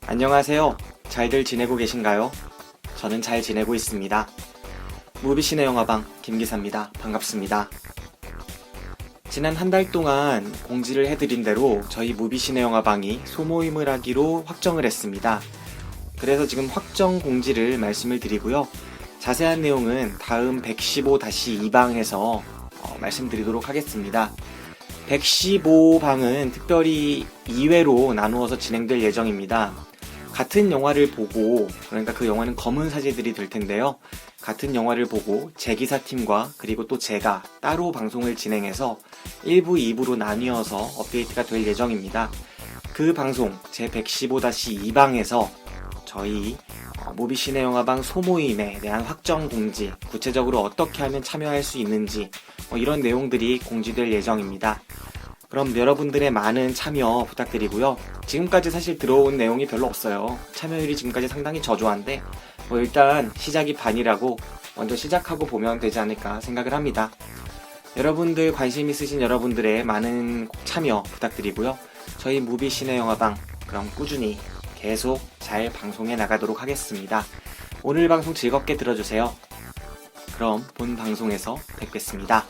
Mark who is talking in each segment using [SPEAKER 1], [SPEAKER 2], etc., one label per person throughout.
[SPEAKER 1] 안녕하세요. 잘들 지내고 계신가요? 저는 잘 지내고 있습니다. 무비신의 영화방 김기사입니다. 반갑습니다. 지난 한 달 동안 공지를 해드린 대로 저희 무비신의 영화방이 소모임을 하기로 확정을 했습니다. 그래서 지금 확정 공지를 말씀을 드리고요. 자세한 내용은 다음 115-2방에서 말씀드리도록 하겠습니다. 115방은 특별히 2회로 나누어서 진행될 예정입니다. 같은 영화를 보고, 그러니까 그 영화는 검은 사제들이 될 텐데요. 같은 영화를 보고 제기사팀과 그리고 또 제가 따로 방송을 진행해서 1부, 2부로 나뉘어서 업데이트가 될 예정입니다. 그 방송 제115-2방에서 저희 무비신의 영화방 소모임에 대한 확정 공지, 구체적으로 어떻게 하면 참여할 수 있는지 이런 내용들이 공지될 예정입니다. 그럼 여러분들의 많은 참여 부탁드리고요. 지금까지 사실 들어온 내용이 별로 없어요. 참여율이 지금까지 상당히 저조한데 일단 시작이 반이라고 먼저 시작하고 보면 되지 않을까 생각을 합니다. 여러분들 관심 있으신 여러분들의 많은 참여 부탁드리고요. 저희 무비신의 영화방 그럼 꾸준히 계속 잘 방송해 나가도록 하겠습니다. 오늘 방송 즐겁게 들어주세요. 그럼 본 방송에서 뵙겠습니다.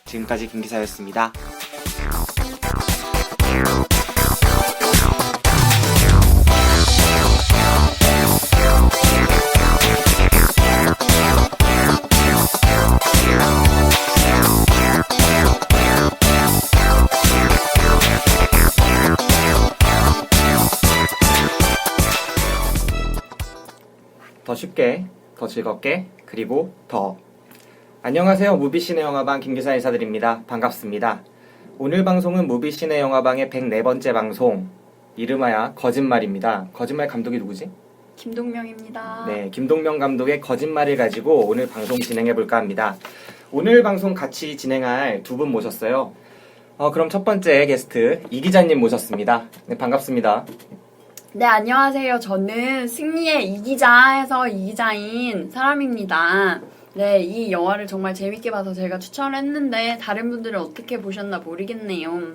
[SPEAKER 1] 지금까지 김기사였습니다. 더 쉽게, 더 즐겁게, 그리고 더. 안녕하세요. 무비신의 영화방 김기사 인사드립니다. 반갑습니다. 오늘 방송은 무비신의 영화방의 104번째 방송, 이름하여 거짓말입니다. 거짓말 감독이 누구지?
[SPEAKER 2] 김동명입니다.
[SPEAKER 1] 네, 김동명 감독의 거짓말을 가지고 오늘 방송 진행해볼까 합니다. 오늘 방송 같이 진행할 두 분 모셨어요. 그럼 첫 번째 게스트 이 기자님 모셨습니다. 네, 반갑습니다.
[SPEAKER 2] 네, 안녕하세요. 저는 승리의 이기자에서 이기자인 사람입니다. 네, 이 영화를 정말 재밌게 봐서 제가 추천을 했는데 다른 분들은 어떻게 보셨나 모르겠네요.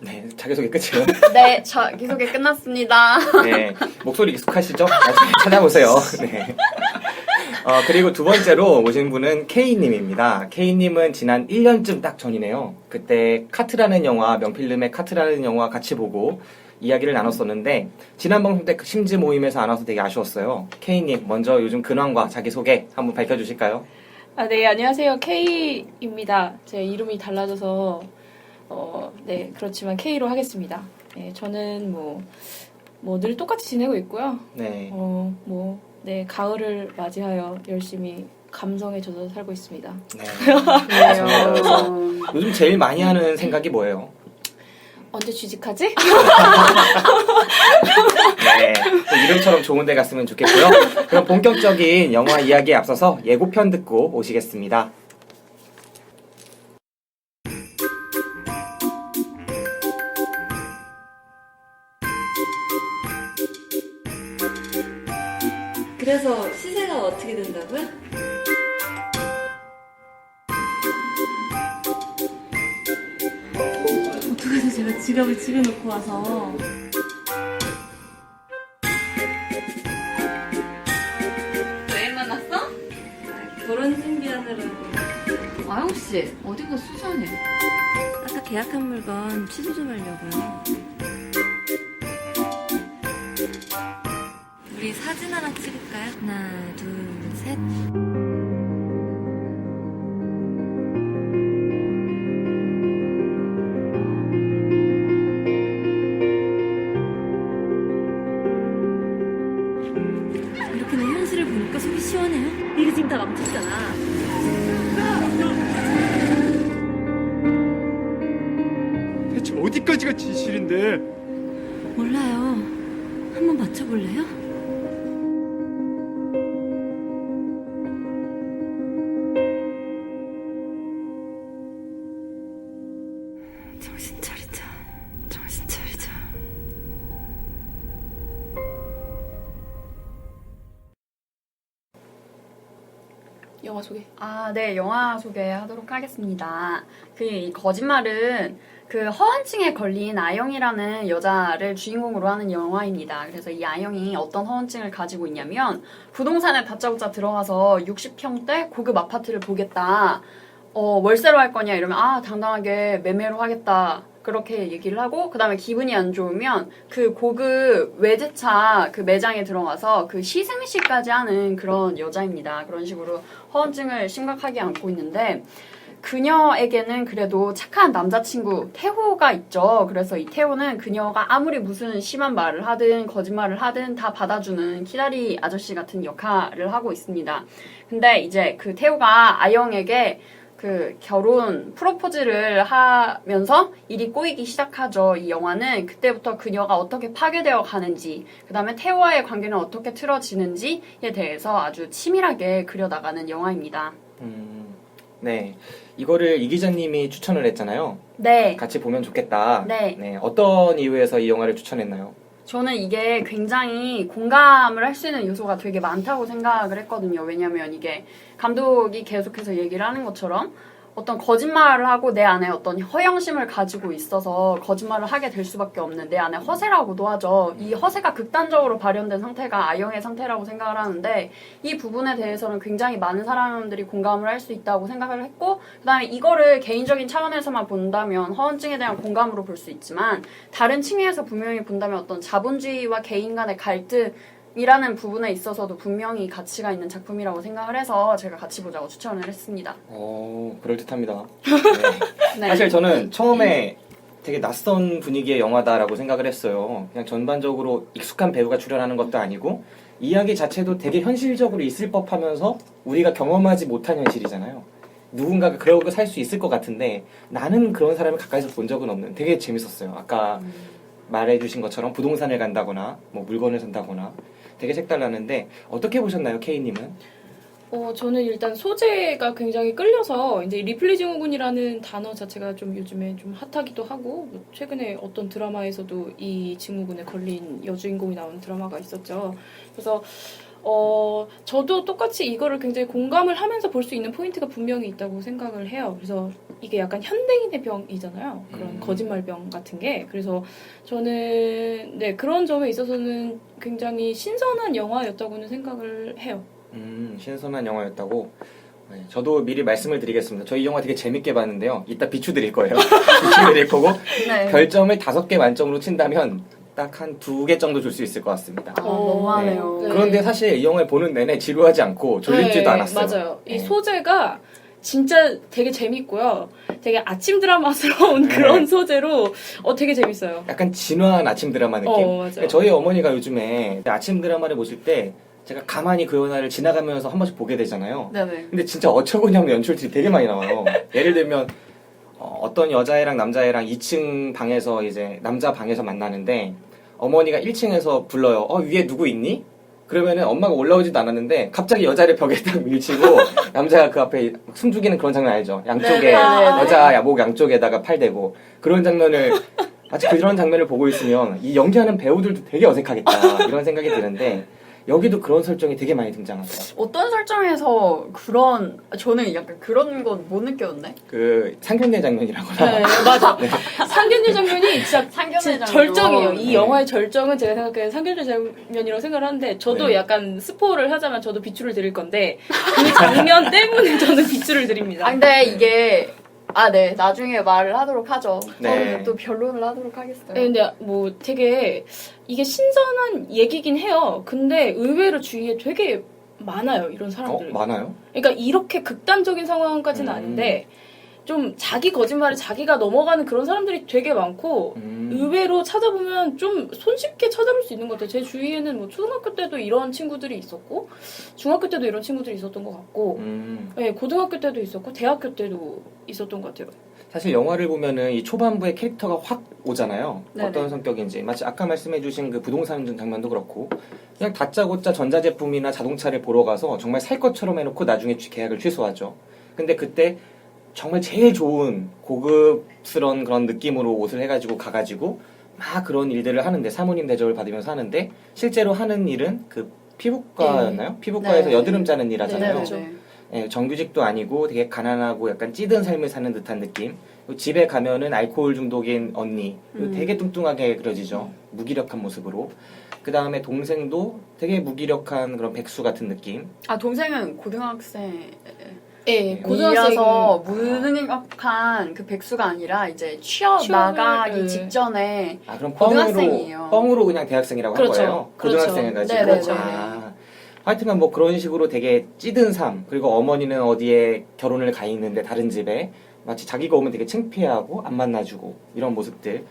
[SPEAKER 1] 네, 자기소개 끝이요.
[SPEAKER 2] 네, 자기소개 끝났습니다.
[SPEAKER 1] 네, 목소리 익숙하시죠? 나중에 찾아보세요. 네. 그리고 두 번째로 모신 분은 K님입니다. K님은 지난 1년쯤 딱 전이네요. 그때 카트라는 영화, 명필름의 카트라는 영화 같이 보고 이야기를 나눴었는데 지난 방송 때 그 심지 모임에서 안 와서 되게 아쉬웠어요. K님, 먼저 요즘 근황과 자기소개 한번 밝혀주실까요?
[SPEAKER 3] 네, 안녕하세요. K입니다. 제 이름이 달라져서 네, 그렇지만 K로 하겠습니다. 네, 저는 늘 똑같이 지내고 있고요.
[SPEAKER 1] 네.
[SPEAKER 3] 네, 가을을 맞이하여 열심히 감성에 젖어 살고 있습니다.
[SPEAKER 1] 네.
[SPEAKER 2] 그래요.
[SPEAKER 1] 요즘 제일 많이 하는 생각이 뭐예요?
[SPEAKER 3] 언제 취직하지?
[SPEAKER 1] 네, 또 이름처럼 좋은 데 갔으면 좋겠고요. 그럼 본격적인 영화 이야기에 앞서서 예고편 듣고 오시겠습니다.
[SPEAKER 4] 그래서 시세가 어떻게 된다고요? 어떡하지? 제가 지갑을 집에 놓고 와서. 왜 만났어? 결혼 준비하느라고.
[SPEAKER 5] 아영씨, 어디가 수산해?
[SPEAKER 4] 아까 계약한 물건 취소 좀 하려고요. 우리 사진 하나 찍을까요? 하나, 둘, 셋. 이렇게 내 현실을 보니까 속이 시원해요. 이게 지금 다 망쳤잖아.
[SPEAKER 6] 대체 어디까지가 진실인데?
[SPEAKER 4] 몰라요. 한번 맞춰볼래요? 정신 차리자. 정신 차리자.
[SPEAKER 3] 영화 소개.
[SPEAKER 2] 네, 영화 소개하도록 하겠습니다. 이 거짓말은 그 허언증에 걸린 아영이라는 여자를 주인공으로 하는 영화입니다. 그래서 이 아영이 어떤 허언증을 가지고 있냐면 부동산에 다짜고짜 들어가서 60평대 고급 아파트를 보겠다. 월세로 할 거냐 이러면 당당하게 매매로 하겠다. 그렇게 얘기를 하고 그다음에 기분이 안 좋으면 그 고급 외제차 그 매장에 들어가서 그 시승시까지 하는 그런 여자입니다. 그런 식으로 허언증을 심각하게 안고 있는데 그녀에게는 그래도 착한 남자친구 태호가 있죠. 그래서 이 태호는 그녀가 아무리 무슨 심한 말을 하든 거짓말을 하든 다 받아주는 키다리 아저씨 같은 역할을 하고 있습니다. 근데 이제 그 태호가 아영에게 그 결혼 프로포즈를 하면서 일이 꼬이기 시작하죠. 이 영화는 그때부터 그녀가 어떻게 파괴되어 가는지, 그 다음에 태호와의 관계는 어떻게 틀어지는지에 대해서 아주 치밀하게 그려나가는 영화입니다.
[SPEAKER 1] 네. 이거를 이 기자님이 추천을 했잖아요.
[SPEAKER 2] 네.
[SPEAKER 1] 같이 보면 좋겠다.
[SPEAKER 2] 네.
[SPEAKER 1] 어떤 이유에서 이 영화를 추천했나요?
[SPEAKER 2] 저는 이게 굉장히 공감을 할 수 있는 요소가 되게 많다고 생각을 했거든요. 왜냐면 이게 감독이 계속해서 얘기를 하는 것처럼 어떤 거짓말을 하고 내 안에 어떤 허영심을 가지고 있어서 거짓말을 하게 될 수밖에 없는 내 안에 허세라고도 하죠. 이 허세가 극단적으로 발현된 상태가 아영의 상태라고 생각을 하는데 이 부분에 대해서는 굉장히 많은 사람들이 공감을 할 수 있다고 생각을 했고 그다음에 이거를 개인적인 차원에서만 본다면 허언증에 대한 공감으로 볼 수 있지만 다른 측면에서 분명히 본다면 어떤 자본주의와 개인 간의 갈등 이라는 부분에 있어서도 분명히 가치가 있는 작품이라고 생각을 해서 제가 같이 보자고 추천을 했습니다.
[SPEAKER 1] 그럴듯합니다.
[SPEAKER 2] 네.
[SPEAKER 1] 사실 저는 처음에 되게 낯선 분위기의 영화다라고 생각을 했어요. 그냥 전반적으로 익숙한 배우가 출연하는 것도 아니고 이야기 자체도 되게 현실적으로 있을 법하면서 우리가 경험하지 못한 현실이잖아요. 누군가가 그러고 살 수 있을 것 같은데 나는 그런 사람을 가까이서 본 적은 없는 되게 재밌었어요. 아까 말해주신 것처럼 부동산을 간다거나 뭐 물건을 산다거나 되게 색달랐는데 어떻게 보셨나요, K님은?
[SPEAKER 3] 저는 일단 소재가 굉장히 끌려서 이제 리플리 증후군이라는 단어 자체가 좀 요즘에 좀 핫하기도 하고 뭐 최근에 어떤 드라마에서도 이 증후군에 걸린 여주인공이 나온 드라마가 있었죠. 그래서 저도 똑같이 이거를 굉장히 공감을 하면서 볼 수 있는 포인트가 분명히 있다고 생각을 해요. 그래서 이게 약간 현대인의 병이잖아요. 그런 거짓말병 같은 게. 그래서 저는 그런 점에 있어서는 굉장히 신선한 영화였다고는 생각을 해요.
[SPEAKER 1] 신선한 영화였다고? 네, 저도 미리 말씀을 드리겠습니다. 저희 영화 되게 재밌게 봤는데요. 이따 비추 드릴 거예요. 비추 드릴 거고
[SPEAKER 2] 네.
[SPEAKER 1] 별점을 5개 만점으로 친다면 딱 한 2개 정도 줄 수 있을 것 같습니다.
[SPEAKER 2] 너무하네요.
[SPEAKER 3] 네.
[SPEAKER 1] 그런데 사실 이 영화를 보는 내내 지루하지 않고 졸립지도 않았어요.
[SPEAKER 3] 맞아요.
[SPEAKER 1] 네.
[SPEAKER 3] 이 소재가 진짜 되게 재밌고요. 되게 아침 드라마스러운 그런 소재로 되게 재밌어요.
[SPEAKER 1] 약간 진화한 아침 드라마 느낌?
[SPEAKER 3] 맞아요.
[SPEAKER 1] 저희 어머니가 요즘에 아침 드라마를 보실 때 제가 가만히 그 영화를 지나가면서 한 번씩 보게 되잖아요.
[SPEAKER 2] 네네.
[SPEAKER 1] 근데 진짜 어처구니없는 연출들이 되게 많이 나와요. 예를 들면 어떤 여자애랑 남자애랑 2층 방에서 이제 남자 방에서 만나는데 어머니가 1층에서 불러요. 위에 누구 있니? 그러면은 엄마가 올라오지도 않았는데 갑자기 여자를 벽에 딱 밀치고 남자가 그 앞에 숨죽이는 그런 장면 알죠? 양쪽에
[SPEAKER 2] 네네.
[SPEAKER 1] 여자 목 양쪽에다가 팔 대고 그런 장면을 마치 그런 장면을 보고 있으면 이 연기하는 배우들도 되게 어색하겠다 이런 생각이 드는데 여기도 그런 설정이 되게 많이 등장하죠.
[SPEAKER 2] 어떤 설정에서 저는 약간 그런 건 못 느꼈는데?
[SPEAKER 1] 그 상견례 장면이라거나
[SPEAKER 3] 네, 맞아. 상견례 장면이 진짜
[SPEAKER 2] 상견례 장면.
[SPEAKER 3] 절정이에요. 이
[SPEAKER 1] 네.
[SPEAKER 3] 영화의 절정은 제가 생각하기엔 상견례 장면이라고 생각을 하는데 저도
[SPEAKER 1] 네.
[SPEAKER 3] 약간 스포를 하자면 저도 비추를 드릴 건데 그 장면 때문에 저는 비추를 드립니다.
[SPEAKER 2] 근데 이게 네. 나중에 말을 하도록 하죠.
[SPEAKER 1] 네.
[SPEAKER 2] 저는 또 변론을 하도록 하겠어요.
[SPEAKER 3] 네, 근데 뭐 되게 이게 신선한 얘기긴 해요. 근데 의외로 주위에 되게 많아요. 이런 사람들이.
[SPEAKER 1] 많아요?
[SPEAKER 3] 그러니까 이렇게 극단적인 상황까지는 아닌데 좀 자기 거짓말에 자기가 넘어가는 그런 사람들이 되게 많고 의외로 찾아보면 좀 손쉽게 찾아볼 수 있는 것 같아요. 제 주위에는 뭐 초등학교 때도 이런 친구들이 있었고 중학교 때도 이런 친구들이 있었던 것 같고 네, 고등학교 때도 있었고 대학교 때도 있었던 것 같아요.
[SPEAKER 1] 사실 영화를 보면은 이 초반부에 캐릭터가 확 오잖아요.
[SPEAKER 2] 네네.
[SPEAKER 1] 어떤 성격인지. 마치 아까 말씀해주신 그 부동산 장면도 그렇고 그냥 다짜고짜 전자제품이나 자동차를 보러 가서 정말 살 것처럼 해놓고 나중에 계약을 취소하죠. 근데 그때 정말 제일 좋은 고급스러운 그런 느낌으로 옷을 해가지고 가가지고 막 그런 일들을 하는데 사모님 대접을 받으면서 하는데 실제로 하는 일은 그 피부과였나요? 피부과에서
[SPEAKER 2] 네.
[SPEAKER 1] 여드름 짜는 일 하잖아요.
[SPEAKER 3] 네, 그렇죠.
[SPEAKER 1] 예, 정규직도 아니고 되게 가난하고 약간 찌든 삶을 사는 듯한 느낌. 그리고 집에 가면은 알코올 중독인 언니. 그리고 되게 뚱뚱하게 그려지죠. 무기력한 모습으로. 그 다음에 동생도 되게 무기력한 그런 백수 같은 느낌.
[SPEAKER 2] 아, 동생은 고등학생.
[SPEAKER 3] 예,
[SPEAKER 2] 고등학생이라서 무능력한 그 백수가 아니라 이제 취업
[SPEAKER 3] 취업을,
[SPEAKER 2] 나가기
[SPEAKER 3] 예.
[SPEAKER 2] 직전에
[SPEAKER 1] 아, 그럼
[SPEAKER 2] 고등학생이에요.
[SPEAKER 1] 뻥으로 그냥 대학생이라고
[SPEAKER 3] 그렇죠.
[SPEAKER 1] 한 거예요?
[SPEAKER 3] 그렇죠.
[SPEAKER 1] 고등학생 해가지고.
[SPEAKER 2] 네네네.
[SPEAKER 1] 아, 하여튼간 뭐 그런 식으로 되게 찌든 삶. 그리고 어머니는 어디에 결혼을 가 있는데 다른 집에 마치 자기가 오면 되게 창피해하고 안 만나주고 이런 모습들.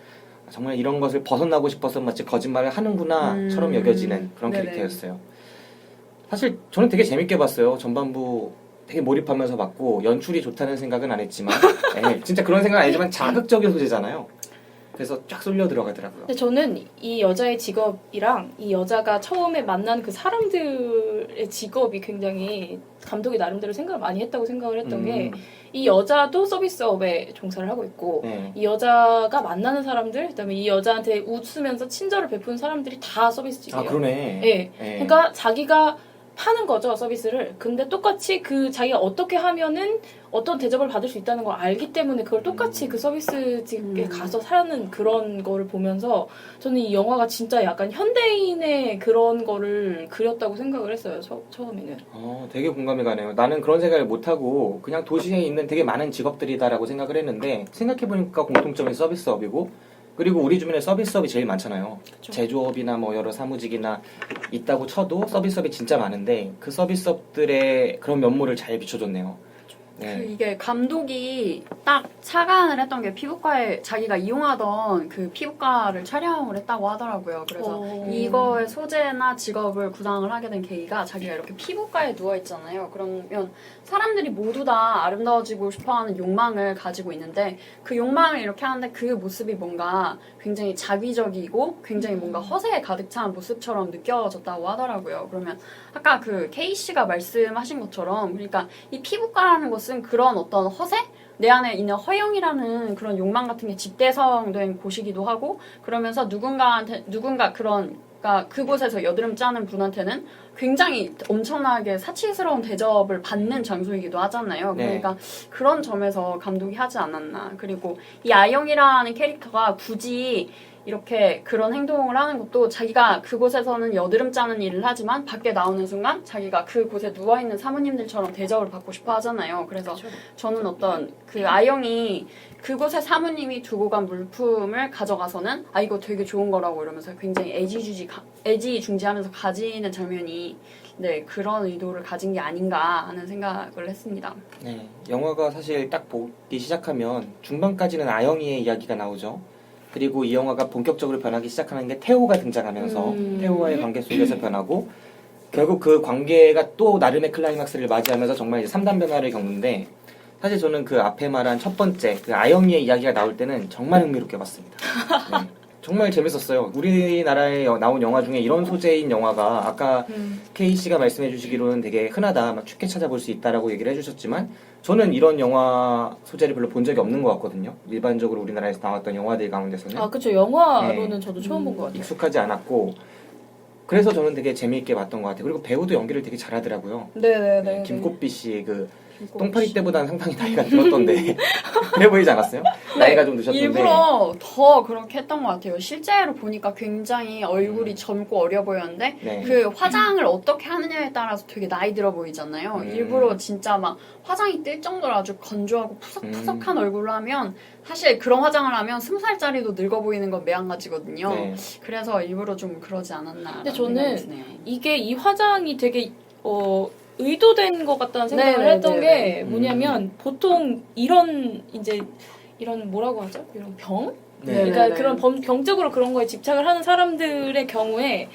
[SPEAKER 1] 정말 이런 것을 벗어나고 싶어서 마치 거짓말을 하는구나처럼 여겨지는 그런
[SPEAKER 2] 네네.
[SPEAKER 1] 캐릭터였어요. 사실 저는 되게 재밌게 봤어요. 전반부 되게 몰입하면서 봤고 연출이 좋다는 생각은 안 했지만 예, 진짜 그런 생각은 아니지만 자극적인 소재잖아요. 그래서 쫙 쏠려 들어가더라고요.
[SPEAKER 3] 근데 저는 이 여자의 직업이랑 이 여자가 처음에 만난 그 사람들의 직업이 굉장히 감독이 나름대로 생각을 많이 했다고 생각을 했던 게 이 여자도 서비스업에 종사를 하고 있고
[SPEAKER 1] 네.
[SPEAKER 3] 이 여자가 만나는 사람들 그다음에 이 여자한테 웃으면서 친절을 베푸는 사람들이 다 서비스직이에요.
[SPEAKER 1] 아 그러네.
[SPEAKER 3] 예.
[SPEAKER 1] 예.
[SPEAKER 3] 그러니까 자기가 파는 거죠, 서비스를. 근데 똑같이 그 자기가 어떻게 하면은 어떤 대접을 받을 수 있다는 걸 알기 때문에 그걸 똑같이 그 서비스직에 가서 사는 그런 거를 보면서 저는 이 영화가 진짜 약간 현대인의 그런 거를 그렸다고 생각을 했어요, 처음에는.
[SPEAKER 1] 되게 공감이 가네요. 나는 그런 생각을 못하고 그냥 도시에 있는 되게 많은 직업들이다라고 생각을 했는데 생각해보니까 공통점이 서비스업이고 그리고 우리 주변에 서비스업이 제일 많잖아요.
[SPEAKER 3] 그쵸.
[SPEAKER 1] 제조업이나 뭐 여러 사무직이나 있다고 쳐도 서비스업이 진짜 많은데 그 서비스업들의 그런 면모를 잘 비춰줬네요. 네.
[SPEAKER 2] 이게 감독이 딱 착안을 했던 게 피부과에 자기가 이용하던 그 피부과를 촬영을 했다고 하더라고요. 그래서 이거의 소재나 직업을 구상을 하게 된 계기가 자기가 이렇게 피부과에 누워 있잖아요. 그러면 사람들이 모두 다 아름다워지고 싶어하는 욕망을 가지고 있는데 그 욕망을 이렇게 하는데 그 모습이 뭔가 굉장히 자기적이고 굉장히 뭔가 허세에 가득 찬 모습처럼 느껴졌다고 하더라고요. 그러면 아까 그 K 씨가 말씀하신 것처럼 그러니까 이 피부과라는 것은 그런 어떤 허세? 내 안에 있는 허영이라는 그런 욕망 같은 게 집대성된 곳이기도 하고 그러면서 누군가 그러니까 그곳에서 여드름 짜는 분한테는 굉장히 엄청나게 사치스러운 대접을 받는 장소이기도 하잖아요. 그러니까
[SPEAKER 1] 네.
[SPEAKER 2] 그런 점에서 감독이 하지 않았나. 그리고 이 아영이라는 캐릭터가 굳이 이렇게 그런 행동을 하는 것도 자기가 그곳에서는 여드름 짜는 일을 하지만 밖에 나오는 순간 자기가 그곳에 누워있는 사모님들처럼 대접을 받고 싶어 하잖아요. 그래서 저는 어떤 그 아영이 그곳에 사모님이 두고 간 물품을 가져가서는 아 이거 되게 좋은 거라고 이러면서 굉장히 애지중지하면서 가지는 장면이 네 그런 의도를 가진 게 아닌가 하는 생각을 했습니다.
[SPEAKER 1] 네. 영화가 사실 딱 보기 시작하면 중반까지는 아영이의 이야기가 나오죠. 그리고 이 영화가 본격적으로 변하기 시작하는 게 태호가 등장하면서 태호와의 관계 속에서 변하고 결국 그 관계가 또 나름의 클라이막스를 맞이하면서 정말 이제 3단 변화를 겪는데 사실 저는 그 앞에 말한 첫 번째 그 아영이의 이야기가 나올 때는 정말 흥미롭게 봤습니다. 네. 정말 재밌었어요. 우리나라에 나온 영화 중에 이런 소재인 영화가 아까 K씨가 말씀해 주시기로는 되게 흔하다, 막 쉽게 찾아볼 수 있다라고 얘기를 해주셨지만 저는 이런 영화 소재를 별로 본 적이 없는 것 같거든요. 일반적으로 우리나라에서 나왔던 영화들 가운데서는
[SPEAKER 3] 아, 그쵸. 영화로는
[SPEAKER 1] 네.
[SPEAKER 3] 저도 처음 본 것 같아요.
[SPEAKER 1] 익숙하지 않았고 그래서 저는 되게 재미있게 봤던 것 같아요. 그리고 배우도 연기를 되게 잘하더라고요.
[SPEAKER 3] 네네네.
[SPEAKER 1] 김꽃비 씨의 그 똥파리 때보다는 상당히 나이가 들었던데 그래 보이지 않았어요? 나이가 좀 드셨던데
[SPEAKER 2] 일부러 더 그렇게 했던 것 같아요. 실제로 보니까 굉장히 얼굴이 젊고 어려 보였는데
[SPEAKER 1] 네.
[SPEAKER 2] 그 화장을 어떻게 하느냐에 따라서 되게 나이 들어 보이잖아요. 일부러 진짜 막 화장이 뜰 정도로 아주 건조하고 푸석푸석한 얼굴로 하면 사실 그런 화장을 하면 20살짜리도 늙어 보이는 건 매한가지거든요.
[SPEAKER 1] 네.
[SPEAKER 2] 그래서 일부러 좀 그러지 않았나.
[SPEAKER 3] 근데 저는
[SPEAKER 2] 드네요.
[SPEAKER 3] 이게 이 화장이 되게 의도된 것 같다는 생각을
[SPEAKER 2] 네네네네.
[SPEAKER 3] 했던 게 뭐냐면 보통 이런 뭐라고 하죠? 이런 병?
[SPEAKER 2] 네네네.
[SPEAKER 3] 그러니까 그런 병적으로 그런 거에 집착을 하는 사람들의 경우에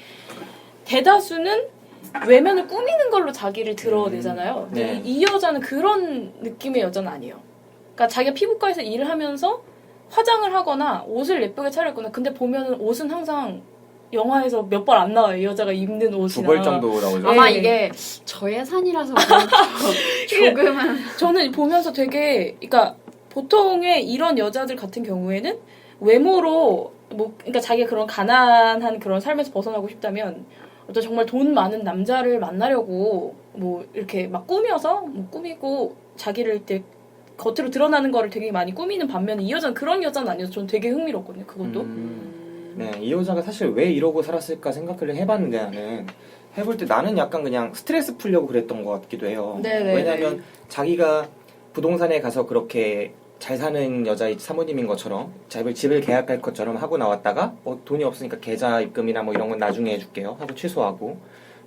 [SPEAKER 3] 대다수는 외면을 꾸미는 걸로 자기를 드러내잖아요. 근데
[SPEAKER 1] 네.
[SPEAKER 3] 이 여자는 그런 느낌의 여자는 아니에요. 그러니까 자기가 피부과에서 일을 하면서 화장을 하거나 옷을 예쁘게 차려입거나 근데 보면은 옷은 항상 영화에서 몇 벌 안 나와요. 이 여자가 입는 옷이나.
[SPEAKER 1] 2벌 정도 나오죠.
[SPEAKER 2] 아마
[SPEAKER 3] 네.
[SPEAKER 2] 이게 저예산이라서 조금은
[SPEAKER 3] 저는 보면서 되게 그러니까 보통의 이런 여자들 같은 경우에는 외모로 그러니까 자기가 그런 가난한 그런 삶에서 벗어나고 싶다면 어떤 정말 돈 많은 남자를 만나려고 뭐 이렇게 막 꾸며서 뭐 꾸미고 자기를 이렇게 겉으로 드러나는 거를 되게 많이 꾸미는 반면에 이 여자는 그런 여자는 아니어서 저는 되게 흥미롭거든요. 그것도.
[SPEAKER 1] 네, 이 여자가 사실 왜 이러고 살았을까 생각을 해봤는데 나는 해볼 때 나는 약간 그냥 스트레스 풀려고 그랬던 것 같기도 해요.
[SPEAKER 2] 네네네.
[SPEAKER 1] 왜냐면 자기가 부동산에 가서 그렇게 잘 사는 여자의 사모님인 것처럼 집을 계약할 것처럼 하고 나왔다가 돈이 없으니까 계좌 입금이나 뭐 이런 건 나중에 해줄게요 하고 취소하고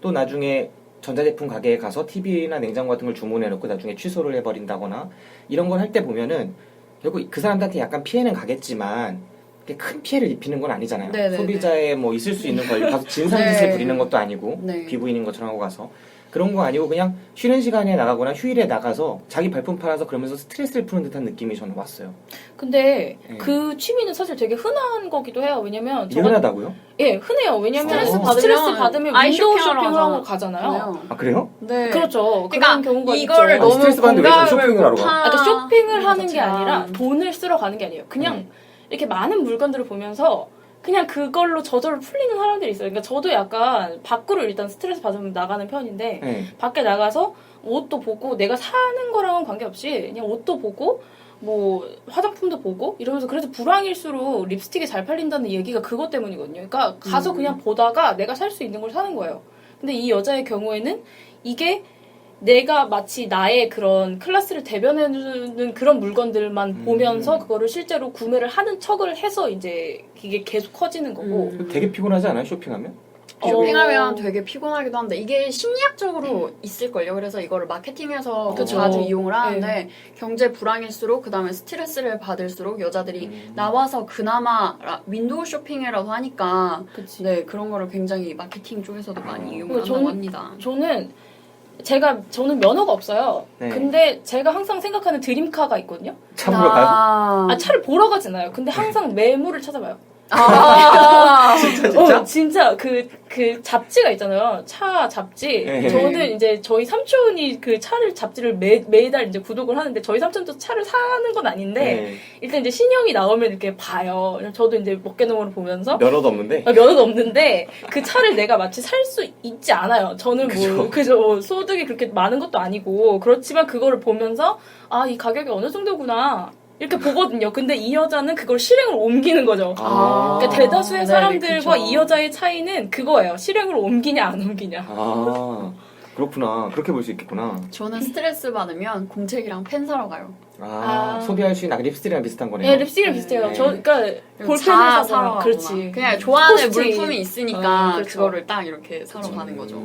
[SPEAKER 1] 또 나중에 전자제품 가게에 가서 TV나 냉장고 같은 걸 주문해놓고 나중에 취소를 해버린다거나 이런 걸 할 때 보면은 결국 그 사람들한테 약간 피해는 가겠지만 그렇게 큰 피해를 입히는 건 아니잖아요.
[SPEAKER 2] 네네네.
[SPEAKER 1] 소비자의 뭐 있을 수 있는 걸 가서 진상짓을
[SPEAKER 2] 네.
[SPEAKER 1] 부리는 것도 아니고
[SPEAKER 2] 네.
[SPEAKER 1] 귀부인인 것처럼 하고 가서 그런 거 아니고 그냥 쉬는 시간에 나가거나 휴일에 나가서 자기 발품 팔아서 그러면서 스트레스를 푸는 듯한 느낌이 저는 왔어요.
[SPEAKER 3] 근데
[SPEAKER 1] 네.
[SPEAKER 3] 그 취미는 사실 되게 흔한 거기도 해요. 왜냐면
[SPEAKER 1] 이게 흔하다고요?
[SPEAKER 3] 예, 흔해요. 왜냐면
[SPEAKER 2] 스트레스
[SPEAKER 3] 받으면
[SPEAKER 2] 아이
[SPEAKER 3] 윈도우
[SPEAKER 2] 쇼핑하러
[SPEAKER 3] 쇼핑을 하고 가잖아요.
[SPEAKER 2] 가잖아요.
[SPEAKER 1] 아 그래요?
[SPEAKER 2] 네.
[SPEAKER 3] 그렇죠.
[SPEAKER 2] 그러니까
[SPEAKER 3] 그런 경우가
[SPEAKER 2] 이거를
[SPEAKER 3] 있죠.
[SPEAKER 2] 너무
[SPEAKER 1] 스트레스 받는데 왜
[SPEAKER 2] 공감을
[SPEAKER 1] 쇼핑을 하러 가?
[SPEAKER 2] 못하-
[SPEAKER 3] 그러니까 쇼핑을 하는 게
[SPEAKER 2] 자체가.
[SPEAKER 3] 아니라 돈을 쓰러 가는 게 아니에요. 그냥 이렇게 많은 물건들을 보면서 그냥 그걸로 저절로 풀리는 사람들이 있어요. 그러니까 저도 약간 밖으로 일단 스트레스 받으면 나가는 편인데
[SPEAKER 1] 네.
[SPEAKER 3] 밖에 나가서 옷도 보고 내가 사는 거랑은 관계없이 그냥 옷도 보고 뭐 화장품도 보고 이러면서 그래서 불황일수록 립스틱이 잘 팔린다는 얘기가 그것 때문이거든요. 그러니까 가서 그냥 보다가 내가 살 수 있는 걸 사는 거예요. 근데 이 여자의 경우에는 이게 내가 마치 나의 그런 클래스를 대변해주는 그런 물건들만 보면서 그거를 실제로 구매를 하는 척을 해서 이제 이게 계속 커지는 거고.
[SPEAKER 1] 되게 피곤하지 않아요? 쇼핑하면?
[SPEAKER 2] 쇼핑하면 되게 피곤하기도 한데 이게 심리학적으로 있을걸요. 그래서 이거를 마케팅에서
[SPEAKER 3] 그쵸.
[SPEAKER 2] 자주 이용을 하는데 경제 불황일수록 그 다음에 스트레스를 받을수록 여자들이 나와서 그나마 윈도우 쇼핑이라도 하니까
[SPEAKER 3] 그치.
[SPEAKER 2] 네 그런 거를 굉장히 마케팅 쪽에서도 많이 이용을
[SPEAKER 3] 그리고
[SPEAKER 2] 한다고 합니다.
[SPEAKER 3] 저는 면허가 없어요.
[SPEAKER 1] 네.
[SPEAKER 3] 근데 제가 항상 생각하는 드림카가 있거든요.
[SPEAKER 1] 참으로 가요?
[SPEAKER 3] 아, 차를 보러 가진 않아요. 근데 항상 매물을 찾아봐요.
[SPEAKER 1] 진짜?
[SPEAKER 3] 진짜 그 잡지가 있잖아요. 차 잡지.
[SPEAKER 1] 네.
[SPEAKER 3] 저는 이제 저희 삼촌이 그 차를 잡지를 매달 이제 구독을 하는데 저희 삼촌도 차를 사는 건 아닌데
[SPEAKER 1] 네.
[SPEAKER 3] 일단 이제 신형이 나오면 이렇게 봐요. 저도 이제 먹개너머로 보면서
[SPEAKER 1] 면허도 없는데?
[SPEAKER 3] 면허도 없는데 그 차를 내가 마치 살 수 있지 않아요. 저는 뭐 그죠 소득이 그렇게 많은 것도 아니고 그렇지만 그거를 보면서 아, 이 가격이 어느 정도구나. 이렇게 보거든요. 근데 이 여자는 그걸 실행으로 옮기는 거죠. 그러니까 대다수의
[SPEAKER 2] 네,
[SPEAKER 3] 사람들과
[SPEAKER 2] 그쵸.
[SPEAKER 3] 이 여자의 차이는 그거예요. 실행으로 옮기냐 안 옮기냐.
[SPEAKER 1] 아, 그렇구나. 그렇게 볼 수 있겠구나.
[SPEAKER 2] 저는 스트레스 받으면 공책이랑 펜 사러 가요.
[SPEAKER 1] 소비할 수 있는 립스틱이랑 비슷한 거네요.
[SPEAKER 3] 네, 립스틱이랑 비슷해요.
[SPEAKER 2] 네.
[SPEAKER 3] 그러니까 볼펜을
[SPEAKER 2] 사러
[SPEAKER 3] 사서
[SPEAKER 2] 가거나.
[SPEAKER 3] 그렇지.
[SPEAKER 2] 그냥 좋아하는
[SPEAKER 3] 포스트잇.
[SPEAKER 2] 물품이 있으니까
[SPEAKER 3] 그렇죠.
[SPEAKER 2] 그거를 딱 이렇게 사러 가는 거죠.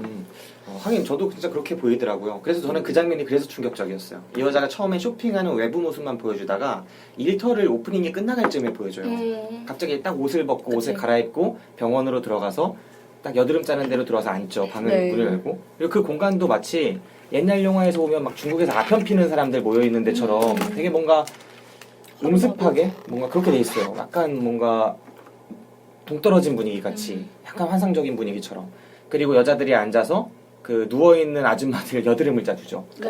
[SPEAKER 1] 하긴 저도 진짜 그렇게 보이더라고요. 그래서 저는 그 장면이 그래서 충격적이었어요. 이 여자가 처음에 쇼핑하는 외부 모습만 보여주다가 일터를 오프닝이 끝나갈 쯤에 보여줘요. 갑자기 딱 옷을 벗고
[SPEAKER 3] 그치.
[SPEAKER 1] 옷을 갈아입고 병원으로 들어가서 딱 여드름 짜는 데로 들어가서 앉죠. 방을
[SPEAKER 2] 네.
[SPEAKER 1] 문을 열고. 그리고 그 공간도 마치 옛날 영화에서 보면 막 중국에서 아편 피는 사람들 모여 있는 데처럼 되게 뭔가 음습하게 뭔가 그렇게 돼 있어요. 약간 뭔가 동떨어진 분위기 같이 약간 환상적인 분위기처럼. 그리고 여자들이 앉아서 그 누워있는 아줌마들 여드름을 짜주죠.
[SPEAKER 2] 네.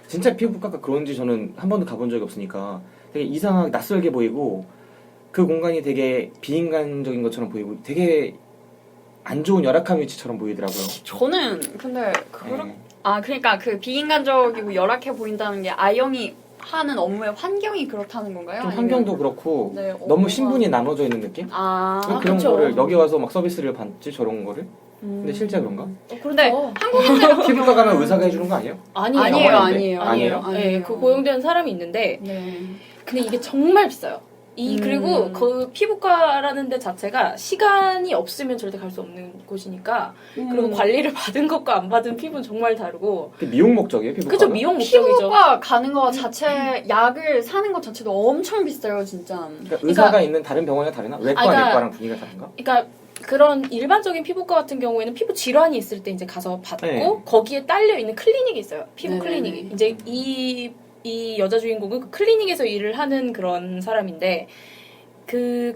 [SPEAKER 1] 진짜 피부과가 그런지 저는 한 번도 가본 적이 없으니까 되게 이상하게 낯설게 보이고 그 공간이 되게 비인간적인 것처럼 보이고 되게 안 좋은 열악한 위치처럼 보이더라고요.
[SPEAKER 2] 저는 근데
[SPEAKER 1] 네.
[SPEAKER 2] 그러니까 그 비인간적이고 열악해 보인다는 게 아영이 하는 업무의 환경이 그렇다는 건가요?
[SPEAKER 1] 좀
[SPEAKER 2] 아니면-
[SPEAKER 1] 환경도 그렇고
[SPEAKER 2] 네,
[SPEAKER 1] 너무
[SPEAKER 2] 업무가-
[SPEAKER 1] 신분이 나눠져 있는 느낌? 왜 그런
[SPEAKER 3] 그쵸.
[SPEAKER 1] 거를 여기 와서 막 서비스를 받지 저런 거를? 근데 실제 그런가?
[SPEAKER 2] 근데
[SPEAKER 3] 그렇죠.
[SPEAKER 2] 한국인들
[SPEAKER 1] 피부과 가면 의사가 해주는 거 아니에요?
[SPEAKER 3] 아니에요.
[SPEAKER 2] 아니에요.
[SPEAKER 1] 아니에요?
[SPEAKER 3] 네, 그 고용되는 사람이 있는데
[SPEAKER 2] 네.
[SPEAKER 3] 근데 이게 정말 비싸요. 그리고 그 피부과라는 데 자체가 시간이 없으면 절대 갈 수 없는 곳이니까 그리고 관리를 받은 것과 안 받은 피부는 정말 다르고
[SPEAKER 1] 그게 미용 목적이에요, 피부과가?
[SPEAKER 3] 그죠 미용 목적이죠.
[SPEAKER 2] 피부과 가는 거 자체 약을 사는 것 자체도 엄청 비싸요, 진짜.
[SPEAKER 1] 그러니까 의사가 있는 다른 병원이랑 다르나? 외과,
[SPEAKER 3] 그러니까-
[SPEAKER 1] 내과랑 분위기가 다른가?
[SPEAKER 3] 그러니까 그런 일반적인 피부과 같은 경우에는 피부 질환이 있을 때 이제 가서 받고
[SPEAKER 1] 네.
[SPEAKER 3] 거기에 딸려 있는 클리닉이 있어요. 피부
[SPEAKER 2] 네네네.
[SPEAKER 3] 클리닉이. 이제 이 여자 주인공은 그 클리닉에서 일을 하는 그런 사람인데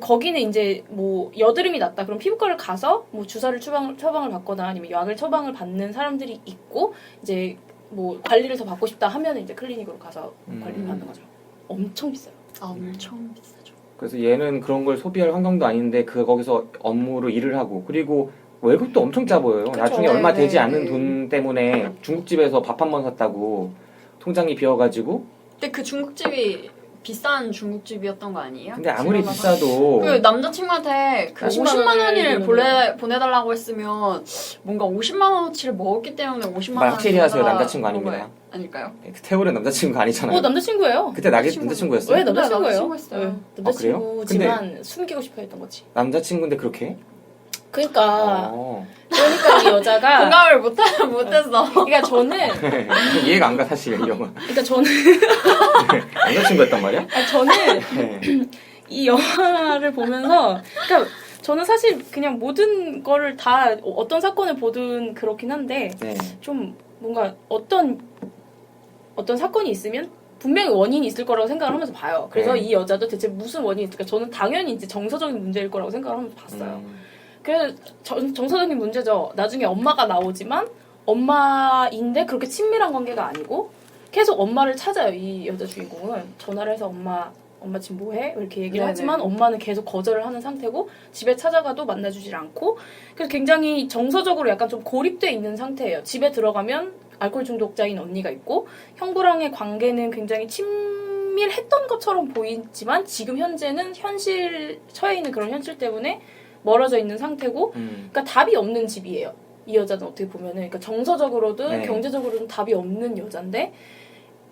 [SPEAKER 3] 거기는 이제 뭐 여드름이 났다. 그럼 피부과를 가서 뭐 주사를 처방을 받거나 아니면 약을 처방을 받는 사람들이 있고 이제 뭐 관리를 더 받고 싶다 하면 이제 클리닉으로 가서 관리를 받는 거죠. 엄청 비싸요.
[SPEAKER 2] 엄청 비싸죠.
[SPEAKER 1] 그래서 얘는 그런 걸 소비할 환경도 아닌데 거기서 업무로 일을 하고 그리고 월급도 엄청 짜보여요.
[SPEAKER 3] 그쵸.
[SPEAKER 1] 나중에 얼마
[SPEAKER 2] 네,
[SPEAKER 1] 되지
[SPEAKER 2] 네,
[SPEAKER 1] 않는
[SPEAKER 2] 네.
[SPEAKER 1] 돈 때문에 중국집에서 밥 한 번 샀다고 통장이 비어가지고.
[SPEAKER 2] 근데 그 중국집이 비싼 중국집이었던 거 아니에요?
[SPEAKER 1] 근데 아무리
[SPEAKER 2] 지나가서?
[SPEAKER 1] 비싸도
[SPEAKER 2] 그 남자친구한테 그
[SPEAKER 3] 50만
[SPEAKER 2] 50만 원을
[SPEAKER 3] 원을
[SPEAKER 2] 보내달라고 했으면 뭔가 50만 원어치를 먹었기 때문에 50만 원
[SPEAKER 1] 확실히 하세요. 남자친구 아닙니다.
[SPEAKER 2] 아닐까요?
[SPEAKER 1] 태우는 남자친구가 아니잖아요.
[SPEAKER 3] 남자친구예요.
[SPEAKER 1] 그때 남자친구였어요?
[SPEAKER 3] 왜 남자친구예요?
[SPEAKER 2] 남자친구였어요.
[SPEAKER 3] 네, 남자친구지만 숨기고 싶어 했던 거지.
[SPEAKER 1] 남자친구인데 그렇게 해?
[SPEAKER 3] 그러니까
[SPEAKER 1] 어.
[SPEAKER 3] 이 여자가
[SPEAKER 2] 공감을 못했어.
[SPEAKER 3] 그러니까 저는
[SPEAKER 1] 이해가 안 가 사실 이 영화.
[SPEAKER 3] 그러니까 저는
[SPEAKER 1] 남자친구였단 말이야?
[SPEAKER 3] 저는
[SPEAKER 1] 네.
[SPEAKER 3] 이 영화를 보면서 그러니까 저는 사실 그냥 모든 거를 다 어떤 사건을 보든 그렇긴 한데
[SPEAKER 1] 네.
[SPEAKER 3] 좀 뭔가 어떤 사건이 있으면 분명히 원인이 있을 거라고 생각을 하면서 봐요. 그래서
[SPEAKER 1] 네.
[SPEAKER 3] 이 여자도 대체 무슨 원인이 있을까? 저는 당연히 이제 정서적인 문제일 거라고 생각을 하면서 봤어요. 그래서 정서적인 문제죠. 나중에 엄마가 나오지만 엄마인데 그렇게 친밀한 관계가 아니고 계속 엄마를 찾아요. 이 여자 주인공은 전화를 해서 엄마 지금 뭐해? 이렇게 얘기를
[SPEAKER 2] 네네.
[SPEAKER 3] 하지만 엄마는 계속 거절을 하는 상태고 집에 찾아가도 만나주질 않고 그래서 굉장히 정서적으로 약간 좀 고립돼 있는 상태예요. 집에 들어가면 알코올 중독자인 언니가 있고 형부랑의 관계는 굉장히 친밀했던 것처럼 보이지만 지금 현재는 처해 있는 그런 현실 때문에 멀어져 있는 상태고 그러니까 답이 없는 집이에요. 이 여자는 어떻게 보면은 그러니까 정서적으로든
[SPEAKER 1] 네.
[SPEAKER 3] 경제적으로든 답이 없는 여잔데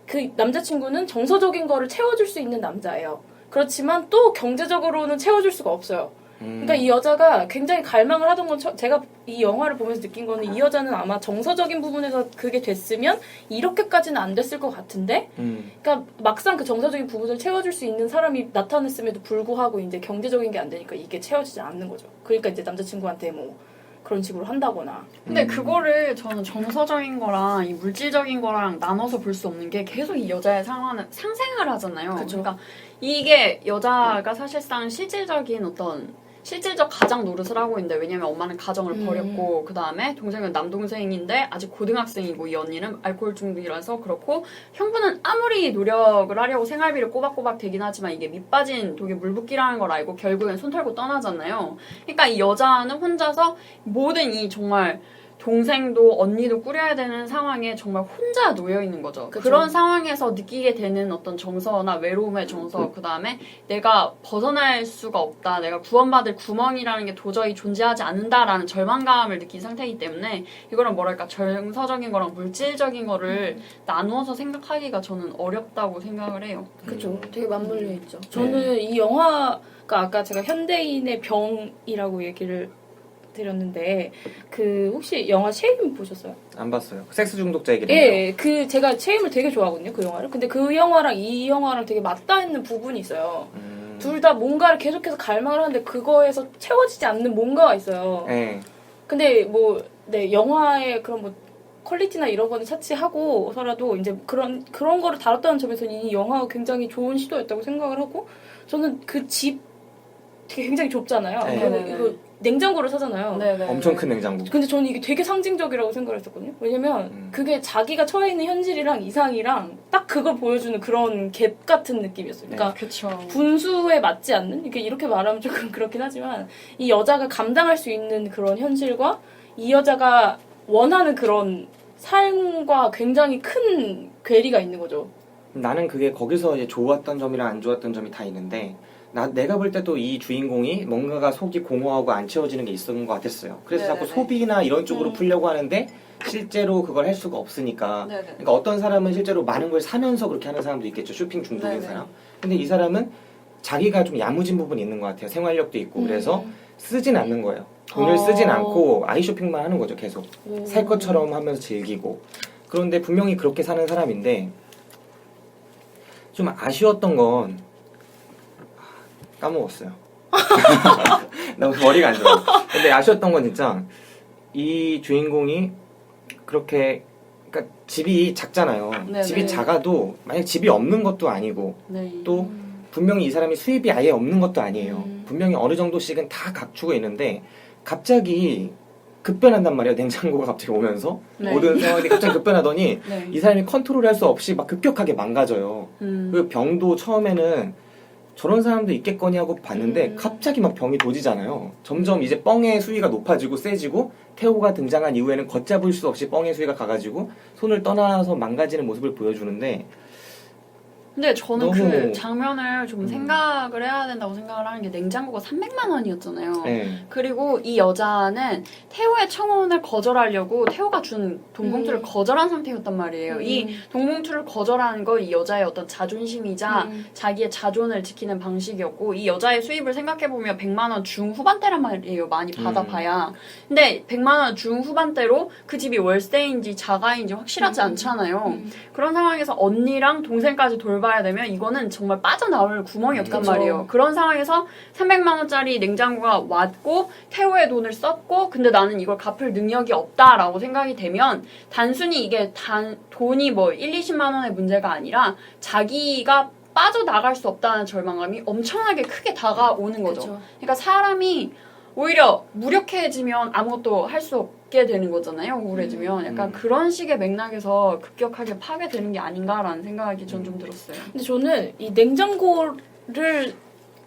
[SPEAKER 3] 그 남자친구는 정서적인 거를 채워줄 수 있는 남자예요. 그렇지만 또 경제적으로는 채워줄 수가 없어요. 그러니까 이 여자가 굉장히 갈망을 하던 건 제가 이 영화를 보면서 느낀 거는 이 여자는 아마 정서적인 부분에서 그게 됐으면 이렇게까지는 안 됐을 것 같은데 그러니까 막상 그 정서적인 부분을 채워줄 수 있는 사람이 나타났음에도 불구하고 이제 경제적인 게 안 되니까 이게 채워지지 않는 거죠. 그러니까 이제 남자친구한테 뭐 그런 식으로 한다거나.
[SPEAKER 2] 근데 그거를 저는 정서적인 거랑 이 물질적인 거랑 나눠서 볼 수 없는 게 계속 이 여자의 상황은 상생을 하잖아요.
[SPEAKER 3] 그쵸.
[SPEAKER 2] 그러니까 이게 여자가 사실상 실질적 가장 노릇을 하고 있는데 왜냐면 엄마는 가정을 버렸고 그 다음에 동생은 남동생인데 아직 고등학생이고 이 언니는 알코올 중독이라서 그렇고 형부는 아무리 노력을 하려고 생활비를 꼬박꼬박 대긴 하지만 이게 밑빠진 독에 물 붓기라는 걸 알고 결국엔 손 털고 떠나잖아요. 그러니까 이 여자는 혼자서 모든 이 정말 동생도 언니도 꾸려야 되는 상황에 정말 혼자 놓여 있는 거죠.
[SPEAKER 3] 그쵸.
[SPEAKER 2] 그런 상황에서 느끼게 되는 어떤 정서나 외로움의 정서, 그 다음에 내가 벗어날 수가 없다, 내가 구원받을 구멍이라는 게 도저히 존재하지 않는다라는 절망감을 느낀 상태이기 때문에 이거는 뭐랄까 정서적인 거랑 물질적인 거를 나누어서 생각하기가 저는 어렵다고 생각을 해요.
[SPEAKER 3] 그죠. 되게 맞물려 있죠. 저는 이 영화가 아까 제가 현대인의 병이라고 얘기를 드렸는데 그 혹시 영화 쉐임 보셨어요?
[SPEAKER 1] 안 봤어요. 섹스 중독자 얘기를.
[SPEAKER 3] 예, 그 제가 쉐임을 되게 좋아하거든요, 그 영화를. 근데 그 영화랑 이 영화랑 되게 맞닿아 있는 부분이 있어요. 둘 다 뭔가를 계속해서 갈망을 하는데 그거에서 채워지지 않는 뭔가가 있어요.
[SPEAKER 1] 네.
[SPEAKER 3] 근데 영화의 그런 퀄리티나 이런 거는 차치하고서라도 이제 그런 거를 다뤘다는 점에서 이 영화가 굉장히 좋은 시도였다고 생각을 하고 저는 그 집 되게 굉장히 좁잖아요.
[SPEAKER 1] 네.
[SPEAKER 3] 그리고 이거 냉장고를 사잖아요.
[SPEAKER 2] 네네.
[SPEAKER 1] 엄청 큰 냉장고.
[SPEAKER 3] 근데 저는 이게 되게 상징적이라고 생각을 했었거든요. 왜냐면 그게 자기가 처해 있는 현실이랑 이상이랑 딱 그걸 보여주는 그런 갭 같은 느낌이었어요. 그러니까
[SPEAKER 2] 그쵸.
[SPEAKER 3] 분수에 맞지 않는? 이렇게 말하면 조금 그렇긴 하지만 이 여자가 감당할 수 있는 그런 현실과 이 여자가 원하는 그런 삶과 굉장히 큰 괴리가 있는 거죠.
[SPEAKER 1] 나는 그게 거기서 이제 좋았던 점이랑 안 좋았던 점이 다 있는데 내가 볼 때도 이 주인공이 뭔가가 속이 공허하고 안 채워지는 게 있었던 것 같았어요. 그래서 자꾸
[SPEAKER 2] 네네네.
[SPEAKER 1] 소비나 이런 쪽으로 풀려고 하는데 실제로 그걸 할 수가 없으니까.
[SPEAKER 2] 네네.
[SPEAKER 1] 그러니까 어떤 사람은 실제로 많은 걸 사면서 그렇게 하는 사람도 있겠죠. 쇼핑 중독인
[SPEAKER 2] 네네.
[SPEAKER 1] 사람. 근데 이 사람은 자기가 좀 야무진 부분이 있는 것 같아요. 생활력도 있고. 그래서 쓰진 않는 거예요. 돈을 쓰진 않고 아이 쇼핑만 하는 거죠. 계속. 살 것처럼 하면서 즐기고. 그런데 분명히 그렇게 사는 사람인데 좀 아쉬웠던 건 까먹었어요. 너무 머리가 안 좋아. 근데 아쉬웠던 건 진짜 이 주인공이 그렇게 그러니까 집이 작잖아요.
[SPEAKER 2] 네네.
[SPEAKER 1] 집이 작아도 만약 집이 없는 것도 아니고
[SPEAKER 2] 네.
[SPEAKER 1] 또 분명히 이 사람이 수입이 아예 없는 것도 아니에요. 분명히 어느 정도씩은 다 갖추고 있는데 갑자기 급변한단 말이에요. 냉장고가 갑자기 오면서
[SPEAKER 2] 네.
[SPEAKER 1] 모든 상황이 갑자기 급변하더니
[SPEAKER 2] 네.
[SPEAKER 1] 이 사람이 컨트롤할 수 없이 막 급격하게 망가져요.
[SPEAKER 2] 음.
[SPEAKER 1] 그 병도 처음에는 저런 사람도 있겠거니 하고 봤는데 갑자기 막 병이 도지잖아요. 점점 이제 뻥의 수위가 높아지고 세지고 태호가 등장한 이후에는 걷잡을 수 없이 뻥의 수위가 가가지고 손을 떠나서 망가지는 모습을 보여주는데
[SPEAKER 2] 근데 저는
[SPEAKER 1] 너무-
[SPEAKER 2] 그 장면을 좀 생각을 해야 된다고 생각을 하는 게 냉장고가 300만 원이었잖아요.
[SPEAKER 1] 네.
[SPEAKER 2] 그리고 이 여자는 태호의 청혼을 거절하려고 태호가 준 돈봉투를 거절한 상태였단 말이에요. 이 돈봉투를 거절하는 거 이 여자의 어떤 자존심이자 자기의 자존을 지키는 방식이었고 이 여자의 수입을 생각해보면 100만 원 중후반대란 말이에요. 많이 받아봐야. 근데 100만 원 중후반대로 그 집이 월세인지 자가인지 확실하지 않잖아요. 그런 상황에서 언니랑 동생까지 돌봐야 되면 이거는 정말 빠져나올 구멍이었단
[SPEAKER 3] 그쵸.
[SPEAKER 2] 말이에요. 그런 상황에서 300만 원짜리 냉장고가 왔고 태호의 돈을 썼고 근데 나는 이걸 갚을 능력이 없다라고 생각이 되면 단순히 이게 돈이 뭐 1, 20만 원의 문제가 아니라 자기가 빠져나갈 수 없다는 절망감이 엄청나게 크게 다가오는 거죠.
[SPEAKER 3] 그쵸.
[SPEAKER 2] 그러니까 사람이 오히려 무력해지면 아무것도 할 수 없게 되는 거잖아요. 우울해지면. 약간 그런 식의 맥락에서 급격하게 파괴되는 게 아닌가라는 생각이 전 좀 들었어요.
[SPEAKER 3] 근데 저는 이 냉장고를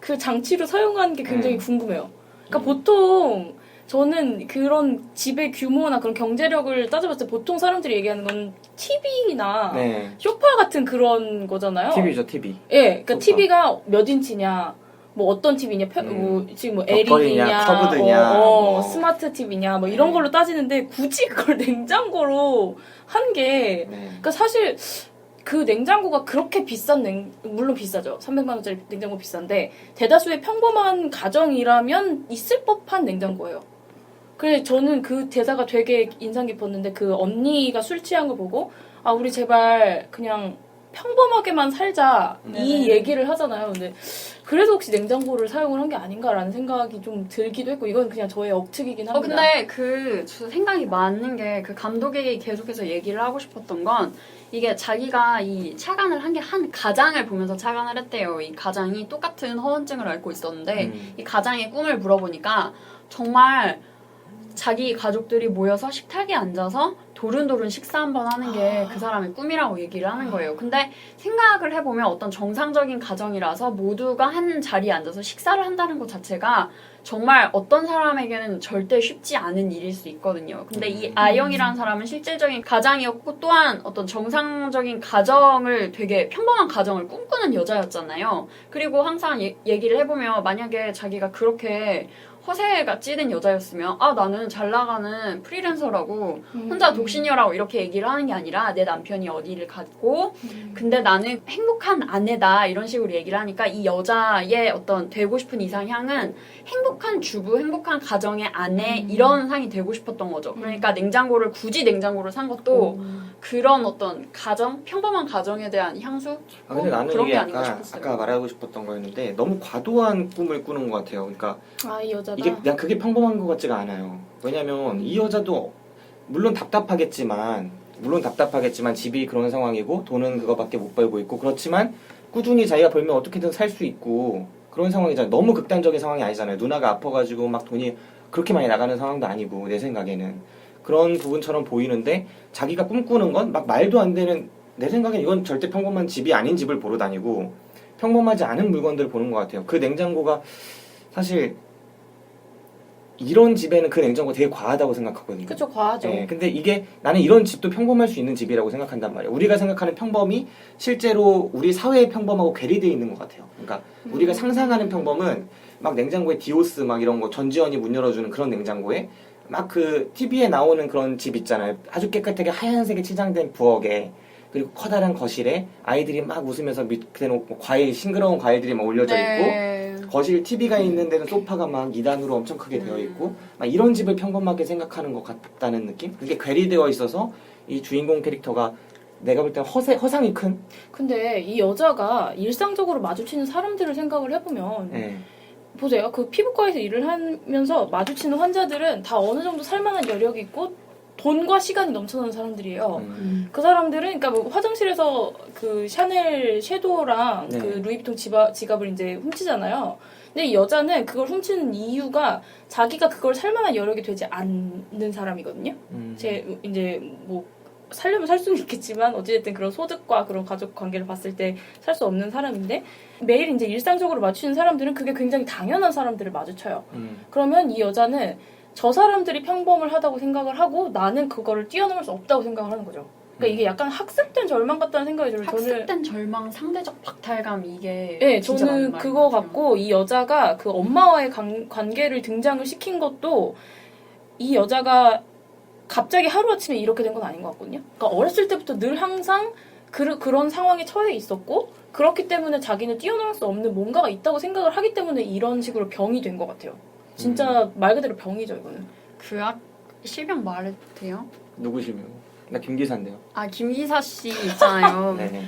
[SPEAKER 3] 그 장치로 사용하는 게 굉장히 궁금해요. 그러니까 보통 저는 그런 집의 규모나 그런 경제력을 따져봤을 때 보통 사람들이 얘기하는 건 TV나
[SPEAKER 1] 네.
[SPEAKER 3] 소파 같은 그런 거잖아요.
[SPEAKER 1] TV죠, TV.
[SPEAKER 3] 예, 그러니까
[SPEAKER 1] 소파.
[SPEAKER 3] TV가 몇 인치냐, 뭐 어떤 TV냐, 뭐 지금 뭐
[SPEAKER 1] 벽걸이냐,
[SPEAKER 3] LED냐,
[SPEAKER 1] 커브드냐, 뭐.
[SPEAKER 3] 스마트 TV냐, 뭐 이런
[SPEAKER 1] 네.
[SPEAKER 3] 걸로 따지는데 굳이 그걸 냉장고로 한 게,
[SPEAKER 1] 네.
[SPEAKER 3] 그러니까 사실 그 냉장고가 그렇게 물론 비싸죠. 300만 원짜리 냉장고 비싼데 대다수의 평범한 가정이라면 있을 법한 냉장고예요. 그래서 저는 그 대사가 되게 인상 깊었는데 그 언니가 술 취한 거 보고 아 우리 제발 그냥 평범하게만 살자 이 얘기를 하잖아요. 근데 그래서 혹시 냉장고를 사용을 한 게 아닌가라는 생각이 좀 들기도 했고 이건 그냥 저의 억측이긴 합니다.
[SPEAKER 2] 근데 저 생각이 맞는 게 그 감독이 계속해서 얘기를 하고 싶었던 건 이게 자기가 이 차관을 한 게 한 가장을 보면서 차관을 했대요. 이 가장이 똑같은 허언증을 앓고 있었는데 이 가장의 꿈을 물어보니까 정말 자기 가족들이 모여서 식탁에 앉아서 도른도른 식사 한번 하는 게 그 사람의 꿈이라고 얘기를 하는 거예요. 근데 생각을 해보면 어떤 정상적인 가정이라서 모두가 한 자리에 앉아서 식사를 한다는 것 자체가 정말 어떤 사람에게는 절대 쉽지 않은 일일 수 있거든요. 근데 이 아영이라는 사람은 실질적인 가장이었고 또한 어떤 정상적인 가정을 되게 평범한 가정을 꿈꾸는 여자였잖아요. 그리고 항상 얘기를 해보면 만약에 자기가 그렇게 허세가 찌든 여자였으면 아 나는 잘 나가는 프리랜서라고 혼자 독신녀라고 이렇게 얘기를 하는 게 아니라 내 남편이 어디를 갔고 근데 나는 행복한 아내다 이런 식으로 얘기를 하니까 이 여자의 어떤 되고 싶은 이상향은 행복한 주부, 행복한 가정의 아내 이런 상이 되고 싶었던 거죠. 그러니까 냉장고를 굳이 냉장고를 산 것도 그런 어떤 가정, 평범한 가정에 대한 향수?
[SPEAKER 1] 근데 나는
[SPEAKER 2] 그런
[SPEAKER 1] 이게
[SPEAKER 2] 게 아닌가
[SPEAKER 1] 약간
[SPEAKER 2] 싶었어요.
[SPEAKER 1] 아까 말하고 싶었던 거였는데 너무 과도한 꿈을 꾸는 것 같아요. 그러니까
[SPEAKER 3] 아, 이 여자가
[SPEAKER 1] 이게 그냥 그게 평범한 것 같지가 않아요. 왜냐면 이 여자도 물론 답답하겠지만 집이 그런 상황이고 돈은 그거밖에 못 벌고 있고 그렇지만 꾸준히 자기가 벌면 어떻게든 살 수 있고 그런 상황이잖아요. 너무 극단적인 상황이 아니잖아요. 누나가 아파가지고 막 돈이 그렇게 많이 나가는 상황도 아니고 내 생각에는 그런 부분처럼 보이는데 자기가 꿈꾸는 건 막 말도 안 되는 내 생각엔 이건 절대 평범한 집이 아닌 집을 보러 다니고 평범하지 않은 물건들을 보는 것 같아요. 그 냉장고가 사실 이런 집에는 그 냉장고 되게 과하다고 생각하거든요.
[SPEAKER 3] 그쵸 과하죠.
[SPEAKER 1] 네, 근데 이게 나는 이런 집도 평범할 수 있는 집이라고 생각한단 말이에요. 우리가 생각하는 평범이 실제로 우리 사회의 평범하고 괴리되어 있는 것 같아요. 그러니까 우리가 상상하는 평범은 막 냉장고에 디오스 막 이런 거 전지현이 문 열어주는 그런 냉장고에 막 그 TV에 나오는 그런 집 있잖아요. 아주 깨끗하게 하얀색에 치장된 부엌에 그리고 커다란 거실에 아이들이 막 웃으면서 밑에 놓고 과일 싱그러운 과일들이 막 올려져 있고 거실 TV가 있는 데는 소파가 막 2단으로 엄청 크게 되어 있고 막 이런 집을 평범하게 생각하는 것 같다는 느낌? 그게 괴리되어 있어서 이 주인공 캐릭터가 내가 볼 때 허상이 큰?
[SPEAKER 3] 근데 이 여자가 일상적으로 마주치는 사람들을 생각을 해보면
[SPEAKER 1] 네.
[SPEAKER 3] 보세요. 그 피부과에서 일을 하면서 마주치는 환자들은 다 어느 정도 살만한 여력이 있고 돈과 시간이 넘쳐나는 사람들이에요. 그 사람들은 그러니까 뭐 화장실에서 그 샤넬 섀도우랑
[SPEAKER 1] 네.
[SPEAKER 3] 그 루이비통 지갑을 이제 훔치잖아요. 근데 이 여자는 그걸 훔치는 이유가 자기가 그걸 살 만한 여력이 되지 않는 사람이거든요. 이제 뭐 살려면 살 수는 있겠지만 어찌됐든 그런 소득과 그런 가족 관계를 봤을 때 살 수 없는 사람인데 매일 이제 일상적으로 마주치는 사람들은 그게 굉장히 당연한 사람들을 마주쳐요. 그러면 이 여자는 저 사람들이 평범을 하다고 생각을 하고 나는 그거를 뛰어넘을 수 없다고 생각을 하는 거죠. 그러니까 이게 약간 학습된 절망 같다는 생각이 들어요.
[SPEAKER 2] 학습된 절망, 상대적 박탈감 이게
[SPEAKER 3] 네,
[SPEAKER 2] 진짜
[SPEAKER 3] 저는
[SPEAKER 2] 맞는 말인
[SPEAKER 3] 그거
[SPEAKER 2] 것 같아요.
[SPEAKER 3] 같고 이 여자가 그 엄마와의 관계를 등장을 시킨 것도 이 여자가 갑자기 하루아침에 이렇게 된 건 아닌 것 같거든요. 그러니까 어렸을 때부터 늘 항상 그런 상황에 처해 있었고 그렇기 때문에 자기는 뛰어넘을 수 없는 뭔가가 있다고 생각을 하기 때문에 이런 식으로 병이 된 것 같아요. 진짜 말 그대로 병이죠, 이거는.
[SPEAKER 2] 실명 말해도 돼요?
[SPEAKER 1] 누구시면? 나 김기사인데요.
[SPEAKER 2] 김기사 씨 있잖아요.
[SPEAKER 1] 네.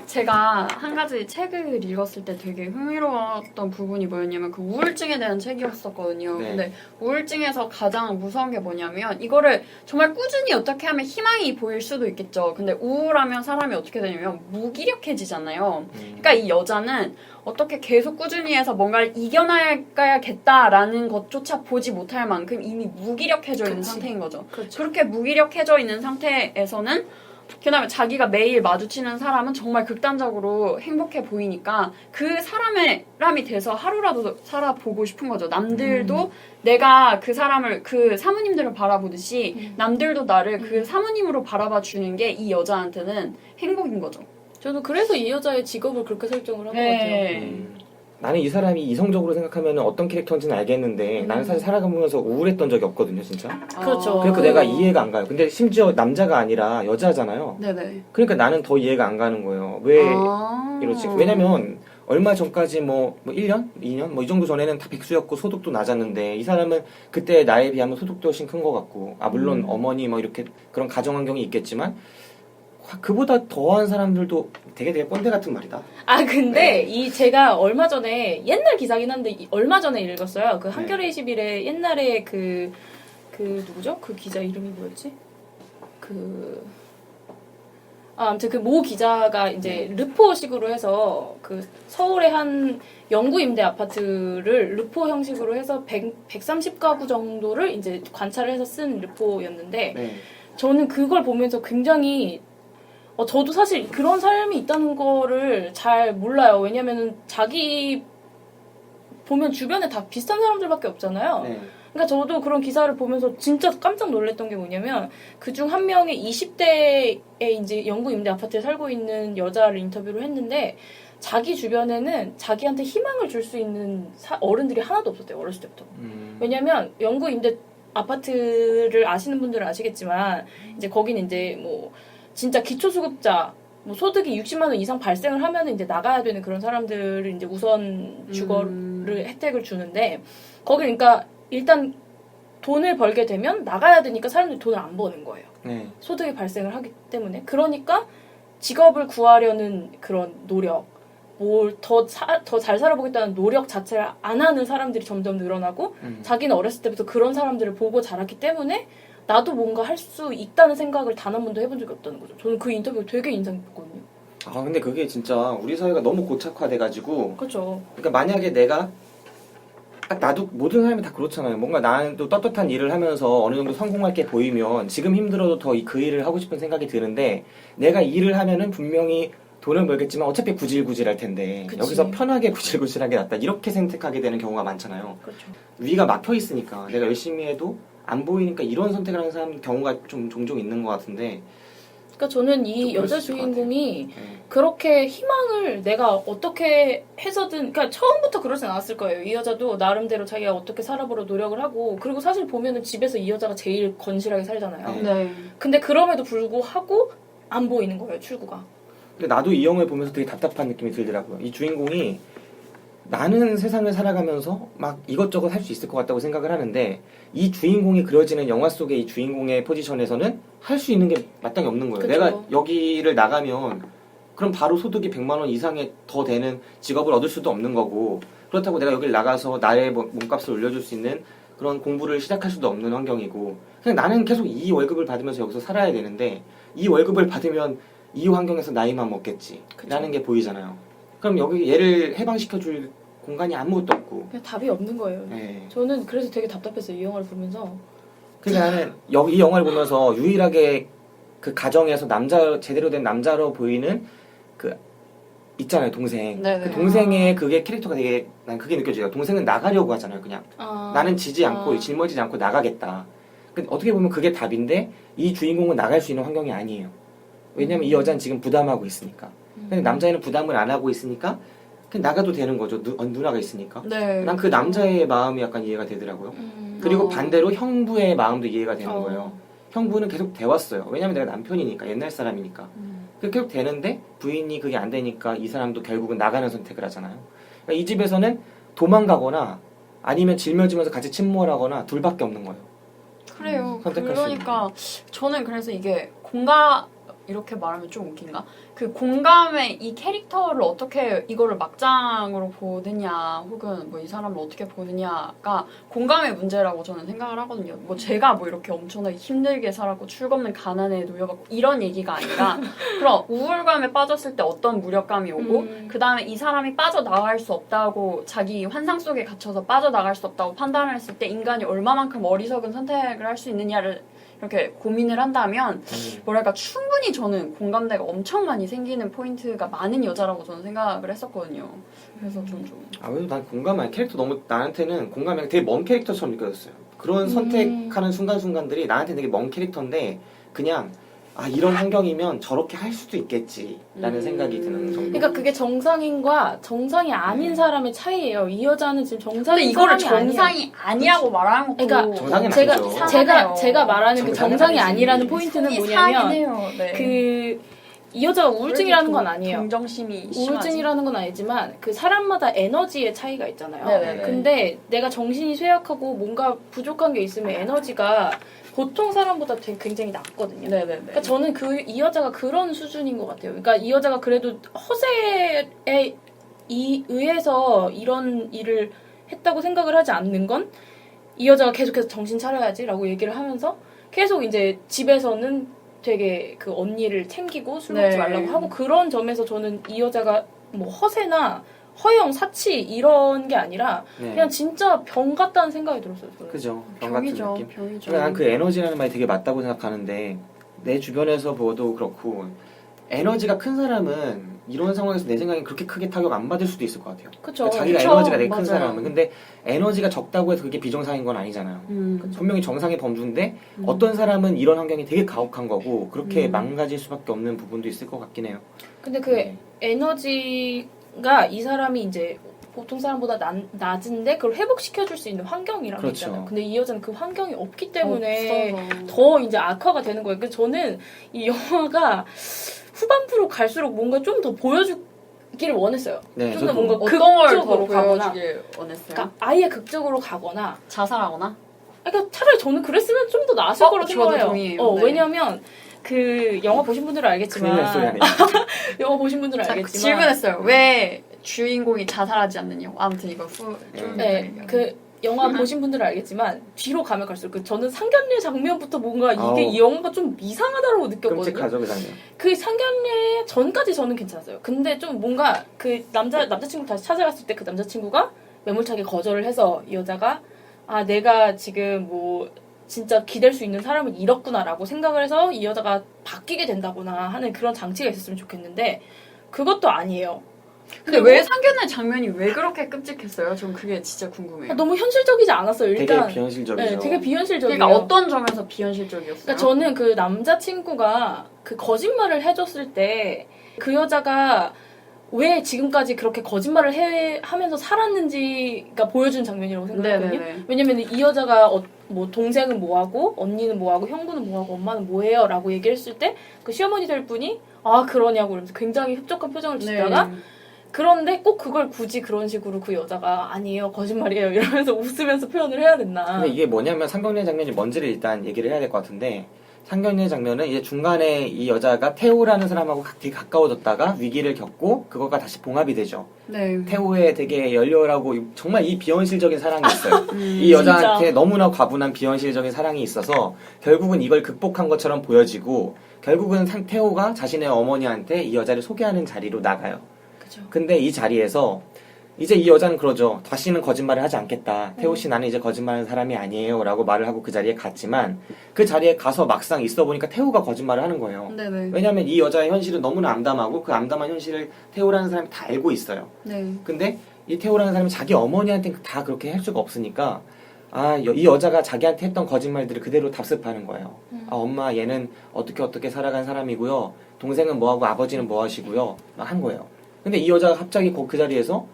[SPEAKER 2] 제가 한 가지 책을 읽었을 때 되게 흥미로웠던 부분이 뭐였냐면 그 우울증에 대한 책이었었거든요.
[SPEAKER 1] 네.
[SPEAKER 2] 근데 우울증에서 가장 무서운 게 뭐냐면 이거를 정말 꾸준히 어떻게 하면 희망이 보일 수도 있겠죠. 근데 우울하면 사람이 어떻게 되냐면 무기력해지잖아요. 그러니까 이 여자는 어떻게 계속 꾸준히 해서 뭔가를 이겨나가야겠다라는 것조차 보지 못할 만큼 이미 무기력해져 있는
[SPEAKER 3] 그치.
[SPEAKER 2] 상태인 거죠.
[SPEAKER 3] 그렇죠.
[SPEAKER 2] 그렇게 무기력해져 있는 상태에서는 그다음에 자기가 매일 마주치는 사람은 정말 극단적으로 행복해 보이니까 그 사람이 돼서 하루라도 살아보고 싶은 거죠. 남들도 내가 그 사람을 그 사모님들을 바라보듯이 남들도 나를 그 사모님으로 바라봐 주는 게 이 여자한테는 행복인 거죠.
[SPEAKER 3] 저는 그래서 이 여자의 직업을 그렇게 설정을 한 것 같아요.
[SPEAKER 2] 네.
[SPEAKER 7] 나는 이 사람이 이성적으로 생각하면 어떤 캐릭터인지는 알겠는데 나는 사실 살아가면서 우울했던 적이 없거든요, 진짜.
[SPEAKER 3] 그렇죠.
[SPEAKER 7] 그러니까 내가 이해가 안 가요. 근데 심지어 남자가 아니라 여자잖아요.
[SPEAKER 2] 네네.
[SPEAKER 7] 그러니까 나는 더 이해가 안 가는 거예요. 왜
[SPEAKER 2] 아.
[SPEAKER 7] 이러지? 왜냐면 얼마 전까지 뭐 1년? 2년? 뭐 이 정도 전에는 다 백수였고 소득도 낮았는데 이 사람은 그때 나에 비하면 소득도 훨씬 큰 것 같고 물론 어머니 뭐 이렇게 그런 가정 환경이 있겠지만 그보다 더한 사람들도 되게 꼰대 같은 말이다.
[SPEAKER 3] 근데 제가 얼마 전에 옛날 기사긴 한데 얼마 전에 읽었어요. 그 한겨레 21에 옛날에 그 누구죠? 그 기자 이름이 뭐였지? 아무튼 그 모 기자가 이제 르포식으로 해서 그 서울의 한 영구 임대 아파트를 르포 형식으로 해서 130가구 정도를 이제 관찰을 해서 쓴 르포였는데
[SPEAKER 1] 네.
[SPEAKER 3] 저는 그걸 보면서 굉장히 저도 사실 그런 삶이 있다는 거를 잘 몰라요. 왜냐면은 자기 보면 주변에 다 비슷한 사람들밖에 없잖아요.
[SPEAKER 1] 네.
[SPEAKER 3] 그러니까 저도 그런 기사를 보면서 진짜 깜짝 놀랐던 게 뭐냐면 그중 한 명이 20대에 이제 영구 임대 아파트에 살고 있는 여자를 인터뷰를 했는데 자기 주변에는 자기한테 희망을 줄 수 있는 어른들이 하나도 없었대요. 어렸을 때부터. 왜냐면 영구 임대 아파트를 아시는 분들은 아시겠지만 이제 거기는 이제 뭐 진짜 기초수급자, 뭐 소득이 60만 원 이상 발생을 하면 이제 나가야 되는 그런 사람들을 이제 우선 주거를 혜택을 주는데 거기 그러니까 일단 돈을 벌게 되면 나가야 되니까 사람들이 돈을 안 버는 거예요.
[SPEAKER 1] 네.
[SPEAKER 3] 소득이 발생을 하기 때문에 그러니까 직업을 구하려는 그런 노력, 뭘 더 잘 살아보겠다는 노력 자체를 안 하는 사람들이 점점 늘어나고 자기는 어렸을 때부터 그런 사람들을 보고 자랐기 때문에 나도 뭔가 할 수 있다는 생각을 단 한 번도 해본 적이 없다는 거죠. 저는 그 인터뷰가 되게 인상 깊었거든요.
[SPEAKER 7] 근데 그게 진짜 우리 사회가 너무 고착화돼가지고
[SPEAKER 3] 그렇죠.
[SPEAKER 7] 그러니까 만약에 내가 딱 나도 모든 사람이 다 그렇잖아요. 뭔가 나는 또 떳떳한 일을 하면서 어느 정도 성공할 게 보이면 지금 힘들어도 더 그 일을 하고 싶은 생각이 드는데 내가 일을 하면은 분명히 돈을 벌겠지만 어차피 구질구질할 텐데
[SPEAKER 3] 그치.
[SPEAKER 7] 여기서 편하게 구질구질하게 낫다 이렇게 선택하게 되는 경우가 많잖아요.
[SPEAKER 3] 그렇죠.
[SPEAKER 7] 위가 막혀 있으니까 내가 열심히 해도 안 보이니까 이런 선택을 하는 사람 경우가 좀 종종 있는 것 같은데
[SPEAKER 3] 그러니까 저는 이
[SPEAKER 7] 좀
[SPEAKER 3] 여자
[SPEAKER 7] 그럴 수 있을 것
[SPEAKER 3] 주인공이
[SPEAKER 7] 네.
[SPEAKER 3] 그렇게 희망을 내가 어떻게 해서든 그러니까 처음부터 그러진 않았을 거예요. 이 여자도 나름대로 자기가 어떻게 살아보려 노력을 하고 그리고 사실 보면은 집에서 이 여자가 제일 건실하게 살잖아요.
[SPEAKER 2] 네.
[SPEAKER 3] 근데 그럼에도 불구하고 안 보이는 거예요, 출구가.
[SPEAKER 7] 근데 나도 이 영화를 보면서 되게 답답한 느낌이 들더라고요. 이 주인공이 나는 세상을 살아가면서 막 이것저것 할 수 있을 것 같다고 생각을 하는데 이 주인공이 그려지는 영화 속의 이 주인공의 포지션에서는 할 수 있는 게 마땅히 없는 거예요.
[SPEAKER 3] 그쵸.
[SPEAKER 7] 내가 여기를 나가면 그럼 바로 소득이 100만 원 이상의 더 되는 직업을 얻을 수도 없는 거고 그렇다고 내가 여기를 나가서 나의 몸값을 올려줄 수 있는 그런 공부를 시작할 수도 없는 환경이고 그냥 나는 계속 이 월급을 받으면서 여기서 살아야 되는데 이 월급을 받으면 이 환경에서 나이만 먹겠지 라는 게 보이잖아요. 그럼 여기 얘를 해방시켜줄 공간이 아무것도 없고
[SPEAKER 3] 그냥 답이 없는 거예요.
[SPEAKER 7] 네.
[SPEAKER 3] 저는 그래서 되게 답답했어요, 이 영화를 보면서.
[SPEAKER 7] 그러니까 나는 이 영화를 보면서 유일하게 그 가정에서 남자 제대로 된 남자로 보이는 그 있잖아요 동생.
[SPEAKER 2] 네네.
[SPEAKER 7] 그 동생의 그게 캐릭터가 되게 난 그게 느껴져요. 동생은 나가려고 하잖아요 그냥. 나는 지지 않고 짊어지지 않고 나가겠다. 근데 어떻게 보면 그게 답인데 이 주인공은 나갈 수 있는 환경이 아니에요. 왜냐면 이 여자는 지금 부담하고 있으니까. 근데 남자애는 부담을 안 하고 있으니까 그냥 나가도 되는 거죠. 누나가 있으니까.
[SPEAKER 2] 네.
[SPEAKER 7] 난 그 남자의 마음이 약간 이해가 되더라고요. 그리고 반대로 형부의 마음도 이해가 되는 거예요. 형부는 계속 돼왔어요. 왜냐면 내가 남편이니까 옛날 사람이니까. 그게 계속 되는데 부인이 그게 안 되니까 이 사람도 결국은 나가는 선택을 하잖아요. 그러니까 이 집에서는 도망가거나 아니면 짊어지면서 같이 침몰하거나 둘밖에 없는 거예요.
[SPEAKER 2] 그래요.
[SPEAKER 7] 선택할 수
[SPEAKER 2] 그러니까 저는 그래서 이게 이렇게 말하면 좀 웃긴가? 그 공감의 이 캐릭터를 어떻게 이거를 막장으로 보느냐 혹은 뭐 이 사람을 어떻게 보느냐가 공감의 문제라고 저는 생각을 하거든요. 뭐 제가 뭐 이렇게 엄청나게 힘들게 살았고 출없는 가난에 놓여갖고 이런 얘기가 아니라 그럼 우울감에 빠졌을 때 어떤 무력감이 오고 그 다음에 이 사람이 빠져나갈 수 없다고 자기 환상 속에 갇혀서 빠져나갈 수 없다고 판단을 했을 때 인간이 얼마만큼 어리석은 선택을 할 수 있느냐를 이렇게 고민을 한다면 뭐랄까 충분히 저는 공감대가 엄청 많이 생기는 포인트가 많은 여자라고 저는 생각을 했었거든요. 그래서 좀
[SPEAKER 7] 왜 난 공감한 캐릭터 너무 나한테는 공감이 되게 먼 캐릭터처럼 느껴졌어요. 그런 선택하는 순간순간들이 나한테 되게 먼 캐릭터인데 그냥 이런 환경이면 저렇게 할 수도 있겠지라는 생각이 드는 정도.
[SPEAKER 3] 그러니까 그게 정상인과 정상이 아닌 사람의 차이예요. 이 여자는 지금
[SPEAKER 2] 근데
[SPEAKER 3] 정상인
[SPEAKER 2] 이거를
[SPEAKER 3] 사람이 아니에요.
[SPEAKER 2] 정상이 아니라고 말하는 것도
[SPEAKER 3] 그러니까
[SPEAKER 7] 정상은
[SPEAKER 3] 제가
[SPEAKER 7] 아니죠.
[SPEAKER 3] 제가 말하는 그
[SPEAKER 7] 정상은
[SPEAKER 3] 정상이
[SPEAKER 7] 아니지.
[SPEAKER 3] 아니라는 포인트는
[SPEAKER 2] 속이
[SPEAKER 3] 뭐냐면
[SPEAKER 2] 상하긴 해요. 네.
[SPEAKER 3] 이 여자가 우울증이라는 건 아니에요.
[SPEAKER 2] 동정심이 심하지.
[SPEAKER 3] 우울증이라는 건 아니지만 그 사람마다 에너지의 차이가 있잖아요.
[SPEAKER 2] 네네네.
[SPEAKER 3] 근데 내가 정신이 쇠약하고 뭔가 부족한 게 있으면 에너지가 보통 사람보다 되게 굉장히 낮거든요.
[SPEAKER 2] 네네네.
[SPEAKER 3] 그러니까 저는 이 여자가 그런 수준인 것 같아요. 그러니까 이 여자가 그래도 허세에 의해서 이런 일을 했다고 생각을 하지 않는 건 이 여자가 계속해서 정신 차려야지라고 얘기를 하면서 계속 이제 집에서는 되게 그 언니를 챙기고 술 먹지
[SPEAKER 2] 네.
[SPEAKER 3] 말라고 하고 그런 점에서 저는 이 여자가 뭐 허세나 허영, 사치 이런 게 아니라
[SPEAKER 7] 네.
[SPEAKER 3] 그냥 진짜 병 같다는 생각이 들었어요. 저는.
[SPEAKER 7] 그죠. 병 같은
[SPEAKER 2] 병이죠.
[SPEAKER 7] 느낌.
[SPEAKER 2] 병이죠.
[SPEAKER 7] 그러니까 난 그 에너지라는 말이 되게 맞다고 생각하는데 내 주변에서 보도 그렇고 에너지가 큰 사람은 이런 상황에서 내 생각엔 그렇게 크게 타격 안 받을 수도 있을 것 같아요.
[SPEAKER 3] 그쵸.
[SPEAKER 7] 그러니까 자기가
[SPEAKER 2] 그쵸.
[SPEAKER 7] 에너지가 되게 큰
[SPEAKER 2] 맞아요.
[SPEAKER 7] 사람은 근데 에너지가 적다고 해서 그게 비정상인 건 아니잖아요. 분명히 정상의 범주인데 어떤 사람은 이런 환경이 되게 가혹한 거고 그렇게 망가질 수밖에 없는 부분도 있을 것 같긴 해요.
[SPEAKER 3] 근데 그 에너지가 이 사람이 이제 보통 사람보다 낮은데 그걸 회복시켜줄 수 있는 환경이라는 게
[SPEAKER 7] 그렇죠.
[SPEAKER 3] 있잖아요. 근데 이 여자는 그 환경이 없기 때문에
[SPEAKER 2] 없어서.
[SPEAKER 3] 더 이제 악화가 되는 거예요. 그래서 저는 이 영화가 후반부로 갈수록 뭔가 좀 더 보여주기를 원했어요.
[SPEAKER 7] 네,
[SPEAKER 3] 좀 더
[SPEAKER 7] 저도.
[SPEAKER 3] 뭔가
[SPEAKER 2] 어떤 걸 더
[SPEAKER 3] 극적으로 가거나,
[SPEAKER 2] 보여주길 원했어요?
[SPEAKER 3] 그러니까 아예 극적으로 가거나.
[SPEAKER 2] 자살하거나?
[SPEAKER 3] 그러니까 차라리 저는 그랬으면 좀 더 나았을 거라고
[SPEAKER 2] 저도
[SPEAKER 3] 생각해요.
[SPEAKER 2] 동의해요. 네.
[SPEAKER 3] 왜냐면 그 영화 보신 분들은
[SPEAKER 7] 큰일 날 소리
[SPEAKER 3] 알겠지만
[SPEAKER 7] 아니에요.
[SPEAKER 3] 영화 보신 분들은 알겠지만
[SPEAKER 2] 질문했어요. 왜 주인공이 자살하지 않느냐고. 아무튼 이거 좀
[SPEAKER 3] 네, 그 영화 보신 분들은 알겠지만 뒤로 가면 갈수록 저는 상견례 장면부터 뭔가 이게
[SPEAKER 7] 아우.
[SPEAKER 3] 이 영화가 좀 이상하다고 느꼈거든요.
[SPEAKER 7] 끔찍하죠 그 장면.
[SPEAKER 3] 그 상견례 전까지 저는 괜찮았어요. 근데 좀 뭔가 그 남자친구 다시 찾아갔을 때 그 남자친구가 매몰차게 거절을 해서 이 여자가 내가 지금 뭐 진짜 기댈 수 있는 사람을 잃었구나라고 생각을 해서 이 여자가 바뀌게 된다거나 하는 그런 장치가 있었으면 좋겠는데 그것도 아니에요.
[SPEAKER 2] 근데 왜 상견례 장면이 왜 그렇게 끔찍했어요? 전 그게 진짜 궁금해요.
[SPEAKER 3] 너무 현실적이지 않았어요. 일단
[SPEAKER 7] 되게 비현실적이죠.
[SPEAKER 3] 네, 되게 비현실적이에요.
[SPEAKER 2] 그러니까 어떤 점에서 비현실적이었어요?
[SPEAKER 3] 그러니까 저는 그 남자친구가 그 거짓말을 해줬을 때 그 여자가 왜 지금까지 그렇게 거짓말을 하면서 살았는지가 보여준 장면이라고 생각하거든요.
[SPEAKER 2] 네네네.
[SPEAKER 3] 왜냐면 이 여자가 뭐 동생은 뭐하고 언니는 뭐하고 형부는 뭐하고 엄마는 뭐해요 라고 얘기를 했을 때 그 시어머니 될 분이 그러냐고 이러면서 굉장히 흡족한 표정을 짓다가
[SPEAKER 2] 네.
[SPEAKER 3] 그런데 꼭 그걸 굳이 그런 식으로 그 여자가 아니에요 거짓말이에요 이러면서 웃으면서 표현을 해야 됐나.
[SPEAKER 7] 근데 이게 뭐냐면 상견례 장면이 뭔지를 일단 얘기를 해야 될 것 같은데 상견례 장면은 이제 중간에 이 여자가 태호라는 사람하고 되게 가까워졌다가 위기를 겪고 그거가 다시 봉합이 되죠.
[SPEAKER 2] 네.
[SPEAKER 7] 태호의 되게 열렬하고 정말 이 비현실적인 사랑이 있어요. 이 여자한테 너무나 과분한 비현실적인 사랑이 있어서 결국은 이걸 극복한 것처럼 보여지고 결국은 태호가 자신의 어머니한테 이 여자를 소개하는 자리로 나가요.
[SPEAKER 3] 그죠.
[SPEAKER 7] 근데 이 자리에서 이제 이 여자는 그러죠. 다시는 거짓말을 하지 않겠다. 태호 씨 나는 이제 거짓말하는 사람이 아니에요. 라고 말을 하고 그 자리에 갔지만 그 자리에 가서 막상 있어 보니까 태호가 거짓말을 하는 거예요.
[SPEAKER 2] 네네.
[SPEAKER 7] 왜냐하면 이 여자의 현실은 너무나 암담하고 그 암담한 현실을 태호라는 사람이 다 알고 있어요.
[SPEAKER 2] 네.
[SPEAKER 7] 근데 이 태호라는 사람이 자기 어머니한테 다 그렇게 할 수가 없으니까 이 여자가 자기한테 했던 거짓말들을 그대로 답습하는 거예요. 엄마 얘는 어떻게 살아간 사람이고요. 동생은 뭐하고 아버지는 뭐 하시고요. 막 한 거예요. 근데 이 여자가 갑자기 그 자리에서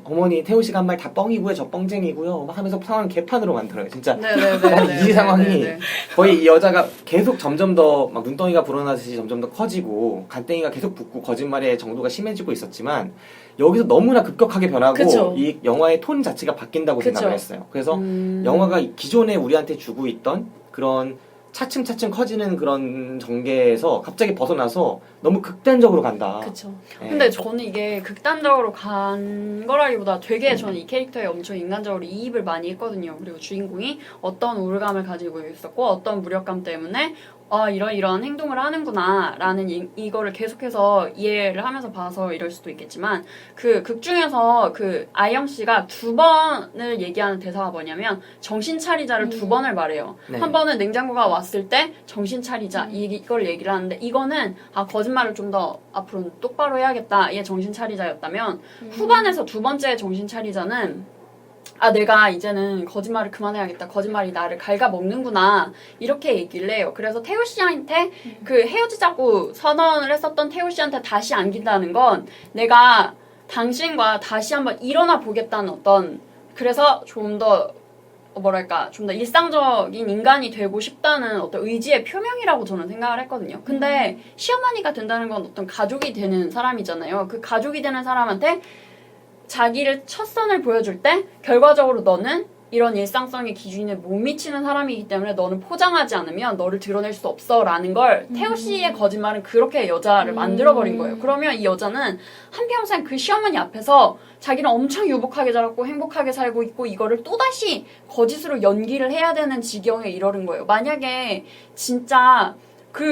[SPEAKER 7] 어머니 태호 씨가 한 말 다 뻥이고요. 저 뻥쟁이고요. 막 하면서 상황 개판으로 만들어요. 진짜
[SPEAKER 2] 네네네.
[SPEAKER 7] 이 상황이 거의 이 여자가 계속 점점 더 막 눈덩이가 불어나듯이 점점 더 커지고 간땡이가 계속 붓고 거짓말의 정도가 심해지고 있었지만 여기서 너무나 급격하게 변하고
[SPEAKER 3] 그쵸.
[SPEAKER 7] 이 영화의 톤 자체가 바뀐다고
[SPEAKER 3] 그쵸.
[SPEAKER 7] 생각을 했어요. 그래서 영화가 기존에 우리한테 주고 있던 그런 차츰차츰 커지는 그런 전개에서 갑자기 벗어나서 너무 극단적으로 간다.
[SPEAKER 3] 그쵸.
[SPEAKER 7] 예.
[SPEAKER 2] 근데 저는 이게 극단적으로 간 거라기보다 되게 저는 이 캐릭터에 엄청 인간적으로 이입을 많이 했거든요. 그리고 주인공이 어떤 우울감을 가지고 있었고 어떤 무력감 때문에 이런 행동을 하는구나 라는 이거를 계속해서 이해를 하면서 봐서 이럴 수도 있겠지만 그 극 중에서 그 아영 씨가 두 번을 얘기하는 대사가 뭐냐면 정신 차리자를 두 번을 말해요.
[SPEAKER 7] 네.
[SPEAKER 2] 한 번은 냉장고가 왔을 때 정신 차리자 이걸 얘기를 하는데 이거는 거짓말을 좀 더 앞으로 똑바로 해야겠다 얘 정신 차리자였다면 후반에서 두 번째 정신 차리자는 내가 이제는 거짓말을 그만해야겠다. 거짓말이 나를 갉아먹는구나. 이렇게 얘기를 해요. 그래서 태호 씨한테 그 헤어지자고 선언을 했었던 태호 씨한테 다시 안긴다는 건 내가 당신과 다시 한번 일어나 보겠다는 그래서 좀 더 좀 더 일상적인 인간이 되고 싶다는 어떤 의지의 표명이라고 저는 생각을 했거든요. 근데 시어머니가 된다는 건 어떤 가족이 되는 사람이잖아요. 그 가족이 되는 사람한테 자기를 첫 선을 보여줄 때 결과적으로 너는 이런 일상성의 기준에 못 미치는 사람이기 때문에 너는 포장하지 않으면 너를 드러낼 수 없어 라는 걸 태호 씨의 거짓말은 그렇게 여자를 만들어버린 거예요. 그러면 이 여자는 한평생 그 시어머니 앞에서 자기는 엄청 유복하게 자랐고 행복하게 살고 있고 이거를 또다시 거짓으로 연기를 해야 되는 지경에 이르는 거예요. 만약에 진짜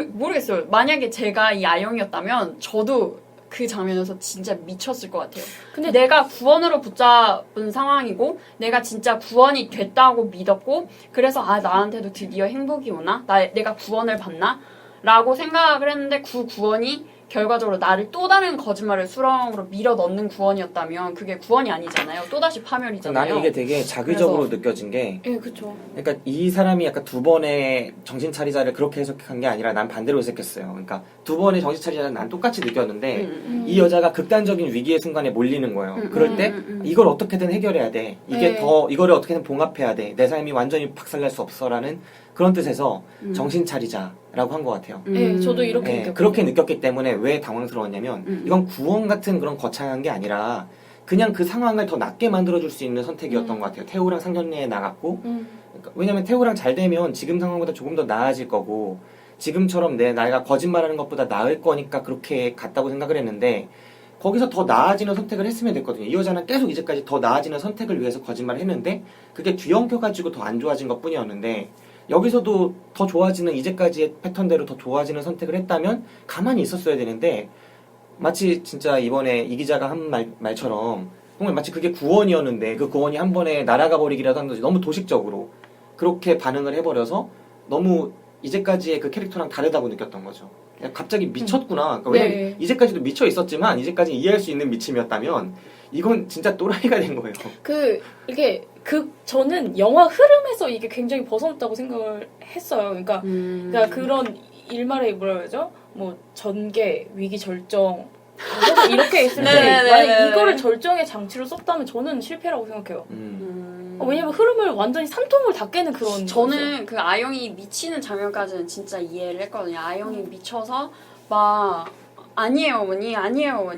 [SPEAKER 2] 모르겠어요. 만약에 제가 이 아영이었다면 저도 그 장면에서 진짜 미쳤을 것 같아요. 근데 내가 구원으로 붙잡은 상황이고 내가 진짜 구원이 됐다고 믿었고 그래서 나한테도 드디어 행복이 오나? 내가 구원을 받나? 라고 생각을 했는데 그 구원이 결과적으로 나를 또 다른 거짓말을 수렁으로 밀어 넣는 구원이었다면 그게 구원이 아니잖아요. 또다시 파멸이잖아요.
[SPEAKER 7] 나는 이게 되게 자의적으로 느껴진 게
[SPEAKER 3] 예, 그쵸.
[SPEAKER 7] 그러니까 이 사람이 약간 두 번의 정신 차리자를 그렇게 해석한 게 아니라 난 반대로 해석했어요. 그러니까 두 번의 정신 차리자는 난 똑같이 느꼈는데 이 여자가 극단적인 위기의 순간에 몰리는 거예요. 그럴 때 이걸 어떻게든 해결해야 돼. 이게 이거를 어떻게든 봉합해야 돼. 내 삶이 완전히 박살날 수 없어라는 그런 뜻에서 정신 차리자라고 한 것 같아요.
[SPEAKER 3] 예, 저도 이렇게 느꼈거든요.
[SPEAKER 7] 그렇게 느꼈기 때문에 왜 당황스러웠냐면 이건 구원 같은 그런 거창한 게 아니라 그냥 그 상황을 더 낫게 만들어줄 수 있는 선택이었던 것 같아요. 태호랑 상견례에 나갔고 그러니까 왜냐면 태호랑 잘 되면 지금 상황보다 조금 더 나아질 거고 지금처럼 나이가 거짓말하는 것보다 나을 거니까 그렇게 갔다고 생각을 했는데 거기서 더 나아지는 선택을 했으면 됐거든요. 이 여자는 계속 이제까지 더 나아지는 선택을 위해서 거짓말을 했는데 그게 뒤엉켜가지고 더 안 좋아진 것 뿐이었는데 여기서도 더 좋아지는 이제까지의 패턴대로 더 좋아지는 선택을 했다면 가만히 있었어야 되는데 마치 진짜 이번에 이 기자가 한 말처럼 정말 마치 그게 구원이었는데 그 구원이 한 번에 날아가 버리기라도 한 거지 너무 도식적으로 그렇게 반응을 해버려서 너무 이제까지의 그 캐릭터랑 다르다고 느꼈던 거죠. 갑자기 미쳤구나. 그러니까 왜냐면 이제까지도 미쳐 있었지만 이제까지 이해할 수 있는 미침이었다면 이건 진짜 또라이가 된 거예요.
[SPEAKER 3] 저는 영화 흐름에서 이게 굉장히 벗어났다고 생각을 했어요. 그러니까 그런 일말의 뭐라 그러죠? 뭐 전개, 위기 절정 이렇게 있을 때 만약 이거를 절정의 장치로 썼다면 저는 실패라고 생각해요. 왜냐면 흐름을 완전히 산통을 다 깨는 그런.
[SPEAKER 2] 저는 그 아영이 미치는 장면까지는 진짜 이해를 했거든요. 아영이 미쳐서 막 아니에요 어머니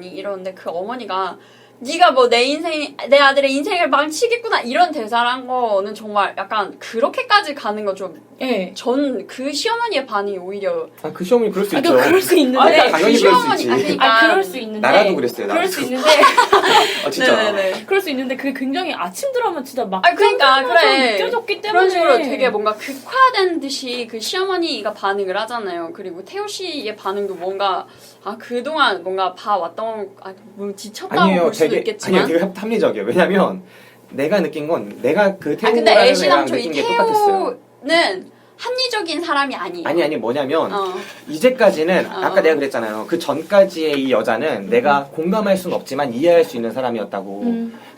[SPEAKER 2] 이러는데 그 어머니가 네가 뭐 내 아들의 인생을 망치겠구나 이런 대사를 한 거는 정말 약간 그렇게까지 가는 거 좀.
[SPEAKER 3] 예.
[SPEAKER 2] 전 그 시어머니의 반응이 오히려.
[SPEAKER 7] 그 시어머니 그럴 수 있죠.
[SPEAKER 3] 그럴 수 있는데.
[SPEAKER 7] 당연히 그럴 수 있지.
[SPEAKER 3] 그럴 수 있는데.
[SPEAKER 7] 나라도 그랬어요.
[SPEAKER 3] 그럴 수 있는데.
[SPEAKER 7] 진짜.
[SPEAKER 2] 네네네.
[SPEAKER 3] 그럴 수 있는데 그게 굉장히 아침 드라마 진짜 막.
[SPEAKER 2] 그러니까 그래.
[SPEAKER 3] 느껴졌기 때문에.
[SPEAKER 2] 그런 식으로 되게 뭔가 극화된 듯이 그 시어머니가 반응을 하잖아요. 그리고 태호 씨의 반응도 뭔가 그동안 뭔가 봐왔던 뭐 지쳤다고
[SPEAKER 7] 아니에요.
[SPEAKER 2] 볼 수도
[SPEAKER 1] 되게
[SPEAKER 2] 있겠지만.
[SPEAKER 1] 아니요, 되게 합리적이에요. 왜냐면 내가 느낀 건 내가 그
[SPEAKER 2] 아 근데
[SPEAKER 1] 태우라는
[SPEAKER 2] 애쉬랑
[SPEAKER 1] 애랑
[SPEAKER 2] 저희
[SPEAKER 1] 느낀 게 똑같았어요.
[SPEAKER 2] 태우는 합리적인 사람이 아니에요.
[SPEAKER 1] 아니 뭐냐면
[SPEAKER 2] 어.
[SPEAKER 1] 이제까지는 아까 내가 그랬잖아요. 그 전까지의 이 여자는 내가 공감할 수는 없지만 이해할 수 있는 사람이었다고.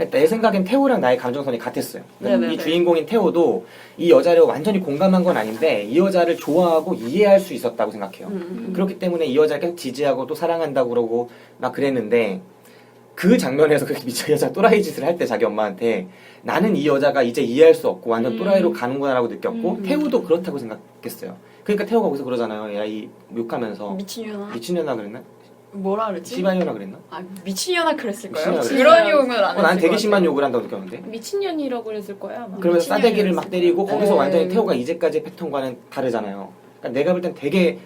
[SPEAKER 1] 내 생각엔 태호랑 나의 감정선이 같았어요.
[SPEAKER 2] 네네네.
[SPEAKER 1] 이 주인공인 태호도 이 여자를 완전히 공감한 건 아닌데 이 여자를 좋아하고 이해할 수 있었다고 생각해요. 그렇기 때문에 이 여자를 계속 지지하고 또 사랑한다고 그러고 막 그랬는데 그 장면에서 그렇게 미쳐 여자 또라이 짓을 할 때 자기 엄마한테 나는 이 여자가 이제 이해할 수 없고 완전 또라이로 가는구나라고 느꼈고 태우도 그렇다고 생각했어요. 그러니까 태우가 거기서 그러잖아요. 야 이 욕하면서
[SPEAKER 2] 미친년아.
[SPEAKER 1] 미친년아 그랬나?
[SPEAKER 2] 뭐라 그랬지?
[SPEAKER 1] 씨발년아 그랬나?
[SPEAKER 2] 아 미친년아 그랬을 거예요.
[SPEAKER 1] 미친년아
[SPEAKER 2] 그런 욕을 안 했을
[SPEAKER 1] 난 되게
[SPEAKER 2] 것
[SPEAKER 1] 심한
[SPEAKER 2] 같아요.
[SPEAKER 1] 욕을 한다고 느꼈는데.
[SPEAKER 3] 미친년이라고 그랬을 거야. 아마.
[SPEAKER 1] 그러면서
[SPEAKER 2] 미친년이었을
[SPEAKER 1] 싸대기를 막 때리고
[SPEAKER 2] 거예요.
[SPEAKER 1] 거기서
[SPEAKER 2] 네.
[SPEAKER 1] 완전히 태호가 이제까지 패턴과는 다르잖아요. 그러니까 내가 볼 땐 되게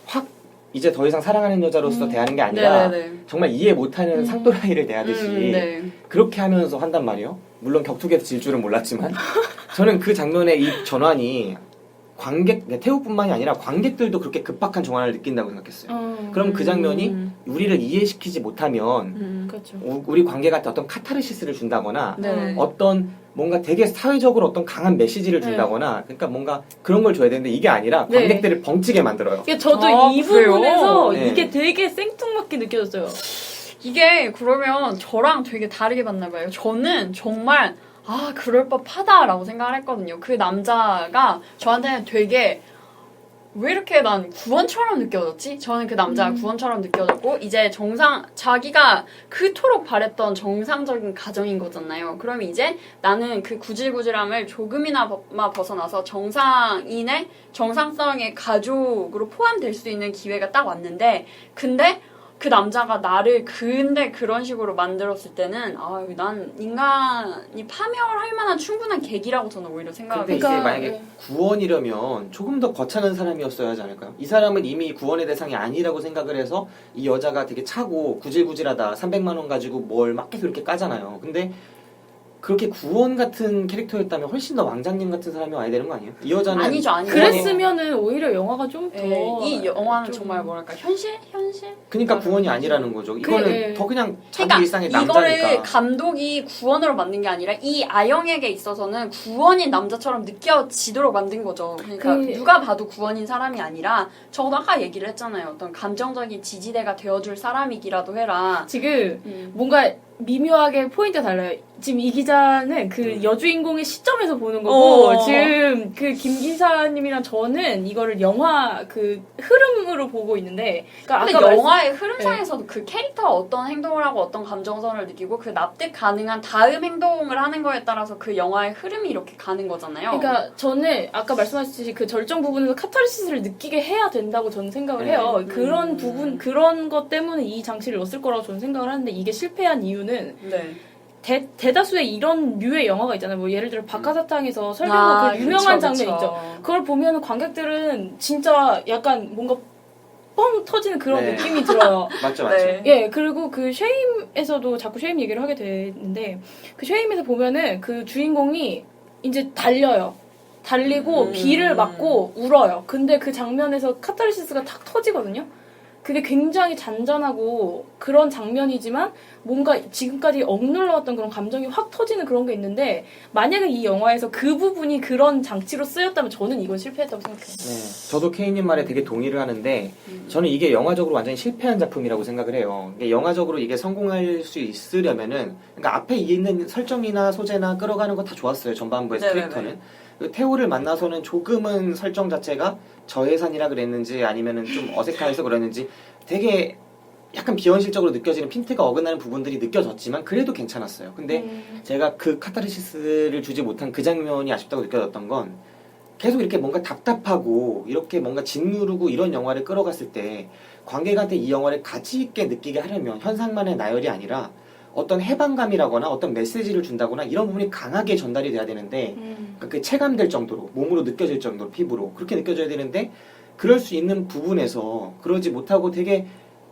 [SPEAKER 1] 확 이제 더 이상 사랑하는 여자로서 대하는 게 아니라
[SPEAKER 2] 네네네.
[SPEAKER 1] 정말 이해 못하는 상또라이를 대하듯이
[SPEAKER 2] 네.
[SPEAKER 1] 그렇게 하면서 한단 말이에요. 물론 격투기에서 질 줄은 몰랐지만 저는 그 장면의 이 전환이 관객, 태우뿐만이 아니라 관객들도 그렇게 급박한 전환을 느낀다고 생각했어요. 그럼 그 장면이 우리를 이해시키지 못하면
[SPEAKER 3] 그렇죠.
[SPEAKER 1] 우리 관객한테 어떤 카타르시스를 준다거나
[SPEAKER 2] 네.
[SPEAKER 1] 어떤 뭔가 되게 사회적으로 어떤 강한 메시지를 준다거나 그러니까 뭔가 그런 걸 줘야 되는데 이게 아니라
[SPEAKER 3] 네.
[SPEAKER 1] 관객들을 벙찌게 만들어요.
[SPEAKER 3] 그러니까 저도
[SPEAKER 2] 아,
[SPEAKER 3] 이
[SPEAKER 2] 그래요?
[SPEAKER 3] 부분에서
[SPEAKER 1] 네.
[SPEAKER 3] 이게 되게 생뚱맞게 느껴졌어요.
[SPEAKER 2] 이게 그러면 저랑 되게 다르게 봤나 봐요. 저는 정말 아 그럴 법하다라고 생각을 했거든요. 그 남자가 저한테는 되게 왜 이렇게 난 구원처럼 느껴졌지? 저는 그 남자가 구원처럼 느껴졌고 이제 자기가 그토록 바랬던 정상적인 가정인 거잖아요. 그럼 이제 나는 그 구질구질함을 조금이나마 벗어나서 정상인의 정상성의 가족으로 포함될 수 있는 기회가 딱 왔는데 근데 그 남자가 나를 근데 그런 식으로 만들었을 때는 아, 난 인간이 파멸할 만한 충분한 계기라고 저는 오히려 생각을
[SPEAKER 1] 근데
[SPEAKER 2] 해요.
[SPEAKER 1] 이게
[SPEAKER 3] 그러니까,
[SPEAKER 1] 만약에
[SPEAKER 3] 네.
[SPEAKER 1] 구원이려면 조금 더 거창한 사람이었어야 하지 않을까요? 이 사람은 이미 구원의 대상이 아니라고 생각을 해서 이 여자가 되게 차고 구질구질하다 300만 원 가지고 뭘 막 계속 이렇게 까잖아요. 근데 그렇게 구원 같은 캐릭터였다면 훨씬 더 왕자님 같은 사람이 와야 되는 거 아니에요? 이 여자는
[SPEAKER 2] 아니죠.
[SPEAKER 3] 그랬으면은 오히려 영화가 좀 더
[SPEAKER 2] 이 영화는
[SPEAKER 3] 좀-
[SPEAKER 2] 정말 뭐랄까 현실?
[SPEAKER 1] 그러니까 구원이 아니라는 거죠. 이거는
[SPEAKER 3] 네.
[SPEAKER 1] 더 그냥 자기
[SPEAKER 2] 그러니까
[SPEAKER 1] 일상의
[SPEAKER 2] 이거를
[SPEAKER 1] 남자니까.
[SPEAKER 2] 감독이 구원으로 만든 게 아니라 이 아영에게 있어서는 구원인 남자처럼 느껴지도록 만든 거죠. 그러니까 누가 봐도 구원인 사람이 아니라 저도 아까 얘기를 했잖아요. 어떤 감정적인 지지대가 되어줄 사람이기라도 해라.
[SPEAKER 3] 지금 뭔가 미묘하게 포인트가 달라요. 지금 이 기자는 그 여주인공의 시점에서 보는 거고 지금 그 김 기사님이랑 저는 이거를 영화 그 흐름으로 보고 있는데 그러니까
[SPEAKER 2] 근데
[SPEAKER 3] 아까
[SPEAKER 2] 영화의 흐름상에서도 그 캐릭터가 어떤 행동을 하고 어떤 감정선을 느끼고 그 납득 가능한 다음 행동을 하는 거에 따라서 그 영화의 흐름이 이렇게 가는 거잖아요.
[SPEAKER 3] 그러니까 저는 아까 말씀하셨듯이 그 절정 부분에서 카타르시스를 느끼게 해야 된다고 저는 생각을 해요. 그런 부분 그런 것 때문에 이 장치를 넣었을 거라고 저는 생각을 하는데 이게 실패한 이유는
[SPEAKER 2] 네.
[SPEAKER 3] 대다수의 이런 류의 영화가 있잖아요. 뭐 예를 들어 박하사탕에서 설경구 그 유명한
[SPEAKER 2] 그쵸,
[SPEAKER 3] 장면
[SPEAKER 2] 그쵸.
[SPEAKER 3] 있죠. 그걸 보면 관객들은 진짜 약간 뭔가 뻥 터지는 그런
[SPEAKER 1] 네.
[SPEAKER 3] 느낌이 들어요.
[SPEAKER 1] 맞죠.
[SPEAKER 2] 네.
[SPEAKER 3] 예, 그리고 그 쉐임에서도 자꾸 쉐임 얘기를 하게 되는데 그 쉐임에서 보면은 그 주인공이 이제 달려요. 달리고 비를 맞고 울어요. 근데 그 장면에서 카타르시스가 탁 터지거든요. 그게 굉장히 잔잔하고 그런 장면이지만 뭔가 지금까지 억눌러왔던 그런 감정이 확 터지는 그런 게 있는데 만약에 이 영화에서 그 부분이 그런 장치로 쓰였다면 저는 이건 실패했다고 생각해요.
[SPEAKER 1] 네, 저도 케이님 말에 되게 동의를 하는데 저는 이게 영화적으로 완전히 실패한 작품이라고 생각을 해요. 이게 영화적으로 이게 성공할 수 있으려면은 그러니까 앞에 있는 설정이나 소재나 끌어가는 거 다 좋았어요. 전반부에서
[SPEAKER 2] 네네네.
[SPEAKER 1] 캐릭터는. 태호를 만나서는 조금은 설정 자체가 저예산이라 그랬는지 아니면은 좀 어색해서 그랬는지 되게 약간 비현실적으로 느껴지는 핀트가 어긋나는 부분들이 느껴졌지만 그래도 괜찮았어요. 근데 제가 그 카타르시스를 주지 못한 그 장면이 아쉽다고 느껴졌던 건 계속 이렇게 뭔가 답답하고 이렇게 뭔가 짓누르고 이런 영화를 끌어갔을 때 관객한테 이 영화를 가치 있게 느끼게 하려면 현상만의 나열이 아니라 어떤 해방감이라거나 어떤 메시지를 준다거나 이런 부분이 강하게 전달이 돼야 되는데 그러니까 그 체감될 정도로 몸으로 느껴질 정도로 피부로 그렇게 느껴져야 되는데 그럴 수 있는 부분에서 그러지 못하고 되게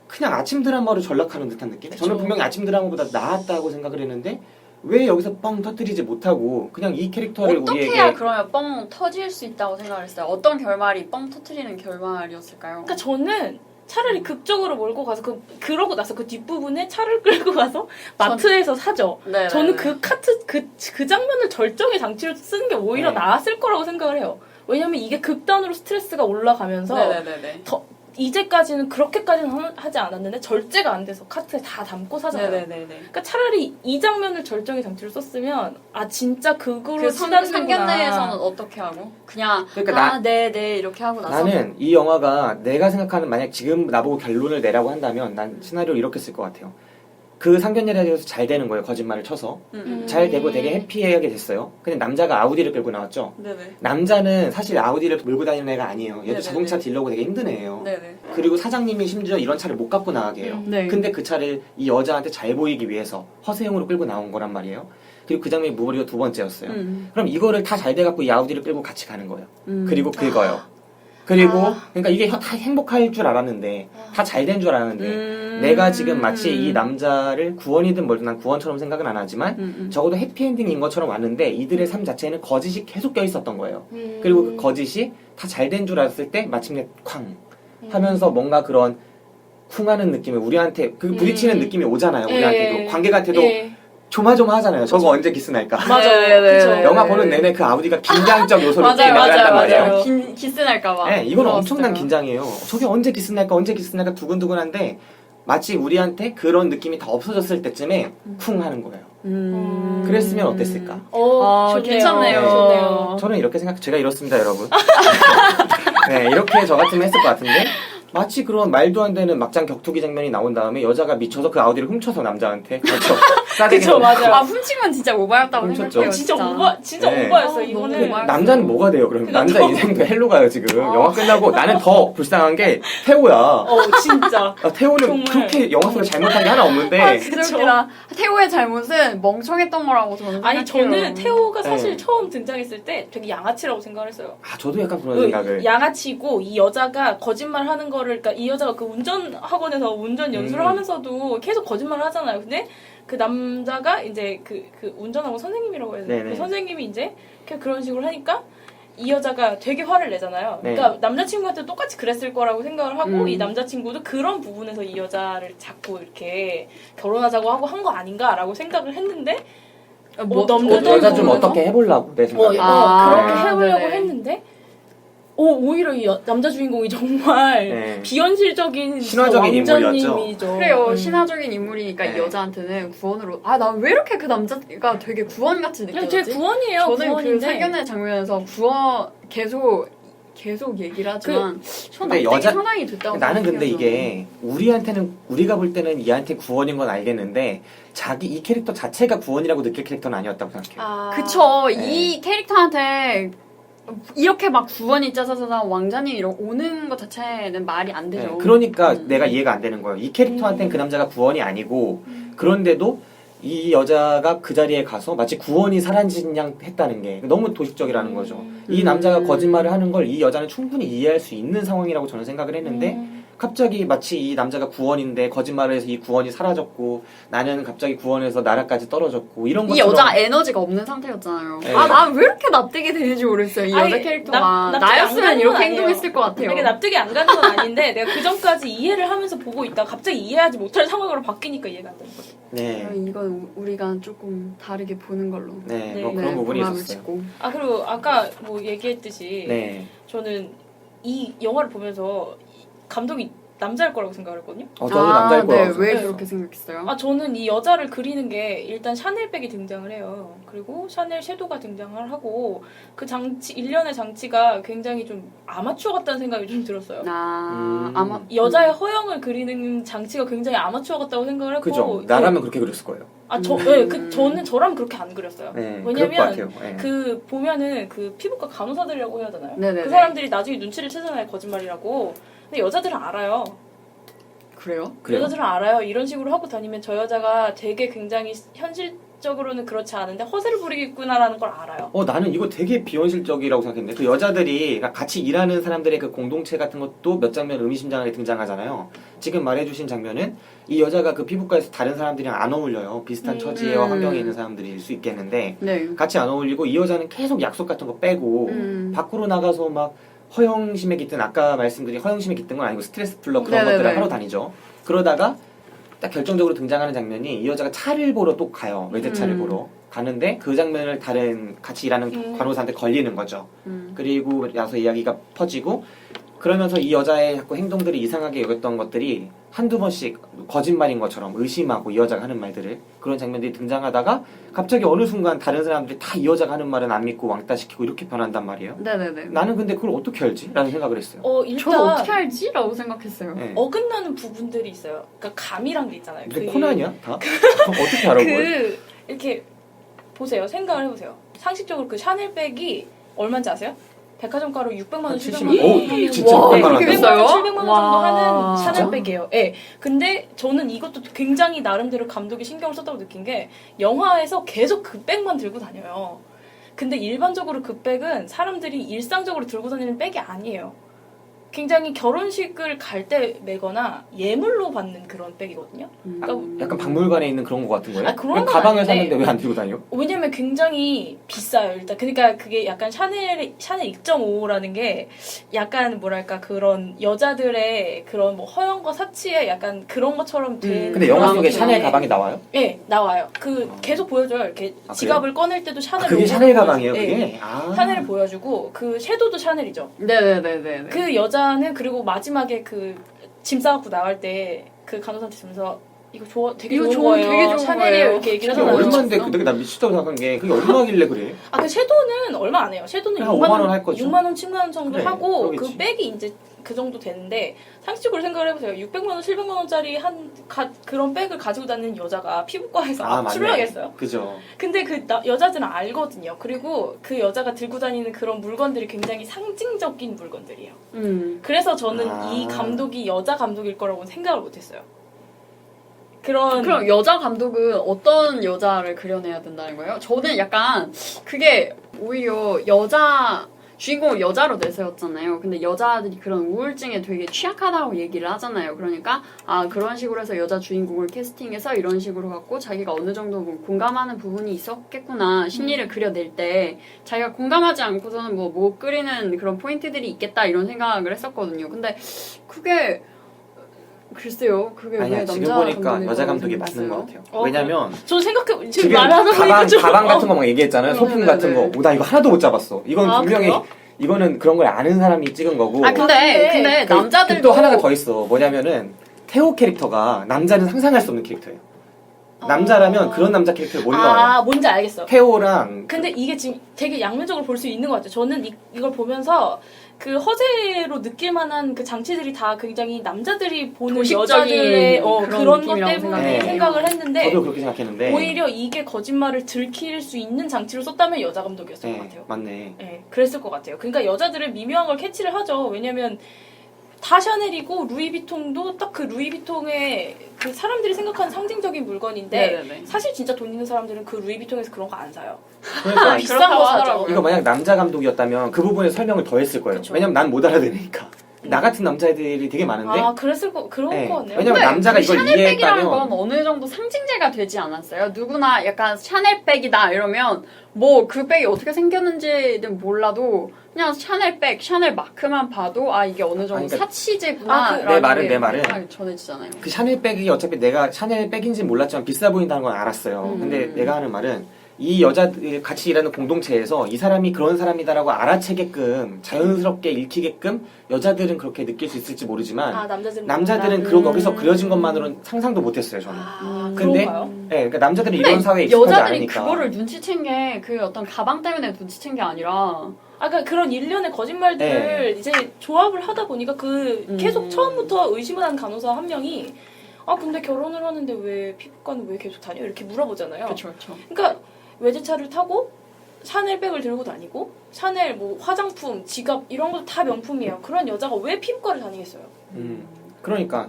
[SPEAKER 1] 그냥 아침 드라마로 전락하는 듯한 느낌?
[SPEAKER 3] 그쵸.
[SPEAKER 1] 저는 분명히 아침 드라마보다 나았다고 생각을 했는데 왜 여기서 뻥 터뜨리지 못하고 그냥 이 캐릭터를
[SPEAKER 2] 어떻게
[SPEAKER 1] 우리에게
[SPEAKER 2] 해야 그러면 뻥 터질 수 있다고 생각을 했어요? 어떤 결말이 뻥 터뜨리는 결말이었을까요?
[SPEAKER 3] 그러니까 저는 차라리 극적으로 몰고 가서 그러고 나서 그 뒷부분에 차를 끌고 가서 마트에서 사죠.
[SPEAKER 2] 네,
[SPEAKER 3] 저는
[SPEAKER 2] 네,
[SPEAKER 3] 그 그 장면을 절정의 장치로 쓰는 게 오히려
[SPEAKER 7] 네.
[SPEAKER 3] 나았을 거라고 생각을 해요. 왜냐면 이게 극단으로 스트레스가 올라가면서
[SPEAKER 2] 네네네.
[SPEAKER 3] 이제까지는 그렇게까지는 하지 않았는데 절제가 안 돼서 카트에 다 담고 사잖아요.
[SPEAKER 2] 네네네.
[SPEAKER 3] 그러니까 차라리 이 장면을 절정의 장치로 썼으면 아 진짜 그거로
[SPEAKER 2] 그
[SPEAKER 3] 치닫는구나.
[SPEAKER 2] 상견례에서는 어떻게 하고? 그냥
[SPEAKER 7] 그러니까
[SPEAKER 2] 네네 이렇게 하고 나서
[SPEAKER 7] 나는 이 영화가 내가 생각하는 만약 지금 나보고 결론을 내라고 한다면 난 시나리오를 이렇게 쓸 것 같아요. 그 상견례에 대해서 잘 되는 거예요. 거짓말을 쳐서. 잘 되고 되게 해피하게 됐어요. 근데 남자가 아우디를 끌고 나왔죠.
[SPEAKER 2] 네네.
[SPEAKER 7] 남자는 사실 아우디를 몰고 다니는 애가 아니에요. 얘도
[SPEAKER 2] 네네네.
[SPEAKER 7] 자동차 딜러고 되게 힘든 애예요.
[SPEAKER 2] 네네.
[SPEAKER 7] 그리고 사장님이 심지어 이런 차를 못 갖고 나가게 해요.
[SPEAKER 2] 네.
[SPEAKER 7] 근데 그 차를 이 여자한테 잘 보이기 위해서 허세용으로 끌고 나온 거란 말이에요. 그리고 그 장면이 무리가 두 번째였어요. 그럼 이거를 다 잘 돼갖고 이 아우디를 끌고 같이 가는 거예요. 그리고 긁어요. 그리고 그러니까 이게 다 행복할 줄 알았는데 다 잘 된 줄 알았는데 내가 지금 마치 이 남자를 구원이든 뭐든 난 구원처럼 생각은 안 하지만 적어도 해피엔딩인 것처럼 왔는데 이들의 삶 자체에는 거짓이 계속 껴있었던 거예요. 그리고 그 거짓이 다 잘 된 줄 알았을 때 마침내 쾅 하면서 뭔가 그런 쿵하는 느낌이 우리한테 그 부딪히는 느낌이 오잖아요. 우리한테도 관계 같아도 조마조마하잖아요. 저거 언제 키스 날까?
[SPEAKER 3] 맞아.
[SPEAKER 2] 네네네.
[SPEAKER 3] 그쵸.
[SPEAKER 7] 영화 보는 내내 그 아우디가 긴장적 요소로 게임을 한단 말이에요.
[SPEAKER 2] 키스 날까봐.
[SPEAKER 7] 네, 이건 엄청난 긴장이에요. 저게 언제 키스 날까 두근두근한데 마치 우리한테 그런 느낌이 다 없어졌을 때쯤에 쿵 하는 거예요. 그랬으면 어땠을까?
[SPEAKER 3] 좋네요.
[SPEAKER 2] 괜찮네요.
[SPEAKER 3] 좋네요.
[SPEAKER 7] 저는 이렇게 제가 이렇습니다, 여러분. 네, 이렇게 저 같으면 했을 것 같은데 마치 그런 말도 안 되는 막장 격투기 장면이 나온 다음에 여자가 미쳐서 그 아우디를 훔쳐서 남자한테 그렇죠.
[SPEAKER 3] 그쵸, 맞아요.
[SPEAKER 2] 훔친 진짜 오바였다고
[SPEAKER 7] 훔쳤죠.
[SPEAKER 2] 생각해요.
[SPEAKER 3] 진짜
[SPEAKER 7] 네.
[SPEAKER 3] 오버였어 이거는.
[SPEAKER 2] 너무
[SPEAKER 7] 남자는 뭐가 돼요? 그럼
[SPEAKER 3] 그러니까
[SPEAKER 7] 남자 인생도 헬로 가요 지금. 영화 끝나고 나는 더 불쌍한 게 태호야.
[SPEAKER 3] 진짜.
[SPEAKER 7] 태호는
[SPEAKER 3] 정말.
[SPEAKER 7] 그렇게 영화 속에 잘못한 게 하나 없는데
[SPEAKER 2] 진짜 웃기다. 태호의 잘못은 멍청했던 거라고 저는 생각해요.
[SPEAKER 3] 아니 저는 태호가 사실
[SPEAKER 7] 네.
[SPEAKER 3] 처음 등장했을 때 되게 양아치라고 생각을 했어요.
[SPEAKER 7] 저도 약간 그런 생각을.
[SPEAKER 3] 양아치고 이 여자가 거짓말 하는 거를 그러니까 이 여자가 그 운전 학원에서 운전 연수를 하면서도 계속 거짓말을 하잖아요. 근데 그 남자가 이제 그 운전하고 선생님이라고 해야 되나?
[SPEAKER 7] 네네.
[SPEAKER 3] 그 선생님이 이제 그런 식으로 하니까 이 여자가 되게 화를 내잖아요.
[SPEAKER 7] 네.
[SPEAKER 3] 그러니까 남자친구한테 똑같이 그랬을 거라고 생각을 하고 이 남자친구도 그런 부분에서 이 여자를 자꾸 이렇게 결혼하자고 하고 한 거 아닌가라고 생각을 했는데
[SPEAKER 7] 여자 좀 어떻게 해보려고 내 생각에.
[SPEAKER 3] 그렇게
[SPEAKER 2] 네.
[SPEAKER 3] 해보려고
[SPEAKER 2] 네네.
[SPEAKER 3] 했는데 오히려 이 남자 주인공이 정말
[SPEAKER 7] 네.
[SPEAKER 3] 비현실적인
[SPEAKER 7] 신화적인 인물이었죠.
[SPEAKER 3] 왕자님이죠.
[SPEAKER 2] 그래요. 신화적인 인물이니까
[SPEAKER 7] 네.
[SPEAKER 2] 이 여자한테는 구원으로 나 왜 이렇게 그 남자가 되게 구원같이
[SPEAKER 3] 그냥
[SPEAKER 2] 느껴졌지?
[SPEAKER 3] 제 구원이에요.
[SPEAKER 2] 저는 그
[SPEAKER 3] 구원인데.
[SPEAKER 2] 상견례 장면에서 구원 계속 얘기를 하지만 저
[SPEAKER 7] 근데
[SPEAKER 2] 납득이
[SPEAKER 7] 여자-
[SPEAKER 2] 상당히 됐다고
[SPEAKER 7] 나는 근데
[SPEAKER 2] 생각해요,
[SPEAKER 7] 이게 우리가 볼 때는 얘한테 구원인 건 알겠는데 이 캐릭터 자체가 구원이라고 느낄 캐릭터는 아니었다고 생각해요.
[SPEAKER 2] 저는. 그쵸.
[SPEAKER 7] 네.
[SPEAKER 2] 이 캐릭터한테 이렇게 막 구원이 짜자자자 왕자님 이렇게 오는 것 자체는 말이 안 되죠.
[SPEAKER 7] 네, 그러니까 내가 이해가 안 되는 거예요. 이 캐릭터한테는 그 남자가 구원이 아니고 그런데도 이 여자가 그 자리에 가서 마치 구원이 사라진 양 했다는 게 너무 도식적이라는 거죠. 이 남자가 거짓말을 하는 걸 이 여자는 충분히 이해할 수 있는 상황이라고 저는 생각을 했는데 갑자기 마치 이 남자가 구원인데 거짓말을 해서 이 구원이 사라졌고 나는 갑자기 구원해서 나라까지 떨어졌고 이런
[SPEAKER 2] 이
[SPEAKER 7] 것처럼
[SPEAKER 2] 여자가 에너지가 없는 상태였잖아요.
[SPEAKER 7] 네.
[SPEAKER 2] 난 왜 이렇게 납득이 되는지 모르겠어요. 이
[SPEAKER 3] 아니,
[SPEAKER 2] 여자 캐릭터가.
[SPEAKER 3] 납득이 안
[SPEAKER 2] 나였으면
[SPEAKER 3] 가는
[SPEAKER 2] 이렇게
[SPEAKER 3] 건 아니에요.
[SPEAKER 2] 행동했을 것 같아요.
[SPEAKER 3] 이게 납득이 안 가는 건 아닌데 내가 그 전까지 이해를 하면서 보고 있다가 갑자기 이해하지 못할 상황으로 바뀌니까 이해가 안 되는 거죠.
[SPEAKER 7] 네,
[SPEAKER 2] 이건 우리가 조금 다르게 보는 걸로.
[SPEAKER 7] 네,
[SPEAKER 3] 네.
[SPEAKER 7] 뭐 그런 부분이
[SPEAKER 2] 공감을
[SPEAKER 7] 있었어요.
[SPEAKER 2] 짓고.
[SPEAKER 3] 그리고 아까 뭐 얘기했듯이
[SPEAKER 7] 네,
[SPEAKER 3] 저는 이 영화를 보면서 감독이 남자일 거라고 생각을 했거든요.
[SPEAKER 7] 저도 남자일 거라고.
[SPEAKER 2] 왜
[SPEAKER 3] 생각해요.
[SPEAKER 2] 그렇게 생각했어요?
[SPEAKER 3] 저는 이 여자를 그리는 게 일단 샤넬백이 등장을 해요. 그리고 샤넬 섀도우가 등장을 하고 그 장치 일련의 장치가 굉장히 좀 아마추어 같다는 생각이 좀 들었어요.
[SPEAKER 2] 아마
[SPEAKER 3] 여자의 허영을 그리는 장치가 굉장히 아마추어 같다고 생각을 했고
[SPEAKER 7] 그죠. 나라면 그렇게 그렸을 거예요.
[SPEAKER 3] 저는 저라면 그렇게 안 그렸어요.
[SPEAKER 7] 네, 그럴 것
[SPEAKER 3] 왜냐면
[SPEAKER 7] 같아요. 네.
[SPEAKER 3] 그 보면은 그 피부과 간호사들이라고 해야 되나요?
[SPEAKER 2] 네네네.
[SPEAKER 3] 그 사람들이 나중에 눈치를 채잖아요. 거짓말이라고. 근데 여자들은 알아요.
[SPEAKER 2] 그래요?
[SPEAKER 7] 그래요?
[SPEAKER 3] 여자들은 알아요. 이런 식으로 하고 다니면 저 여자가 되게 굉장히 현실적으로는 그렇지 않은데 허세를 부리겠구나라는 걸 알아요.
[SPEAKER 7] 나는 이거 되게 비현실적이라고 생각했는데 그 여자들이 같이 일하는 사람들의 그 공동체 같은 것도 몇 장면 의미심장하게 등장하잖아요. 지금 말해주신 장면은 이 여자가 그 피부과에서 다른 사람들이랑 안 어울려요. 비슷한 처지와 환경에 있는 사람들일 수 있겠는데
[SPEAKER 2] 네.
[SPEAKER 7] 같이 안 어울리고 이 여자는 계속 약속 같은 거 빼고 밖으로 나가서 막 허영심에 깃든 아까 말씀드린 허영심에 깃든 건 아니고 스트레스 풀러 그런
[SPEAKER 2] 네네네.
[SPEAKER 7] 것들을 하러 다니죠. 그러다가 딱 결정적으로 등장하는 장면이 이 여자가 차를 보러 또 가요. 외제차를 보러 가는데 그 장면을 다른 같이 일하는 간호사한테 걸리는 거죠. 그리고 나서 이야기가 퍼지고 그러면서 이 여자의 자꾸 행동들이 이상하게 여겼던 것들이 한두 번씩 거짓말인 것처럼 의심하고 이 여자가 하는 말들을 그런 장면들이 등장하다가 갑자기 어느 순간 다른 사람들이 다 이 여자가 하는 말은 안 믿고 왕따시키고 이렇게 변한단 말이에요.
[SPEAKER 2] 네네네.
[SPEAKER 7] 나는 근데 그걸 어떻게 알지? 라는 생각을 했어요.
[SPEAKER 3] 일단
[SPEAKER 2] 저도 어떻게 알지? 라고 생각했어요.
[SPEAKER 7] 네.
[SPEAKER 3] 어긋나는 부분들이 있어요. 그러니까 감이란 게 있잖아요.
[SPEAKER 7] 근데 코난이야? 다? 어떻게 알아 그걸?
[SPEAKER 3] 이렇게 보세요. 생각을 해보세요. 상식적으로 그 샤넬백이 얼마인지 아세요? 백화점 가로 600만 원, 700만 원.
[SPEAKER 7] 오, 진짜
[SPEAKER 2] 와,
[SPEAKER 7] 600만 원.
[SPEAKER 2] 그렇게
[SPEAKER 3] 600만
[SPEAKER 2] 비싸요?
[SPEAKER 3] 원, 700만 원 정도
[SPEAKER 2] 와.
[SPEAKER 3] 하는 샤넬백이에요. 예. 근데 저는 이것도 굉장히 나름대로 감독이 신경을 썼다고 느낀 게 영화에서 계속 그 백만 들고 다녀요. 근데 일반적으로 그 백은 사람들이 일상적으로 들고 다니는 백이 아니에요. 굉장히 결혼식을 갈 때 매거나 예물로 받는 그런 백이거든요. 그러니까
[SPEAKER 7] 약간 박물관에 있는 그런 거 같은 거예요?
[SPEAKER 3] 아, 그런
[SPEAKER 7] 왜
[SPEAKER 3] 건
[SPEAKER 7] 가방을
[SPEAKER 3] 아닌데.
[SPEAKER 7] 샀는데 왜 안 들고 다녀?
[SPEAKER 3] 왜냐면 굉장히 비싸요, 일단. 그러니까 그게 약간 샤넬 2.5라는 게 약간 뭐랄까 그런 여자들의 그런 뭐 허영과 사치에 약간 그런 것처럼 된.
[SPEAKER 7] 근데 영화
[SPEAKER 3] 그런
[SPEAKER 7] 속에
[SPEAKER 3] 것들이-
[SPEAKER 7] 샤넬 가방이 나와요?
[SPEAKER 3] 네, 나와요. 계속 보여줘요. 이렇게
[SPEAKER 7] 아,
[SPEAKER 3] 지갑을 꺼낼 때도 샤넬
[SPEAKER 7] 그게
[SPEAKER 3] 로고를
[SPEAKER 7] 샤넬 가방이에요,
[SPEAKER 3] 보여주고,
[SPEAKER 7] 그게?
[SPEAKER 3] 네,
[SPEAKER 7] 아.
[SPEAKER 3] 샤넬을 보여주고 그 섀도우도 샤넬이죠.
[SPEAKER 2] 네네네네.
[SPEAKER 3] 그 여자는 그리고 마지막에 그 짐 싸갖고 나갈 때 그 간호사한테 주면서 이거 되게
[SPEAKER 2] 이거
[SPEAKER 3] 좋은 거예요.
[SPEAKER 2] 되게 좋은
[SPEAKER 3] 샤넬이에요.
[SPEAKER 2] 거예요.
[SPEAKER 3] 이렇게 얘기를
[SPEAKER 7] 그게
[SPEAKER 3] 하잖아요.
[SPEAKER 7] 얼마인데 그게 난 미치다고 생각한 게 그게 얼마길래 그래?
[SPEAKER 3] 그 섀도우는 얼마 안 해요. 섀도우는
[SPEAKER 7] 한
[SPEAKER 3] 6만
[SPEAKER 7] 5만 원 할 거죠.
[SPEAKER 3] 6만 원, 7만 원 정도
[SPEAKER 7] 그래,
[SPEAKER 3] 하고
[SPEAKER 7] 그러겠지.
[SPEAKER 3] 그 백이 이제 그 정도 되는데 상식적으로 생각을 해보세요. 600만 원, 700만 원짜리 그런 백을 가지고 다니는 여자가 피부과에서 압출을
[SPEAKER 7] 맞네.
[SPEAKER 3] 하겠어요?
[SPEAKER 7] 그죠.
[SPEAKER 3] 근데 여자들은 알거든요. 그리고 그 여자가 들고 다니는 그런 물건들이 굉장히 상징적인 물건들이에요. 그래서 저는 이 감독이 여자 감독일 거라고는 생각을 못했어요.
[SPEAKER 2] 그럼 여자 감독은 어떤 여자를 그려내야 된다는 거예요? 저는 약간 그게 오히려 주인공을 여자로 내세웠잖아요. 근데 여자들이 그런 우울증에 되게 취약하다고 얘기를 하잖아요. 그러니까 그런 식으로 해서 여자 주인공을 캐스팅해서 이런 식으로 갖고 자기가 어느 정도 뭐 공감하는 부분이 있었겠구나 심리를 그려낼 때 자기가 공감하지 않고서는 뭐 못 그리는 그런 포인트들이 있겠다 이런 생각을 했었거든요. 근데 그게 글쎄요. 그게
[SPEAKER 7] 아니야,
[SPEAKER 2] 왜
[SPEAKER 7] 지금
[SPEAKER 2] 남자
[SPEAKER 7] 보니까
[SPEAKER 2] 감독일
[SPEAKER 7] 여자
[SPEAKER 2] 거라고
[SPEAKER 7] 감독이 맞는
[SPEAKER 2] 생각했어요?
[SPEAKER 7] 것 같아요. 왜냐면
[SPEAKER 3] 저 지금
[SPEAKER 7] 지금
[SPEAKER 3] 말하다 보니까 좀
[SPEAKER 7] 가방 같은 거 막 얘기했잖아요. 소품 같은 거.
[SPEAKER 2] 네네네.
[SPEAKER 7] 나 이거 하나도 못 잡았어. 이건 분명히
[SPEAKER 2] 그래요?
[SPEAKER 7] 이거는 그런 걸 아는 사람이 찍은 거고.
[SPEAKER 2] 근데 남자들도
[SPEAKER 7] 또 하나가 더 있어. 뭐냐면은 태호 캐릭터가 남자는 상상할 수 없는 캐릭터예요. 남자라면 그런 남자 캐릭터를 못 넣어요.
[SPEAKER 3] 뭔지 알겠어.
[SPEAKER 7] 태호랑
[SPEAKER 3] 근데 이게 지금 되게 양면적으로 볼 수 있는 것 같아요. 저는 이걸 보면서 그 허세로 느낄 만한 그 장치들이 다 굉장히 남자들이 보는
[SPEAKER 2] 도식적인
[SPEAKER 3] 여자들의
[SPEAKER 2] 그런
[SPEAKER 3] 그런 것
[SPEAKER 2] 느낌이라고
[SPEAKER 3] 때문에
[SPEAKER 7] 생각해요.
[SPEAKER 3] 생각을 했는데
[SPEAKER 7] 저도 그렇게 생각했는데.
[SPEAKER 3] 오히려 이게 거짓말을 들킬 수 있는 장치로 썼다면 여자 감독이었을 것
[SPEAKER 7] 네,
[SPEAKER 3] 같아요.
[SPEAKER 7] 맞네.
[SPEAKER 3] 네, 그랬을 것 같아요. 그러니까 여자들은 미묘한 걸 캐치를 하죠. 왜냐면 다 샤넬이고 루이비통도 딱 그 루이비통의 그 사람들이 생각하는 상징적인 물건인데
[SPEAKER 2] 네네네.
[SPEAKER 3] 사실 진짜 돈 있는 사람들은 그 루이비통에서 그런 거 안 사요.
[SPEAKER 7] 그러니까
[SPEAKER 3] 비싼
[SPEAKER 2] 그렇다고
[SPEAKER 3] 거 사죠.
[SPEAKER 2] 하더라고요.
[SPEAKER 7] 이거 만약 남자 감독이었다면 그 부분에 설명을 더 했을 거예요.
[SPEAKER 3] 그쵸.
[SPEAKER 7] 왜냐면 난 못 알아들으니까. 나 같은 남자애들이 되게 많은데.
[SPEAKER 3] 그런
[SPEAKER 7] 네.
[SPEAKER 3] 거 같네요.
[SPEAKER 7] 왜냐면 남자가 이걸
[SPEAKER 2] 샤넬백이라는 건
[SPEAKER 7] 이해했다면
[SPEAKER 2] 어느 정도 상징제가 되지 않았어요? 누구나 약간 샤넬백이다 이러면 뭐 그 백이 어떻게 생겼는지는 몰라도 그냥 샤넬백, 샤넬 마크만 봐도 이게 어느 정도
[SPEAKER 7] 그러니까
[SPEAKER 2] 사치제구나
[SPEAKER 7] 내 말은
[SPEAKER 2] 전해지잖아요.
[SPEAKER 7] 그 샤넬백이 어차피 내가 샤넬백인지 몰랐지만 비싸 보인다는 건 알았어요. 근데 내가 하는 말은 이 여자들 같이 일하는 공동체에서 이 사람이 그런 사람이다라고 알아채게끔 자연스럽게 읽히게끔 여자들은 그렇게 느낄 수 있을지 모르지만 남자들은 그런 거기서 그려진 것만으로는 상상도 못했어요 저는. 근데
[SPEAKER 3] 그런가요?
[SPEAKER 7] 네, 그러니까 남자들은 이런 사회에 익숙하지
[SPEAKER 2] 여자들이
[SPEAKER 7] 않으니까.
[SPEAKER 2] 그거를 눈치챈 게 그 어떤 가방 때문에 눈치챈 게 아니라
[SPEAKER 3] 그러니까 그런 일련의 거짓말들을 이제 조합을 하다 보니까 계속 처음부터 의심을 하는 간호사 한 명이 근데 결혼을 하는데 왜 피부과는 왜 계속 다녀? 이렇게 물어보잖아요.
[SPEAKER 2] 그렇죠.
[SPEAKER 3] 그러니까 외제차를 타고 샤넬백을 들고 다니고 샤넬 뭐 화장품, 지갑 이런 것도 다 명품이에요. 그런 여자가 왜 피부과를 다니겠어요?
[SPEAKER 7] 그러니까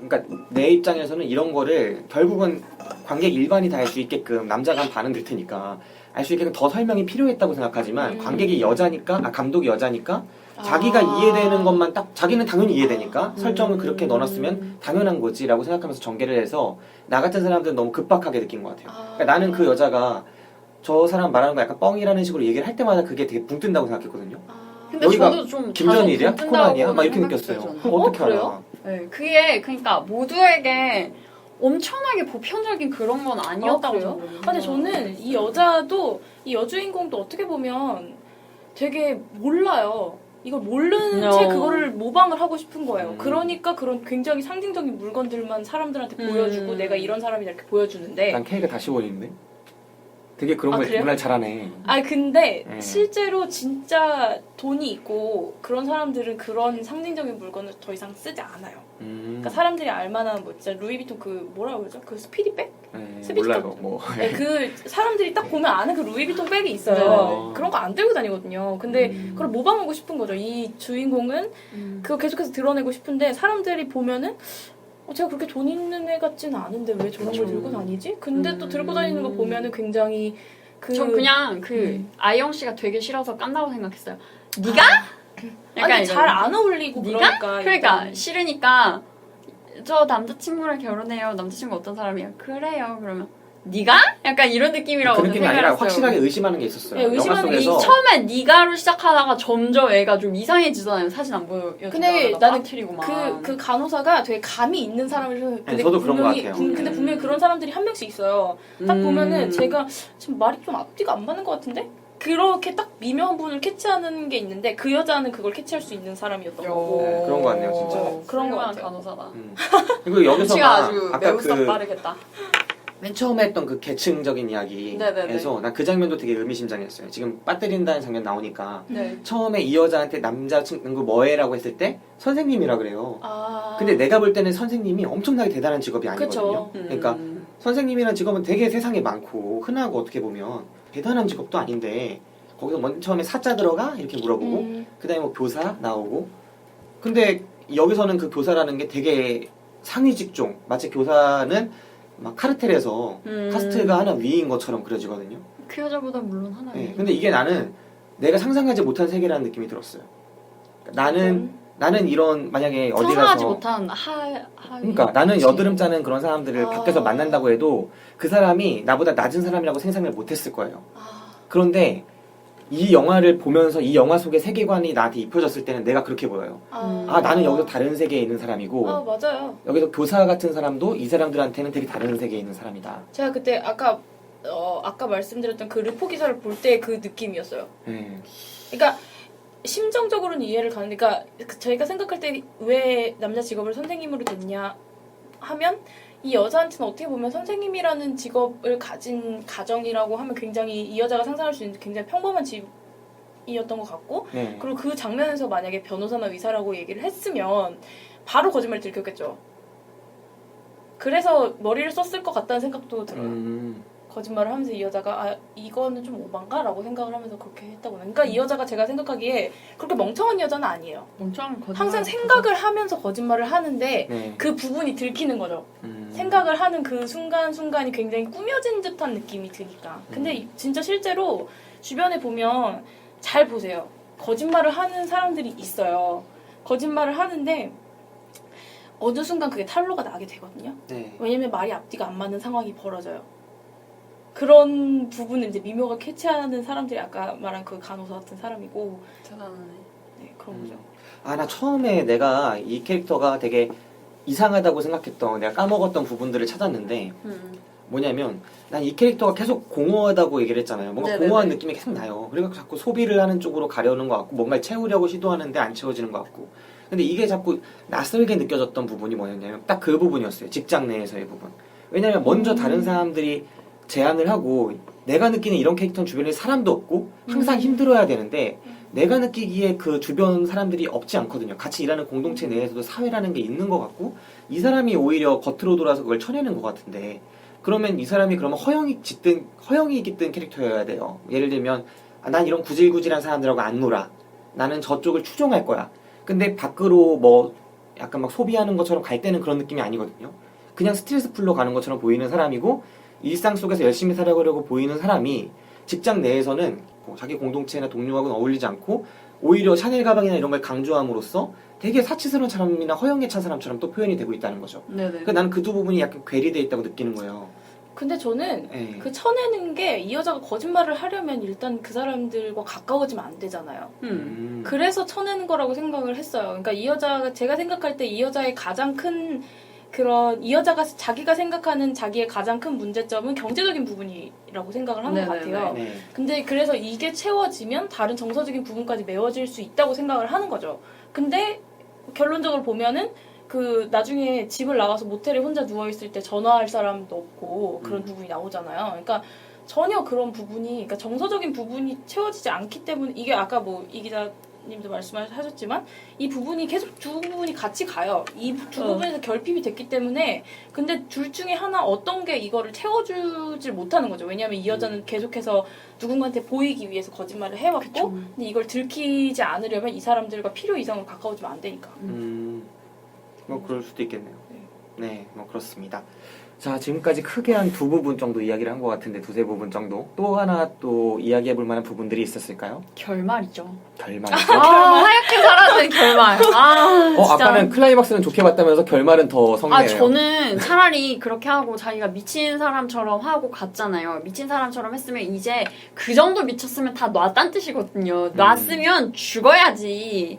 [SPEAKER 7] 내 입장에서는 이런 거를 결국은 관객 일반이 다 알 수 있게끔 남자가 반응 될 테니까 알 수 있게끔 더 설명이 필요했다고 생각하지만 관객이 여자니까 감독이 여자니까 자기가 이해되는 것만 딱 자기는 당연히 이해되니까 설정을 그렇게 넣어놨으면 당연한 거지라고 생각하면서 전개를 해서 나 같은 사람들은 너무 급박하게 느낀 것 같아요. 그러니까 나는 그 여자가 저 사람 말하는 거 약간 뻥이라는 식으로 얘기를 할 때마다 그게 되게 붕 뜬다고 생각했거든요.
[SPEAKER 2] 근데
[SPEAKER 7] 여기가
[SPEAKER 2] 저도 좀
[SPEAKER 7] 김전일이야?
[SPEAKER 2] 다소
[SPEAKER 7] 코난이야? 막 이렇게
[SPEAKER 2] 생각했어요,
[SPEAKER 7] 느꼈어요.
[SPEAKER 2] 저는.
[SPEAKER 7] 그럼 어떻게
[SPEAKER 3] 그래요?
[SPEAKER 7] 알아?
[SPEAKER 2] 네, 그게 그러니까 모두에게 엄청나게 보편적인 그런 건 아니었다고
[SPEAKER 3] 그래요?
[SPEAKER 2] 저는
[SPEAKER 3] 근데 저는 이 여자도 이 여주인공도 어떻게 보면 되게 몰라요. 이걸 모르는 채 그거를 모방을 하고 싶은 거예요. 그러니까 그런 굉장히 상징적인 물건들만 사람들한테 보여주고 내가 이런 사람이다 이렇게 보여주는데
[SPEAKER 7] 난 K가 다시 보이는데? 되게 그런
[SPEAKER 3] 아,
[SPEAKER 7] 걸
[SPEAKER 3] 그래요?
[SPEAKER 7] 문화를 잘하네.
[SPEAKER 3] 근데
[SPEAKER 7] 네.
[SPEAKER 3] 실제로 진짜 돈이 있고 그런 사람들은 그런 상징적인 물건을 더 이상 쓰지 않아요. 그러니까 사람들이 알만한 뭐 진짜 루이비통 그 뭐라 그러죠? 그 스피디백?
[SPEAKER 7] 네,
[SPEAKER 3] 스피드
[SPEAKER 7] 몰라요. 뭐.
[SPEAKER 3] 네, 그 사람들이 딱 보면 아는 그 루이비통 백이 있어요.
[SPEAKER 7] 네.
[SPEAKER 3] 그런 거 안 들고 다니거든요. 근데 그걸 모방하고 싶은 거죠. 이 주인공은 그거 계속해서 드러내고 싶은데 사람들이 보면은 제가 그렇게 돈 있는 애 같지는 않은데 왜 저런 걸 들고 다니지? 근데 또 들고 다니는 거 보면은 굉장히
[SPEAKER 2] 전 그냥 그 아이영 씨가 되게 싫어서 깐다고 생각했어요. 네가? 약간
[SPEAKER 3] 아니
[SPEAKER 2] 이런.
[SPEAKER 3] 잘 안 어울리고
[SPEAKER 2] 네가?
[SPEAKER 3] 그러니까
[SPEAKER 2] 그러니까
[SPEAKER 3] 일단.
[SPEAKER 2] 싫으니까 저 남자친구랑 결혼해요. 남자친구 어떤 사람이야? 그래요. 그러면 네가? 약간 이런 느낌이라고
[SPEAKER 7] 그 느낌이 아니라
[SPEAKER 2] 생각했어요.
[SPEAKER 7] 확실하게 의심하는 게 있었어요.
[SPEAKER 3] 네,
[SPEAKER 7] 영화
[SPEAKER 3] 의심하는 게
[SPEAKER 7] 속에서
[SPEAKER 2] 처음에 네가로 시작하다가 점점 애가 좀 이상해지잖아요. 사진 안 보여주다가
[SPEAKER 3] 근데 나는
[SPEAKER 2] 빠뜨리고 막.
[SPEAKER 3] 그 간호사가 되게 감이 있는 사람을
[SPEAKER 7] 네, 저도 그런 것 같아요.
[SPEAKER 3] 근데 분명히 그런 사람들이 한 명씩 있어요. 딱 보면은 제가 지금 말이 좀 앞뒤가 안 맞는 것 같은데? 그렇게 딱 미묘한 부분을 캐치하는 게 있는데 그 여자는 그걸 캐치할 수 있는 사람이었던 거고
[SPEAKER 7] 네, 그런 것 같네요, 진짜.
[SPEAKER 3] 그런 것
[SPEAKER 2] 훌륭한
[SPEAKER 3] 같아요.
[SPEAKER 2] 간호사다.
[SPEAKER 7] 그리고 여기서
[SPEAKER 2] 치가 아주
[SPEAKER 7] 아까
[SPEAKER 2] 매우 싹
[SPEAKER 7] 그
[SPEAKER 2] 빠르겠다.
[SPEAKER 7] 맨 처음에 했던 그 계층적인 이야기에서 난 그 장면도 되게 의미심장했어요. 지금 빠뜨린다는 장면 나오니까
[SPEAKER 2] 네.
[SPEAKER 7] 처음에 이 여자한테 남자친구 뭐해라고 했을 때 선생님이라 그래요.
[SPEAKER 3] 아.
[SPEAKER 7] 근데 내가 볼 때는 선생님이 엄청나게 대단한 직업이 아니거든요.
[SPEAKER 3] 그쵸.
[SPEAKER 7] 그러니까 선생님이라는 직업은 되게 세상에 많고 흔하고 어떻게 보면 대단한 직업도 아닌데 거기서 먼저 처음에 사자 들어가 이렇게 물어보고 그다음에 뭐 교사 나오고 근데 여기서는 그 교사라는 게 되게 상위 직종 마치 교사는 막 카르텔에서 카스트가 하나 위인 것처럼 그려지거든요.
[SPEAKER 2] 그 여자보다 물론 하나.
[SPEAKER 7] 네, 근데 이게 나는 내가 상상하지 못한 세계라는 느낌이 들었어요. 그러니까 나는 이런 만약에 어디
[SPEAKER 2] 상상하지
[SPEAKER 7] 가서
[SPEAKER 2] 못한 하위.
[SPEAKER 7] 그러니까 나는 여드름 짜는 그런 사람들을 밖에서 만난다고 해도 그 사람이 나보다 낮은 사람이라고 생각을 못했을 거예요. 그런데 이 영화를 보면서 이 영화 속의 세계관이 나한테 입혀졌을 때는 내가 그렇게 보여요. 나는 여기서 다른 세계에 있는 사람이고
[SPEAKER 3] 맞아요.
[SPEAKER 7] 여기서 교사 같은 사람도 이 사람들한테는 되게 다른 세계에 있는 사람이다.
[SPEAKER 3] 제가 그때 아까 말씀드렸던 그 르포 기사를 볼 때 그 느낌이었어요.
[SPEAKER 7] 네.
[SPEAKER 3] 그러니까 심정적으로는 이해를 가는데, 그러니까 저희가 생각할 때 왜 남자 직업을 선생님으로 됐냐 하면 이 여자한테는 어떻게 보면 선생님이라는 직업을 가진 가정이라고 하면 굉장히 이 여자가 상상할 수 있는 굉장히 평범한 집이었던 것 같고
[SPEAKER 7] 네.
[SPEAKER 3] 그리고 그 장면에서 만약에 변호사나 의사라고 얘기를 했으면 바로 거짓말을 들켰겠죠. 그래서 머리를 썼을 것 같다는 생각도 들어요. 거짓말을 하면서 이 여자가 이거는 좀 오반가? 라고 생각을 하면서 그렇게 했다고. 그러니까 이 여자가 제가 생각하기에 그렇게 멍청한 여자는 아니에요.
[SPEAKER 2] 멍청한 거짓말.
[SPEAKER 3] 항상 생각을 하면서 거짓말을 하는데
[SPEAKER 7] 네.
[SPEAKER 3] 그 부분이 들키는 거죠. 생각을 하는 그 순간순간이 굉장히 꾸며진 듯한 느낌이 드니까. 근데 진짜 실제로 주변에 보면 잘 보세요. 거짓말을 하는 사람들이 있어요. 거짓말을 하는데 어느 순간 그게 탄로가 나게 되거든요.
[SPEAKER 7] 네.
[SPEAKER 3] 왜냐면 말이 앞뒤가 안 맞는 상황이 벌어져요. 그런 부분은 이제 미묘가 캐치하는 사람들이 아까 말한 그 간호사 같은 사람이고.
[SPEAKER 2] 대단하네.
[SPEAKER 3] 네, 그런 거죠.
[SPEAKER 7] 나 처음에 내가 이 캐릭터가 되게 이상하다고 생각했던 내가 까먹었던 부분들을 찾았는데 뭐냐면 난 이 캐릭터가 계속 공허하다고 얘기를 했잖아요. 뭔가
[SPEAKER 2] 네네네.
[SPEAKER 7] 공허한 느낌이 계속 나요. 그리고 자꾸 소비를 하는 쪽으로 가려는 것 같고 뭔가를 채우려고 시도하는데 안 채워지는 것 같고 근데 이게 자꾸 낯설게 느껴졌던 부분이 뭐였냐면 딱 그 부분이었어요. 직장 내에서의 부분. 왜냐면 먼저 다른 사람들이 제안을 하고 내가 느끼는 이런 캐릭터는 주변에 사람도 없고 항상 힘들어야 되는데 내가 느끼기에 그 주변 사람들이 없지 않거든요. 같이 일하는 공동체 내에서도 사회라는 게 있는 것 같고 이 사람이 오히려 겉으로 돌아서 그걸 쳐내는 것 같은데 그러면 이 사람이 그러면 허영이 깃든 캐릭터여야 돼요. 예를 들면 난 이런 구질구질한 사람들하고 안 놀아. 나는 저쪽을 추종할 거야. 근데 밖으로 뭐 약간 막 소비하는 것처럼 갈 때는 그런 느낌이 아니거든요. 그냥 스트레스 풀러 가는 것처럼 보이는 사람이고 일상 속에서 열심히 살아가려고 보이는 사람이 직장 내에서는 뭐 자기 공동체나 동료하고는 어울리지 않고 오히려 샤넬 가방이나 이런 걸 강조함으로써 되게 사치스러운 사람이나 허영에 찬 사람처럼 또 표현이 되고 있다는 거죠.
[SPEAKER 2] 네네.
[SPEAKER 7] 그러니까 나는 그 두 부분이 약간 괴리되어 있다고 느끼는 거예요.
[SPEAKER 3] 근데 저는
[SPEAKER 7] 네.
[SPEAKER 3] 그 쳐내는 게 이 여자가 거짓말을 하려면 일단 그 사람들과 가까워지면 안 되잖아요. 그래서 쳐내는 거라고 생각을 했어요. 그러니까 이 여자가 제가 생각할 때 이 여자의 가장 큰 그런 이 여자가 자기가 생각하는 자기의 가장 큰 문제점은 경제적인 부분이라고 생각을 한 것 같아요.
[SPEAKER 7] 네.
[SPEAKER 3] 근데 그래서 이게 채워지면 다른 정서적인 부분까지 메워질 수 있다고 생각을 하는 거죠. 근데 결론적으로 보면은 그 나중에 집을 나가서 모텔에 혼자 누워 있을 때 전화할 사람도 없고 그런 부분이 나오잖아요. 그러니까 전혀 그런 부분이 그러니까 정서적인 부분이 채워지지 않기 때문에 이게 아까 뭐 이 기자님도 말씀하셨지만 이 부분이 계속 두 부분이 같이 가요. 이 두 부분에서 결핍이 됐기 때문에 근데 둘 중에 하나 어떤 게 이거를 채워주질 못하는 거죠. 왜냐하면 이 여자는 계속해서 누군가한테 보이기 위해서 거짓말을 해왔고
[SPEAKER 2] 그쵸.
[SPEAKER 3] 근데 이걸 들키지 않으려면 이 사람들과 필요 이상으로 가까워지면 안 되니까.
[SPEAKER 7] 뭐 그럴 수도 있겠네요. 네, 뭐 그렇습니다. 자, 지금까지 크게 한 두 부분 정도 이야기를 한 것 같은데 두세 부분 정도 또 하나 또 이야기해볼 만한 부분들이 있었을까요?
[SPEAKER 2] 결말이죠.
[SPEAKER 7] 결말이죠.
[SPEAKER 2] 하얗게 사라진 결말. 진짜.
[SPEAKER 7] 아까는 클라이막스는 좋게 봤다면서 결말은 더 성내네요.
[SPEAKER 2] 저는 차라리 그렇게 하고 자기가 미친 사람처럼 하고 갔잖아요. 미친 사람처럼 했으면 이제 그 정도 미쳤으면 다 놨단 뜻이거든요. 놨으면 죽어야지.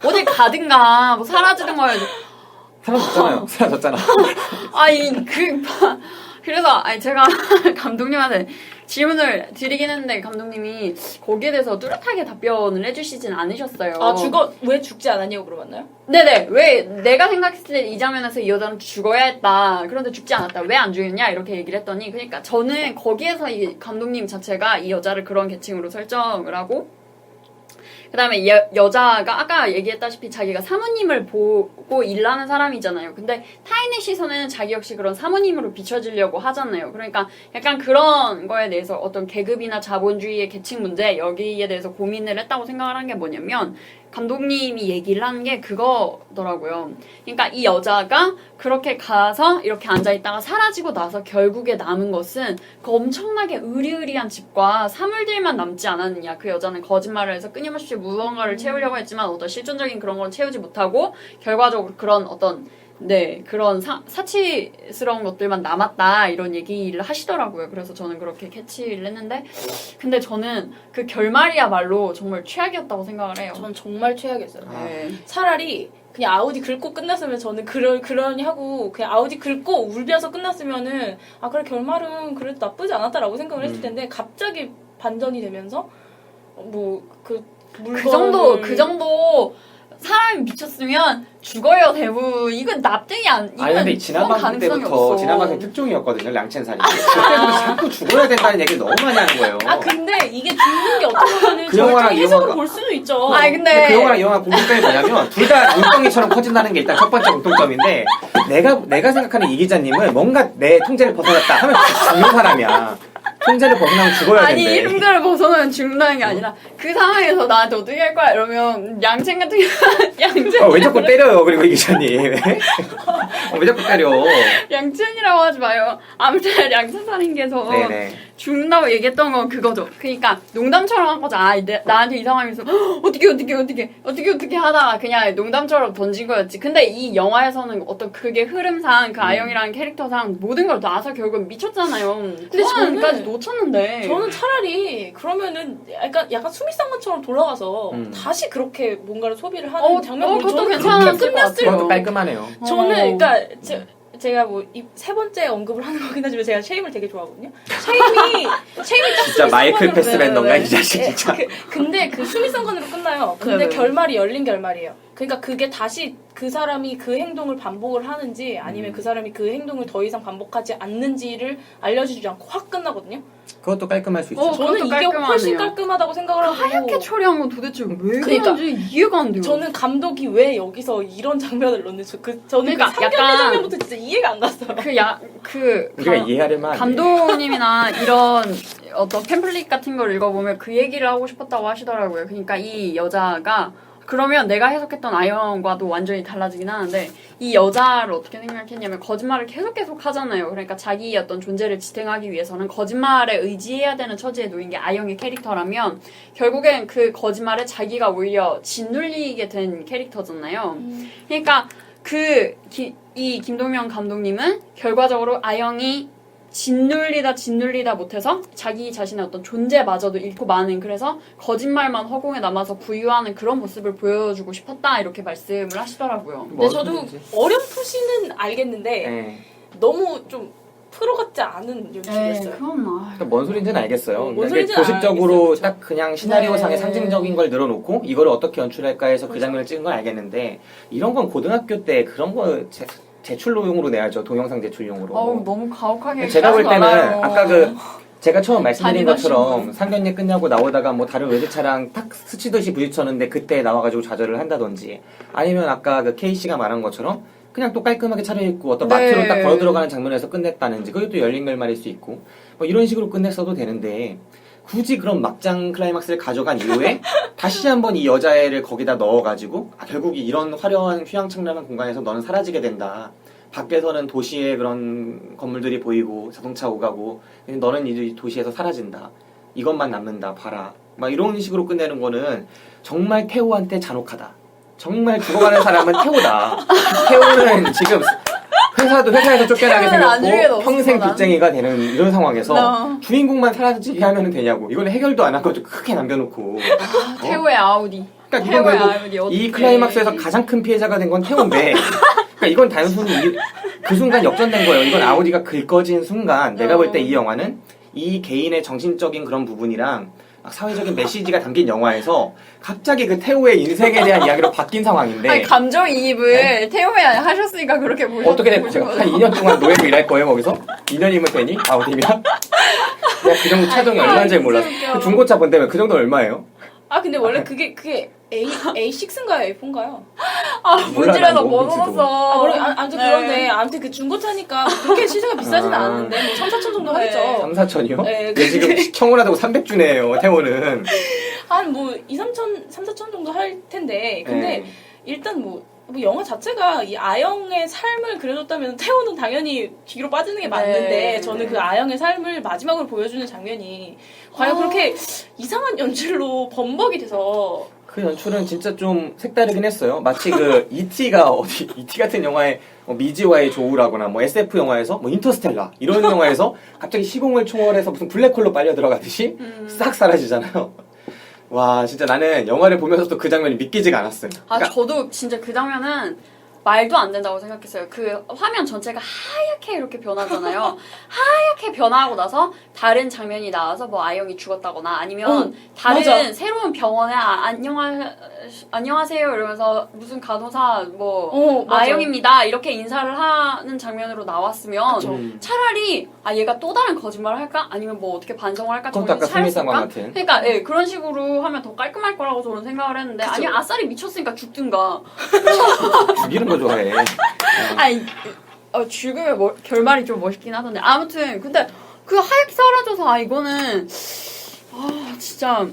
[SPEAKER 2] 어딜 가든가 뭐 사라지든가 해야지.
[SPEAKER 7] 사라졌잖아요. 사라졌잖아.
[SPEAKER 2] 그래서 제가 감독님한테 질문을 드리긴 했는데 감독님이 거기에 대해서 뚜렷하게 답변을 해주시진 않으셨어요.
[SPEAKER 3] 왜 죽지 않았냐고 물어봤나요?
[SPEAKER 2] 네네. 왜 내가 생각했을 때 이 장면에서 이 여자는 죽어야 했다. 그런데 죽지 않았다. 왜 안 죽였냐? 이렇게 얘기를 했더니 그러니까 저는 거기에서 이 감독님 자체가 이 여자를 그런 계층으로 설정을 하고 그 다음에 여자가 아까 얘기했다시피 자기가 사모님을 보고 일하는 사람이잖아요. 근데 타인의 시선에는 자기 역시 그런 사모님으로 비춰지려고 하잖아요. 그러니까 약간 그런 거에 대해서 어떤 계급이나 자본주의의 계층 문제 여기에 대해서 고민을 했다고 생각을 한 게 뭐냐면 감독님이 얘기를 하는 게 그거더라고요. 그러니까 이 여자가 그렇게 가서 이렇게 앉아있다가 사라지고 나서 결국에 남은 것은 그 엄청나게 으리으리한 집과 사물들만 남지 않았느냐. 그 여자는 거짓말을 해서 끊임없이 무언가를 채우려고 했지만 어떤 실존적인 그런 건 채우지 못하고 결과적으로 그런 어떤 그런 사치스러운 것들만 남았다 이런 얘기를 하시더라고요. 그래서 저는 그렇게 캐치를 했는데 근데 저는 그 결말이야말로 정말 최악이었다고 생각을 해요.
[SPEAKER 3] 전 정말 최악이었어요.
[SPEAKER 2] 네.
[SPEAKER 3] 차라리 그냥 아우디 긁고 끝났으면 저는 그러니 하고 그냥 아우디 긁고 울면서 끝났으면은 그래 결말은 그래도 나쁘지 않았다라고 생각을 했을 텐데 갑자기 반전이 되면서 그
[SPEAKER 2] 정도 사람이 미쳤으면 죽어요 대부분. 이건 납득이
[SPEAKER 7] 근데 지난 방송 때부터 지난 방송 특종이었거든요. 량첸살이. 그때부터 자꾸 죽어야 된다는 얘기를 너무 많이 하는 거예요.
[SPEAKER 3] 근데 이게 죽는 게 어떻게 보면은
[SPEAKER 7] 그 영화랑
[SPEAKER 3] 해석으로 볼 수도 있죠.
[SPEAKER 2] 근데
[SPEAKER 7] 그 영화랑 이 영화 공통점이 뭐냐면 둘 다 물덩이처럼 커진다는 게 일단 첫 번째 공통점인데 내가 생각하는 이 기자님은 뭔가 내 통제를 벗어났다 하면 죽는 사람이야. 통제를 벗어나면 죽어야 된대.
[SPEAKER 2] 통제를 벗어나면 죽는다는 게 아니라 그 상황에서 나한테 어떻게 할 거야 이러면 양첸 같은 양첸
[SPEAKER 7] 왜 자꾸 때려요? 그리고 이 기자님 왜 자꾸 때려?
[SPEAKER 2] 양첸이라고 하지 마요. 아무튼 양천살인께서
[SPEAKER 7] 네네.
[SPEAKER 2] 죽는다고 얘기했던 건 그거죠. 그러니까 농담처럼 한 거죠. 나한테 이 상황에서 어떻게 하다가 그냥 농담처럼 던진 거였지. 근데 이 영화에서는 어떤 그게 흐름상 그 아영이라는 캐릭터상 모든 걸 놔서 결국 미쳤잖아요. 근데 저는까지 놓쳤는데.
[SPEAKER 3] 저는 차라리 그러면은 약간 수미상관처럼 돌아가서 다시 그렇게 뭔가를 소비를 하는 장면을
[SPEAKER 2] 그것도
[SPEAKER 3] 저는
[SPEAKER 2] 괜찮았을
[SPEAKER 3] 그렇게
[SPEAKER 2] 것 같아요.
[SPEAKER 7] 그것도 깔끔하네요.
[SPEAKER 3] 저는 그러니까 제가 세 번째 언급을 하는 거긴 하지만 제가 쉐임을 되게 좋아하거든요. 쉐임이
[SPEAKER 7] 진짜 마이클 패스밴더인가 이 자식 진짜.
[SPEAKER 3] 근데 그 수미상관으로 끝나요. 근데 결말이 열린 결말이에요. 그러니까 그게 다시 그 사람이 그 행동을 반복을 하는지 아니면 그 사람이 그 행동을 더 이상 반복하지 않는지를 알려주지 않고 확 끝나거든요.
[SPEAKER 7] 그것도 깔끔할 수 있죠.
[SPEAKER 3] 저는 이게 훨씬 깔끔하다고 생각을 하고
[SPEAKER 2] 하얗게 처리한 건 도대체 왜
[SPEAKER 3] 그러니까,
[SPEAKER 2] 그런지 이해가 안 돼요.
[SPEAKER 3] 저는 감독이 왜 여기서 이런 장면을 넣는지 저는
[SPEAKER 2] 그러니까
[SPEAKER 3] 그 상견례
[SPEAKER 2] 약간
[SPEAKER 3] 장면부터 진짜 이해가 안 갔어요.
[SPEAKER 7] 우리가 이해하려면 안 돼.
[SPEAKER 2] 감독님이나 이런 어떤 팸플릿 같은 걸 읽어보면 그 얘기를 하고 싶었다고 하시더라고요. 그러니까 이 여자가 그러면 내가 해석했던 아영과도 완전히 달라지긴 하는데 이 여자를 어떻게 생각했냐면 거짓말을 계속 하잖아요. 그러니까 자기의 어떤 존재를 지탱하기 위해서는 거짓말에 의지해야 되는 처지에 놓인 게 아영의 캐릭터라면 결국엔 그 거짓말에 자기가 오히려 짓눌리게 된 캐릭터잖아요. 그러니까 이 김동명 감독님은 결과적으로 아영이 짓눌리다 못해서 자기 자신의 어떤 존재마저도 잃고 마는, 그래서 거짓말만 허공에 남아서 부유하는 그런 모습을 보여주고 싶었다 이렇게 말씀을 하시더라고요.
[SPEAKER 3] 근데 저도 어렴풋이는 알겠는데
[SPEAKER 7] 네.
[SPEAKER 3] 너무 좀 프로 같지 않은 연출이었어요.
[SPEAKER 2] 그건
[SPEAKER 7] 그러니까 뭔 소리인지는 알겠어요.
[SPEAKER 3] 뭔
[SPEAKER 7] 그러니까
[SPEAKER 3] 소리인지는
[SPEAKER 7] 도식적으로
[SPEAKER 3] 알겠어요.
[SPEAKER 7] 딱 그냥 시나리오상의
[SPEAKER 2] 네.
[SPEAKER 7] 상징적인 걸 늘어놓고 이거를 어떻게 연출할까 해서 그
[SPEAKER 3] 그렇죠.
[SPEAKER 7] 장면을 찍은 건 알겠는데 이런 건 고등학교 때 그런 거 제출용으로 내야죠. 동영상 제출용으로.
[SPEAKER 2] 너무 가혹하게
[SPEAKER 7] 제가 볼 때는
[SPEAKER 2] 말아요.
[SPEAKER 7] 아까 제가 처음 말씀드린
[SPEAKER 2] 잔인하신
[SPEAKER 7] 것처럼
[SPEAKER 2] 분.
[SPEAKER 7] 상견례 끝나고 나오다가 뭐 다른 외제차랑 탁 스치듯이 부딪혔는데 그때 나와가지고 좌절을 한다든지 아니면 아까 그 K씨가 말한 것처럼 그냥 또 깔끔하게 차려입고 어떤
[SPEAKER 2] 네.
[SPEAKER 7] 마트로 딱 걸어 들어가는 장면에서 끝냈다는지 그것도 열린 결말일 수 있고 뭐 이런 식으로 끝냈어도 되는데 굳이 그런 막장 클라이막스를 가져간 이후에 다시 한번 이 여자애를 거기다 넣어가지고 결국 이런 화려한 휘황찬란한 공간에서 너는 사라지게 된다. 밖에서는 도시의 그런 건물들이 보이고 자동차 오가고 너는 이제 이 도시에서 사라진다. 이것만 남는다. 봐라. 막 이런 식으로 끝내는 거는 정말 태호한테 잔혹하다. 정말 죽어가는 사람은 태호다. 태호는 지금 회사에서 쫓겨나게
[SPEAKER 2] 태호는 안중에도
[SPEAKER 7] 생겼고
[SPEAKER 2] 없어,
[SPEAKER 7] 평생
[SPEAKER 2] 난.
[SPEAKER 7] 빚쟁이가 되는 이런 상황에서
[SPEAKER 2] No.
[SPEAKER 7] 주인공만 사라지게 하면 되냐고. 이건 해결도 안 하고 크게 남겨놓고.
[SPEAKER 2] 태호의 아우디.
[SPEAKER 7] 그러니까
[SPEAKER 2] 태호의
[SPEAKER 7] 이건
[SPEAKER 2] 아우디
[SPEAKER 7] 결국 이
[SPEAKER 2] 어떡해.
[SPEAKER 7] 클라이막스에서 가장 큰 피해자가 된 건 태호인데 그러니까 이건 단순히 그 순간 역전된 거예요. 이건 아우디가 긁어진 순간 내가 볼 때 이 영화는 이 개인의 정신적인 그런 부분이랑 막 사회적인 메시지가 담긴 영화에서 갑자기 그 태호의 인생에 대한 이야기로 바뀐 상황인데
[SPEAKER 2] 아니, 감정이입을 태호에 하셨으니까 그렇게
[SPEAKER 7] 어떻게 될 거예요? 한 2년 동안 노예로 일할 거예요 거기서? 2년이면 되니? 아우디면? 내가 그 정도 차정이 얼마인지 몰랐어.
[SPEAKER 2] 진짜 웃겨.
[SPEAKER 7] 그 중고차 본다면 그 정도 얼마예요?
[SPEAKER 3] 아 근데 원래 그게 A6인가요? A4인가요?
[SPEAKER 2] 문질러서
[SPEAKER 7] 난
[SPEAKER 2] 뭐
[SPEAKER 7] 뭔지도.
[SPEAKER 2] 넣었어.
[SPEAKER 3] 아무튼 그런데 아무튼 그 중고차니까 그렇게 시세가 비싸진
[SPEAKER 7] 아.
[SPEAKER 3] 않은데 뭐 3, 4천 정도
[SPEAKER 2] 네.
[SPEAKER 3] 하겠죠.
[SPEAKER 7] 3, 4천이요?
[SPEAKER 3] 네,
[SPEAKER 7] 근데 지금 청혼하다고 300주네요 태호는.
[SPEAKER 3] 한 뭐 2, 3천, 3, 4천 정도 할 텐데 근데
[SPEAKER 7] 네.
[SPEAKER 3] 일단 뭐 영화 자체가 이 아영의 삶을 그려줬다면 태호는 당연히 뒤로 빠지는 게 맞는데
[SPEAKER 2] 네.
[SPEAKER 3] 저는 그 아영의 삶을 마지막으로 보여주는 장면이 과연 그렇게 이상한 연출로 범벅이 돼서
[SPEAKER 7] 그 연출은 진짜 좀 색다르긴 했어요. 마치 그 E.T.가 E.T. 같은 영화의 미지와의 조우라거나 뭐 SF 영화에서 뭐 인터스텔라 이런 영화에서 갑자기 시공을 초월해서 무슨 블랙홀로 빨려 들어가듯이 싹 사라지잖아요. 와 진짜 나는 영화를 보면서도 그 장면이 믿기지가 않았어요. 그러니까
[SPEAKER 2] 저도 진짜 그 장면은 말도 안 된다고 생각했어요. 그 화면 전체가 하얗게 이렇게 변하잖아요. 하얗게 변화하고 나서 다른 장면이 나와서 뭐 아영이 죽었다거나 아니면 다른
[SPEAKER 3] 맞아.
[SPEAKER 2] 새로운 병원에 안녕하세요 이러면서 무슨 간호사 뭐
[SPEAKER 3] 맞아.
[SPEAKER 2] 아영입니다 이렇게 인사를 하는 장면으로 나왔으면
[SPEAKER 3] 그쵸.
[SPEAKER 2] 차라리 얘가 또 다른 거짓말을 할까? 아니면 뭐 어떻게 반성을 할까?
[SPEAKER 7] 그것도
[SPEAKER 2] 정신
[SPEAKER 7] 아까 수미상관
[SPEAKER 2] 차렸을까?
[SPEAKER 7] 같은.
[SPEAKER 2] 그러니까 예, 그런 식으로 하면 더 깔끔할 거라고 저는 생각을 했는데 아니 아싸리 미쳤으니까 죽든가.
[SPEAKER 7] 죽이는 거 좋아해.
[SPEAKER 2] 아니 죽음의 결말이 좀 멋있긴 하던데 아무튼 근데 그 하얗게 사라져서 이거는 진짜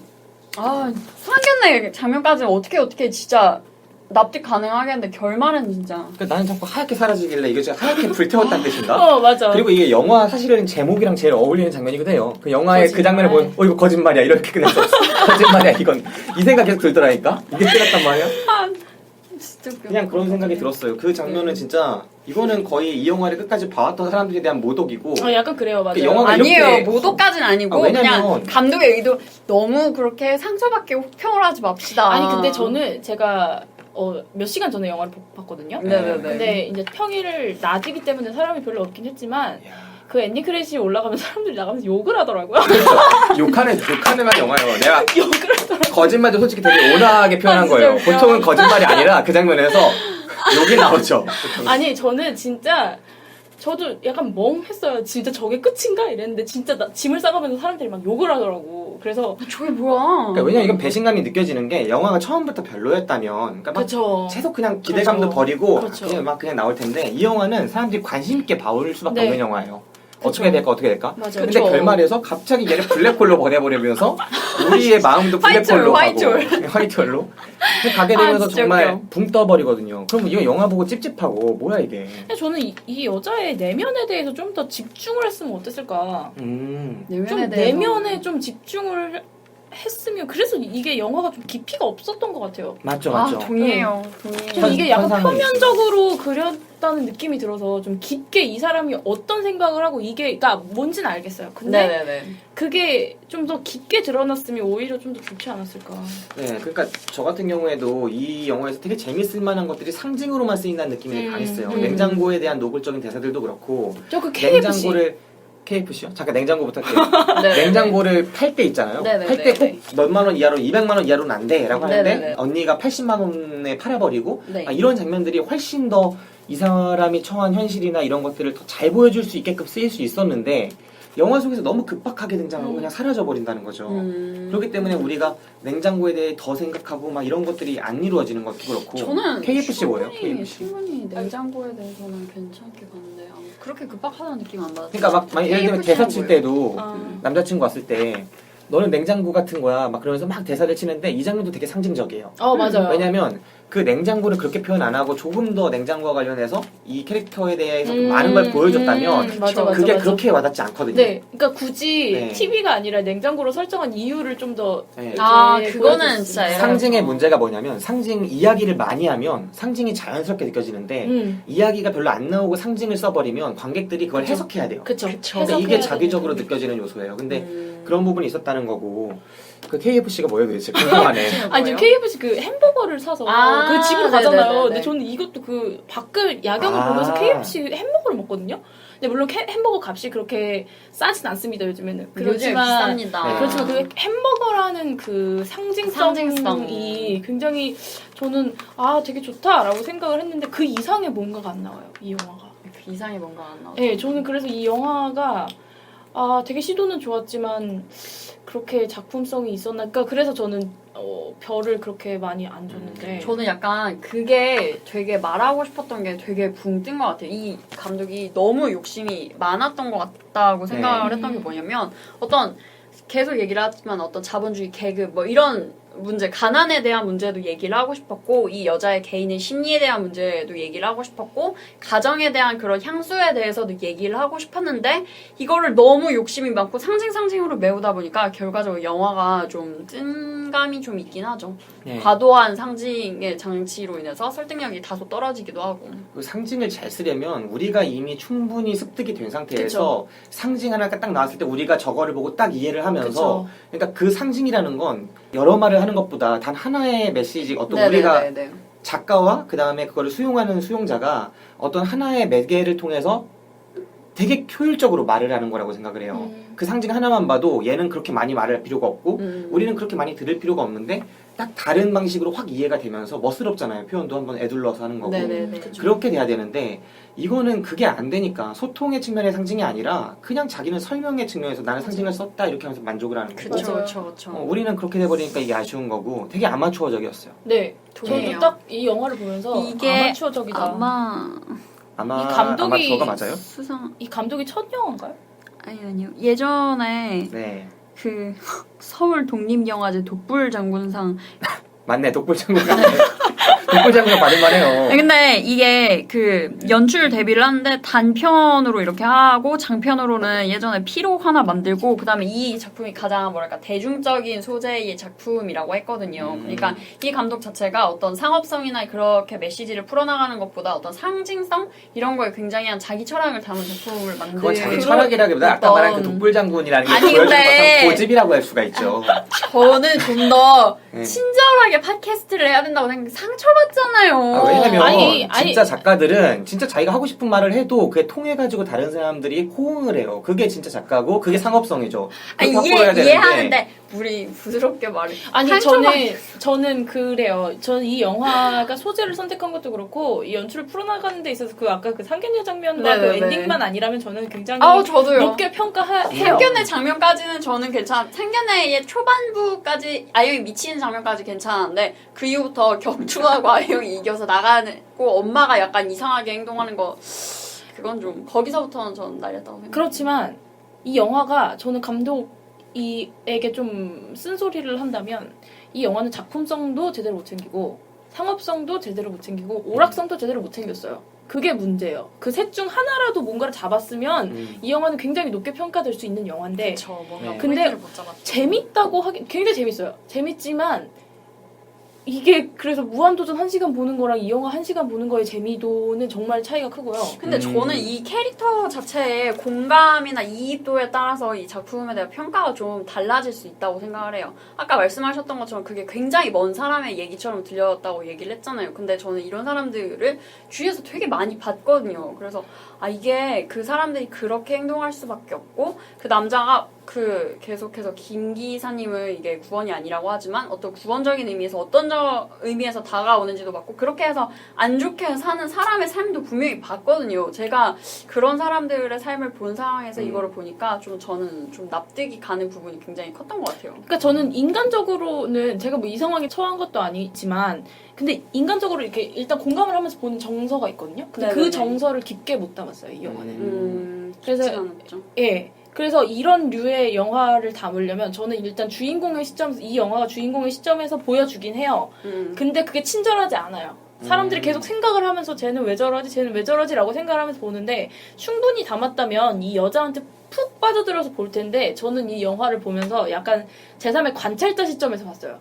[SPEAKER 2] 상견례 장면까지 어떻게 진짜 납득 가능하겠는데 결말은 진짜
[SPEAKER 7] 그러니까 나는 자꾸 하얗게 사라지길래 이게 진짜 하얗게 불태웠다는 뜻인가?
[SPEAKER 3] 맞아.
[SPEAKER 7] 그리고 이게 영화 사실은 제목이랑 제일 어울리는 장면이기도 해요. 그 영화의 그
[SPEAKER 2] 거짓말.
[SPEAKER 7] 장면을 보면 이거 거짓말이야 이렇게 끝냈어. 거짓말이야 이건 이 생각 계속 들더라니까. 이게 끝났단 말이야.
[SPEAKER 2] 진짜 웃겨.
[SPEAKER 7] 그냥 그런 생각이 들었어요. 그 장면은 진짜 이거는 거의 이 영화를 끝까지 봐왔던 사람들에 대한 모독이고
[SPEAKER 3] 약간 그래요, 맞아요.
[SPEAKER 7] 그 영화가
[SPEAKER 2] 아니에요.
[SPEAKER 7] 이렇게
[SPEAKER 2] 모독까지는 아니고
[SPEAKER 7] 왜냐면
[SPEAKER 2] 그냥 감독의 의도 너무 그렇게 상처받게 혹평을 하지 맙시다.
[SPEAKER 3] 아니 근데 저는 제가 몇 시간 전에 영화를 봤거든요.
[SPEAKER 2] 네네네.
[SPEAKER 3] 근데 이제 평일을 낮이기 때문에 사람이 별로 없긴 했지만 그 엔딩 크레딧이 올라가면 사람들이 나가면서 욕을 하더라고요.
[SPEAKER 7] 욕하는 만 영화예요. 내가
[SPEAKER 3] 욕을 하더라고요.
[SPEAKER 7] 거짓말도 솔직히 되게 온화하게 표현한
[SPEAKER 2] 진짜
[SPEAKER 7] 거예요.
[SPEAKER 2] 웃겨.
[SPEAKER 7] 보통은 거짓말이 아니라 그 장면에서 욕이 나오죠. 보통은.
[SPEAKER 3] 아니 저는 진짜 저도 약간 멍했어요. 진짜 저게 끝인가 이랬는데 진짜 짐을 싸가면서 사람들이 막 욕을 하더라고. 그래서
[SPEAKER 2] 저게 뭐야?
[SPEAKER 7] 그러니까 왜냐면 이건 배신감이 느껴지는 게 영화가 처음부터 별로였다면 그러니까 막
[SPEAKER 3] 그쵸.
[SPEAKER 7] 계속 그냥 기대감도
[SPEAKER 3] 그렇죠.
[SPEAKER 7] 버리고
[SPEAKER 3] 그렇죠.
[SPEAKER 7] 그냥 나올 텐데 이 영화는 사람들이 관심 있게 봐올 수밖에
[SPEAKER 3] 네.
[SPEAKER 7] 없는 영화예요. 어떻게 될까?
[SPEAKER 3] 맞아요.
[SPEAKER 7] 근데
[SPEAKER 2] 그쵸.
[SPEAKER 7] 결말에서 갑자기 얘를 블랙홀로 보내버리면서 우리의 마음도 블랙홀로
[SPEAKER 2] 화이트홀,
[SPEAKER 7] 가고 화이트홀로 가게 되면서
[SPEAKER 2] 진짜
[SPEAKER 7] 정말
[SPEAKER 2] 웃겨.
[SPEAKER 7] 붕 떠버리거든요. 그럼 이거 영화 보고 찝찝하고 뭐야 이게?
[SPEAKER 3] 근데 저는 이 여자의 내면에 대해서 좀 더 집중을 했으면 어땠을까?
[SPEAKER 7] 음.
[SPEAKER 3] 좀 내면에 좀 집중을 했으면 그래서 이게 영화가 좀 깊이가 없었던 것 같아요.
[SPEAKER 7] 맞죠,
[SPEAKER 2] 아,
[SPEAKER 7] 맞죠.
[SPEAKER 2] 동의해요. 동의해요.
[SPEAKER 3] 좀 이게 약간
[SPEAKER 7] 현상이
[SPEAKER 3] 표면적으로 그렸다는 느낌이 들어서 좀 깊게 이 사람이 어떤 생각을 하고 이게 그러니까 뭔지는 알겠어요. 근데
[SPEAKER 2] 네네네.
[SPEAKER 3] 그게 좀 더 깊게 드러났으면 오히려 좀 더 좋지 않았을까.
[SPEAKER 7] 네, 그러니까 저 같은 경우에도 이 영화에서 되게 재밌을 만한 것들이 상징으로만 쓰인다는 느낌이 되게 강했어요. 냉장고에 대한 노골적인 대사들도 그렇고
[SPEAKER 3] 저 그 KFC
[SPEAKER 7] 냉장고를 KFC요? 잠깐 냉장고부터 할게요.
[SPEAKER 2] 네.
[SPEAKER 7] 냉장고를 팔 때 있잖아요.
[SPEAKER 2] 네네네.
[SPEAKER 7] 팔 때 꼭 몇만 원 이하로 200만 원 이하로는 안 돼라고 하는데
[SPEAKER 2] 네네네.
[SPEAKER 7] 언니가 80만 원에 팔아버리고
[SPEAKER 2] 네.
[SPEAKER 7] 이런 장면들이 훨씬 더 이 사람이 처한 현실이나 이런 것들을 더 잘 보여줄 수 있게끔 쓰일 수 있었는데 영화 속에서 너무 급박하게 등장하고 그냥 사라져버린다는 거죠. 그렇기 때문에 우리가 냉장고에 대해 더 생각하고 막 이런 것들이 안 이루어지는 것도 그렇고
[SPEAKER 2] 저는
[SPEAKER 7] KFC 뭐예요?
[SPEAKER 2] 충분히,
[SPEAKER 7] KFC.
[SPEAKER 2] 충분히 냉장고에 대해서는 괜찮게 봤는데 그렇게 급박하다는 느낌 안 받았어요.
[SPEAKER 7] 그러니까 막 예를 들면 대사 칠 때도
[SPEAKER 3] 아.
[SPEAKER 7] 남자친구 왔을 때 너는 냉장고 같은 거야 막 그러면서 막 대사를 치는데 이 장면도 되게 상징적이에요.
[SPEAKER 3] 맞아요.
[SPEAKER 7] 왜냐면 그 냉장고를 그렇게 표현 안 하고 조금 더 냉장고와 관련해서 이 캐릭터에 대해서 많은 걸 보여줬다면
[SPEAKER 3] 맞아,
[SPEAKER 7] 그게
[SPEAKER 3] 맞아.
[SPEAKER 7] 그렇게 와닿지 않거든요.
[SPEAKER 3] 네, 그러니까 굳이
[SPEAKER 7] 네.
[SPEAKER 3] TV가 아니라 냉장고로 설정한 이유를 좀 더
[SPEAKER 7] 네.
[SPEAKER 2] 그거는 진짜
[SPEAKER 7] 상징의 문제가 뭐냐면 상징 이야기를 많이 하면 상징이 자연스럽게 느껴지는데 이야기가 별로 안 나오고 상징을 써버리면 관객들이 그걸
[SPEAKER 3] 그쵸.
[SPEAKER 7] 해석해야 돼요.
[SPEAKER 3] 그쵸.
[SPEAKER 7] 근데 이게 자기적으로 느껴지는 요소예요. 근데 그런 부분이 있었다는 거고 그 KFC가 뭐예요 도대체? 궁금하네.
[SPEAKER 3] 아니 지금 KFC 그 햄버거를 사서
[SPEAKER 2] 아,
[SPEAKER 3] 그 집으로
[SPEAKER 2] 네네네네.
[SPEAKER 3] 가잖아요. 근데 저는 이것도 그 밖을 야경을
[SPEAKER 7] 아.
[SPEAKER 3] 보면서 KFC 햄버거를 먹거든요. 근데 물론 햄버거 값이 그렇게 싸진 않습니다 요즘에는.
[SPEAKER 2] 요즘
[SPEAKER 3] 그렇지만
[SPEAKER 2] 비쌉니다.
[SPEAKER 7] 네.
[SPEAKER 3] 그렇지만 그 햄버거라는 그 상징성이 굉장히 저는 되게 좋다라고 생각을 했는데 그 이상의 뭔가가 안 나와요 이 영화가.
[SPEAKER 2] 그 이상이 뭔가 안 나오죠.
[SPEAKER 3] 네, 저는 그래서 이 영화가 되게 시도는 좋았지만 그렇게 작품성이 있었나? 그러니까 그래서 저는 별을 그렇게 많이 안 줬는데.
[SPEAKER 2] 저는 약간 그게 되게 말하고 싶었던 게 되게 붕 뜬 것 같아요. 이 감독이 너무 욕심이 많았던 것 같다고 생각을 했던 게 뭐냐면 어떤 계속 얘기를 하지만 어떤 자본주의 계급 뭐 이런 문제, 가난에 대한 문제도 얘기를 하고 싶었고 이 여자의 개인의 심리에 대한 문제도 얘기를 하고 싶었고 가정에 대한 그런 향수에 대해서도 얘기를 하고 싶었는데 이거를 너무 욕심이 많고 상징으로 메우다 보니까 결과적으로 영화가 좀 뜬감이 좀 있긴 하죠.
[SPEAKER 7] 네.
[SPEAKER 2] 과도한 상징의 장치로 인해서 설득력이 다소 떨어지기도 하고.
[SPEAKER 7] 그 상징을 잘 쓰려면 우리가 이미 충분히 습득이 된 상태에서 상징 하나가 딱 나왔을 때 우리가 저거를 보고 딱 이해를 하면서 그러니까 그 상징이라는 건 여러 말을 하는 것보다 단 하나의 메시지 어떤 우리가 작가와 그 다음에 그거를 수용하는 수용자가 어떤 하나의 매개를 통해서 되게 효율적으로 말을 하는 거라고 생각을 해요. 그 상징 하나만 봐도 얘는 그렇게 많이 말할 필요가 없고 우리는 그렇게 많이 들을 필요가 없는데 딱 다른 방식으로 확 이해가 되면서 멋스럽잖아요. 표현도 한번 애둘러서 하는 거고. 그렇게 돼야 되는데 이거는 그게 안 되니까 소통의 측면의 상징이 아니라 그냥 자기는 설명의 측면에서 나는 상징을 썼다 이렇게 하면서 만족을 하는 거고.
[SPEAKER 2] 그렇죠.
[SPEAKER 7] 우리는 그렇게 돼버리니까 이게 아쉬운 거고 되게 아마추어적이었어요.
[SPEAKER 3] 네,
[SPEAKER 2] 동의해요.
[SPEAKER 3] 저도 딱 이 영화를 보면서
[SPEAKER 2] 이게
[SPEAKER 3] 아마추어적이다.
[SPEAKER 7] 아마
[SPEAKER 3] 이 감독이
[SPEAKER 7] 아마추어가 맞아요?
[SPEAKER 3] 이 감독이 첫 영화인가요?
[SPEAKER 2] 아니요. 예전에
[SPEAKER 7] 네.
[SPEAKER 2] 그 서울 독립영화제 독불장군상.
[SPEAKER 7] 맞네, 독불장군. 독불장군 받을만해요.
[SPEAKER 2] 근데 이게 그 연출 데뷔를 하는데 단편으로 이렇게 하고 장편으로는 예전에 피록 하나 만들고 그다음에 이 작품이 가장 뭐랄까 대중적인 소재의 작품이라고 했거든요. 그러니까 이 감독 자체가 어떤 상업성이나 그렇게 메시지를 풀어나가는 것보다 어떤 상징성 이런 거에 굉장히 자기 철학을 담은 작품을 만들고
[SPEAKER 7] 그건 자기 철학이라기보다 아까 말한 그 독불장군이라는 게
[SPEAKER 2] 아니,
[SPEAKER 7] 보여주는
[SPEAKER 2] 근데
[SPEAKER 7] 것처럼 고집이라고 할 수가 있죠.
[SPEAKER 2] 저는 좀 더
[SPEAKER 7] 네.
[SPEAKER 2] 친절하게 팟캐스트를 해야 된다고 생각해. 상처받잖아요.
[SPEAKER 7] 왜냐면
[SPEAKER 3] 아니.
[SPEAKER 7] 진짜 작가들은 진짜 자기가 하고 싶은 말을 해도 그게 통해가지고 다른 사람들이 호응을 해요. 그게 진짜 작가고 그게 상업성이죠.
[SPEAKER 2] 아니, 이해하는데 우리 부드럽게 말해.
[SPEAKER 3] 아니 저는 그래요. 저는 이 영화가 소재를 선택한 것도 그렇고 이 연출을 풀어나가는 데 있어서 그 아까 그 상견례 장면과 그 엔딩만 아니라면 저는 굉장히
[SPEAKER 2] 저도요.
[SPEAKER 3] 높게 평가해요.
[SPEAKER 2] 상견례 장면까지는 저는 상견례의 초반부까지 아영이 미치는 장면까지 괜찮은데 그 이후부터 격투하고 아영이 이겨서 나가고 엄마가 약간 이상하게 행동하는 거 그건 좀 거기서부터는 저는 날렸다고 생각해요.
[SPEAKER 3] 그렇지만 이 영화가 저는 감독에게 좀 쓴소리를 한다면 이 영화는 작품성도 제대로 못 챙기고 상업성도 제대로 못 챙기고 오락성도 제대로 못 챙겼어요. 그게 문제예요. 그 셋 중 하나라도 뭔가를 잡았으면 이 영화는 굉장히 높게 평가될 수 있는 영화인데
[SPEAKER 2] 그쵸, 뭔가
[SPEAKER 7] 네.
[SPEAKER 3] 근데
[SPEAKER 2] 포인트를 못 잡았죠.
[SPEAKER 3] 재밌다고 하긴 굉장히 재밌어요. 재밌지만 이게 그래서 무한도전 1시간 보는 거랑 이 영화 1시간 보는 거의 재미도는 정말 차이가 크고요.
[SPEAKER 2] 근데 저는 이 캐릭터 자체의 공감이나 이입도에 따라서 이 작품에 대한 평가가 좀 달라질 수 있다고 생각을 해요. 아까 말씀하셨던 것처럼 그게 굉장히 먼 사람의 얘기처럼 들렸다고 얘기를 했잖아요. 근데 저는 이런 사람들을 주위에서 되게 많이 봤거든요. 그래서 아 이게 그 사람들이 그렇게 행동할 수밖에 없고 그 남자가 그 계속해서 김 기사님을 이게 구원이 아니라고 하지만 어떤 구원적인 의미에서 어떤 의미에서 다가오는지도 봤고 그렇게 해서 안 좋게 사는 사람의 삶도 분명히 봤거든요. 제가 그런 사람들의 삶을 본 상황에서 이거를 보니까 좀 저는 좀 납득이 가는 부분이 굉장히 컸던 것 같아요.
[SPEAKER 3] 그러니까 저는 인간적으로는 제가 뭐 이 상황에 처한 것도 아니지만 근데 인간적으로 이렇게 일단 공감을 하면서 보는 정서가 있거든요. 근데
[SPEAKER 2] 네네네.
[SPEAKER 3] 그 정서를 깊게 못 담았어요, 이 영화는.
[SPEAKER 2] 그래서
[SPEAKER 3] 그래서-
[SPEAKER 2] 않았죠.
[SPEAKER 3] 예. 그래서 이런 류의 영화를 담으려면 저는 일단 주인공의 시점에서 이 영화가 주인공의 시점에서 보여주긴 해요. 근데 그게 친절하지 않아요. 사람들이 계속 생각을 하면서 쟤는 왜 저러지? 쟤는 왜 저러지? 라고 생각을 하면서 보는데 충분히 담았다면 이 여자한테 푹 빠져들어서 볼 텐데 저는 이 영화를 보면서 약간 제3의 관찰자 시점에서 봤어요.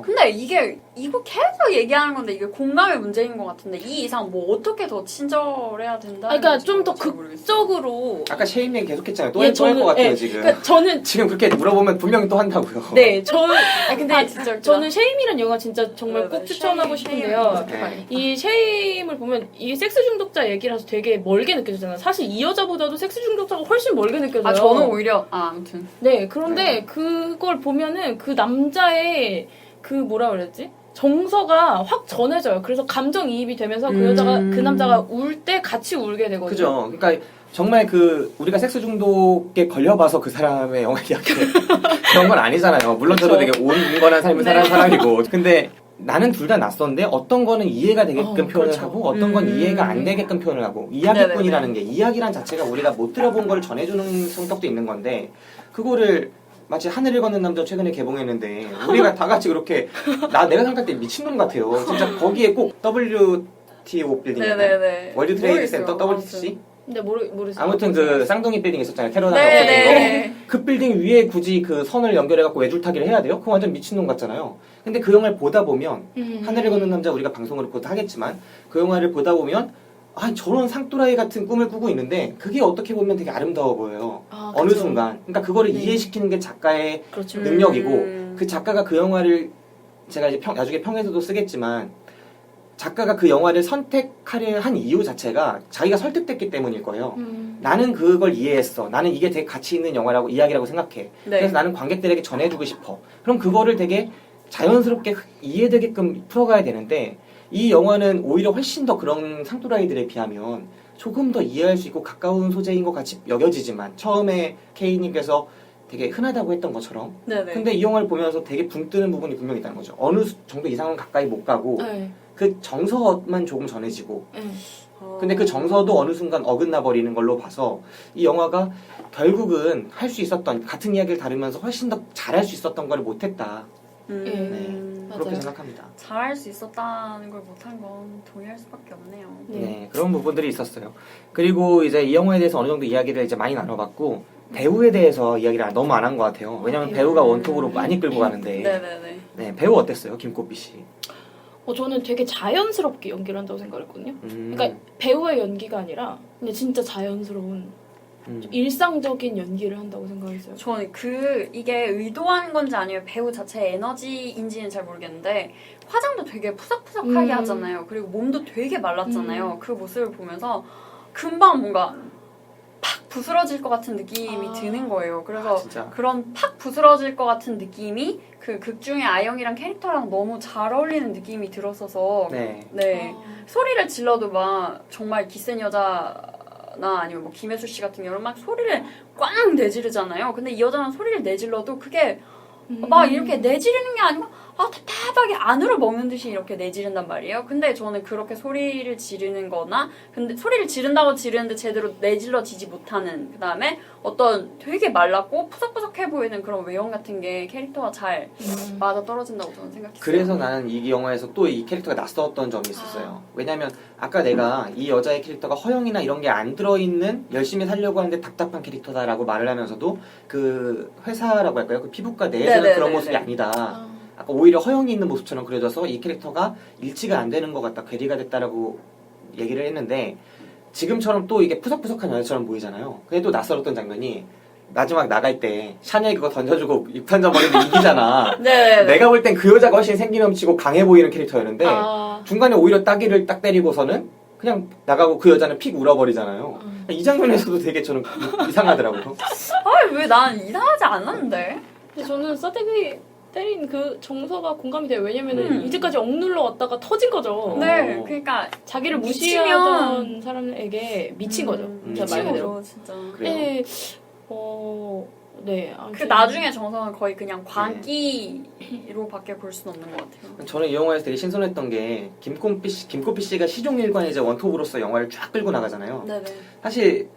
[SPEAKER 2] 근데 이게 이거 계속 얘기하는 건데 이게 공감의 문제인 것 같은데 이 이상 뭐 어떻게 더 친절해야 된다?
[SPEAKER 3] 그러니까 좀 더 극적으로
[SPEAKER 7] 아까 셰임 얘기 계속했잖아요. 또
[SPEAKER 3] 예,
[SPEAKER 7] 할 것 같아요
[SPEAKER 3] 예,
[SPEAKER 7] 지금.
[SPEAKER 3] 그러니까 저는
[SPEAKER 7] 지금 그렇게 물어보면 분명히 또 한다고요.
[SPEAKER 3] 네, 저는 근데
[SPEAKER 2] 아, 진짜 웃기다.
[SPEAKER 3] 저는 쉐임이라는 영화 진짜 정말
[SPEAKER 2] 네네,
[SPEAKER 3] 꼭 추천하고
[SPEAKER 2] 쉐임,
[SPEAKER 3] 싶은데요.
[SPEAKER 2] 쉐임 봐야겠다.
[SPEAKER 3] 이 쉐임을 보면 이게 섹스 중독자 얘기라서 되게 멀게 느껴지잖아요. 사실 이 여자보다도 섹스 중독자가 훨씬 멀게 느껴져요.
[SPEAKER 2] 아 저는 오히려 아무튼
[SPEAKER 3] 네, 그런데 그걸 보면은 그 남자의 그 뭐라 그랬지? 정서가 확 전해져요. 그래서 감정이입이 되면서 그 여자가 그 남자가 울 때 같이 울게 되거든요.
[SPEAKER 7] 그죠. 그러니까 정말 그 우리가 섹스 중독에 걸려봐서 그 사람의 영화 이야기를 그런 건 아니잖아요. 물론 저도
[SPEAKER 3] 그쵸.
[SPEAKER 7] 되게 온건한 삶을 사는 사람이고. 근데 나는 둘 다 낯선데 어떤 거는 이해가 되게끔 표현을
[SPEAKER 3] 그렇죠.
[SPEAKER 7] 하고 어떤 건 이해가 안 되게끔 표현을 하고 이야기꾼이라는 게 이야기란 자체가 우리가 못 들어본 걸 전해주는 성격도 있는 건데 그거를 마치 하늘을 걷는 남자 최근에 개봉했는데 우리가 다 같이 그렇게 내가 생각할 때 미친놈 같아요. 진짜 거기에 꼭 WTO 빌딩이나
[SPEAKER 2] 네네네
[SPEAKER 7] 월드 트레이드
[SPEAKER 2] 모르겠어요.
[SPEAKER 7] 센터 WTC
[SPEAKER 3] 근데 모르겠어요.
[SPEAKER 7] 아무튼 그 쌍둥이 빌딩 있었잖아요. 테러
[SPEAKER 2] 네네.
[SPEAKER 7] 당했던 거.
[SPEAKER 2] 네.
[SPEAKER 7] 그 빌딩 위에 굳이 그 선을 연결해갖고 외줄타기를 해야 돼요? 그거 완전 미친놈 같잖아요. 근데 그 영화를 보다 보면 하늘을 걷는 남자 우리가 방송으로 곧 하겠지만 그 영화를 보다 보면 아 저런 상또라이 같은 꿈을 꾸고 있는데 그게 어떻게 보면 되게 아름다워 보여요.
[SPEAKER 3] 아,
[SPEAKER 7] 어느
[SPEAKER 3] 그쵸.
[SPEAKER 7] 순간. 그러니까 그거를
[SPEAKER 3] 네.
[SPEAKER 7] 이해시키는 게 작가의
[SPEAKER 3] 그렇죠.
[SPEAKER 7] 능력이고 그 작가가 그 영화를 제가 이제 나중에 평에서도 쓰겠지만 작가가 그 영화를 선택하려 한 이유 자체가 자기가 설득됐기 때문일 거예요. 나는 그걸 이해했어. 나는 이게 되게 가치 있는 영화라고 이야기라고 생각해.
[SPEAKER 2] 네.
[SPEAKER 7] 그래서 나는 관객들에게 전해주고 싶어. 그럼 그거를 되게 자연스럽게 이해되게끔 풀어가야 되는데 이 영화는 오히려 훨씬 더 그런 상또라이들에 비하면 조금 더 이해할 수 있고 가까운 소재인 것 같이 여겨지지만 처음에 K님께서 되게 흔하다고 했던 것처럼
[SPEAKER 2] 네네.
[SPEAKER 7] 근데 이 영화를 보면서 되게 붕 뜨는 부분이 분명히 있다는 거죠. 어느 정도 이상은 가까이 못 가고
[SPEAKER 3] 네.
[SPEAKER 7] 그 정서만 조금 전해지고
[SPEAKER 3] 네.
[SPEAKER 7] 근데 그 정서도 어느 순간 어긋나 버리는 걸로 봐서 이 영화가 결국은 할 수 있었던 같은 이야기를 다루면서 훨씬 더 잘할 수 있었던 걸 못했다. 그렇게
[SPEAKER 3] 맞아요.
[SPEAKER 7] 생각합니다.
[SPEAKER 2] 잘할 수 있었다는 걸 못한 건 동의할 수밖에 없네요.
[SPEAKER 7] 네. 그런 부분들이 있었어요. 그리고 이제 이 영화에 대해서 어느 정도 이야기를 이제 많이 나눠봤고 배우에 대해서 이야기를 너무 안 한 것 같아요. 왜냐면 배우가 원톱으로 많이 끌고 가는데
[SPEAKER 2] 네네네.
[SPEAKER 7] 네, 배우 어땠어요? 김꽃비 씨.
[SPEAKER 3] 저는 되게 자연스럽게 연기를 한다고 생각했거든요. 그러니까 배우의 연기가 아니라 그냥 진짜 자연스러운 좀 일상적인 연기를 한다고 생각했어요.
[SPEAKER 2] 저는 이게 의도한 건지 아니면 배우 자체의 에너지인지는 잘 모르겠는데 화장도 되게 푸석푸석하게 하잖아요. 그리고 몸도 되게 말랐잖아요. 그 모습을 보면서 금방 뭔가 팍 부스러질 것 같은 느낌이 드는 거예요. 그래서
[SPEAKER 7] 진짜.
[SPEAKER 2] 그런 팍 부스러질 것 같은 느낌이 그 극 중에 아영이랑 캐릭터랑 너무 잘 어울리는 느낌이 들었어서
[SPEAKER 7] 네.
[SPEAKER 2] 소리를 질러도 막 정말 기센 여자나 아니면 뭐 김혜수 씨 같은 경우는 막 소리를 꽝 내지르잖아요. 근데 이 여자는 소리를 내질러도 그게 막 이렇게 내지르는 게 아니고 답답하게 안으로 먹는 듯이 이렇게 내지른단 말이에요. 근데 저는 그렇게 소리를 지르는 거나, 근데 소리를 지른다고 지르는데 제대로 내질러지지 못하는, 그 다음에 어떤 되게 말랐고 푸석푸석해 보이는 그런 외형 같은 게 캐릭터와 잘 맞아 떨어진다고 저는 생각했어요.
[SPEAKER 7] 그래서 나는 이 영화에서 또 이 캐릭터가 낯설었던 점이 있었어요. 왜냐면 아까 내가 이 여자의 캐릭터가 허영이나 이런 게 안 들어있는 열심히 살려고 하는데 답답한 캐릭터다라고 말을 하면서도 그 회사라고 할까요? 그 피부과 내에서는
[SPEAKER 2] 네네네네.
[SPEAKER 7] 그런 모습이 아니다. 아까 오히려 허영이 있는 모습처럼 그려져서 이 캐릭터가 일치가 안 되는 것 같다, 괴리가 됐다라고 얘기를 했는데 지금처럼 또 이게 푸석푸석한 여자처럼 보이잖아요. 근데 또 낯설었던 장면이 마지막 나갈 때 샤넬 그거 던져주고 입 던져버리는데 이기잖아.
[SPEAKER 2] 네.
[SPEAKER 7] 내가 볼 땐 그 여자가 훨씬 생기 넘치고 강해 보이는 캐릭터였는데 중간에 오히려 따기를 딱 때리고서는 그냥 나가고 그 여자는 픽 울어버리잖아요. 이 장면에서도 되게 저는 이상하더라고요.
[SPEAKER 2] 왜 난 이상하지 않았는데?
[SPEAKER 3] 근데 저는 싸대기 때린 그 정서가 공감이 돼요. 왜냐면은 이제까지 억눌러 왔다가 터진 거죠.
[SPEAKER 2] 네, 그러니까
[SPEAKER 3] 자기를
[SPEAKER 2] 미치면-
[SPEAKER 3] 무시하던 사람에게 미친 거죠. 진짜 말
[SPEAKER 2] 미친
[SPEAKER 3] 그대로.
[SPEAKER 2] 거죠, 진짜.
[SPEAKER 7] 그래요.
[SPEAKER 3] 네, 네.
[SPEAKER 2] 그 나중에 정서는 거의 그냥 광기로밖에 볼 수는 없는 것 같아요.
[SPEAKER 7] 저는 이 영화에서 되게 신선했던 게 김코피 씨가 시종일관 이제 원톱으로서 영화를 쫙 끌고 나가잖아요.
[SPEAKER 2] 네네.
[SPEAKER 7] 사실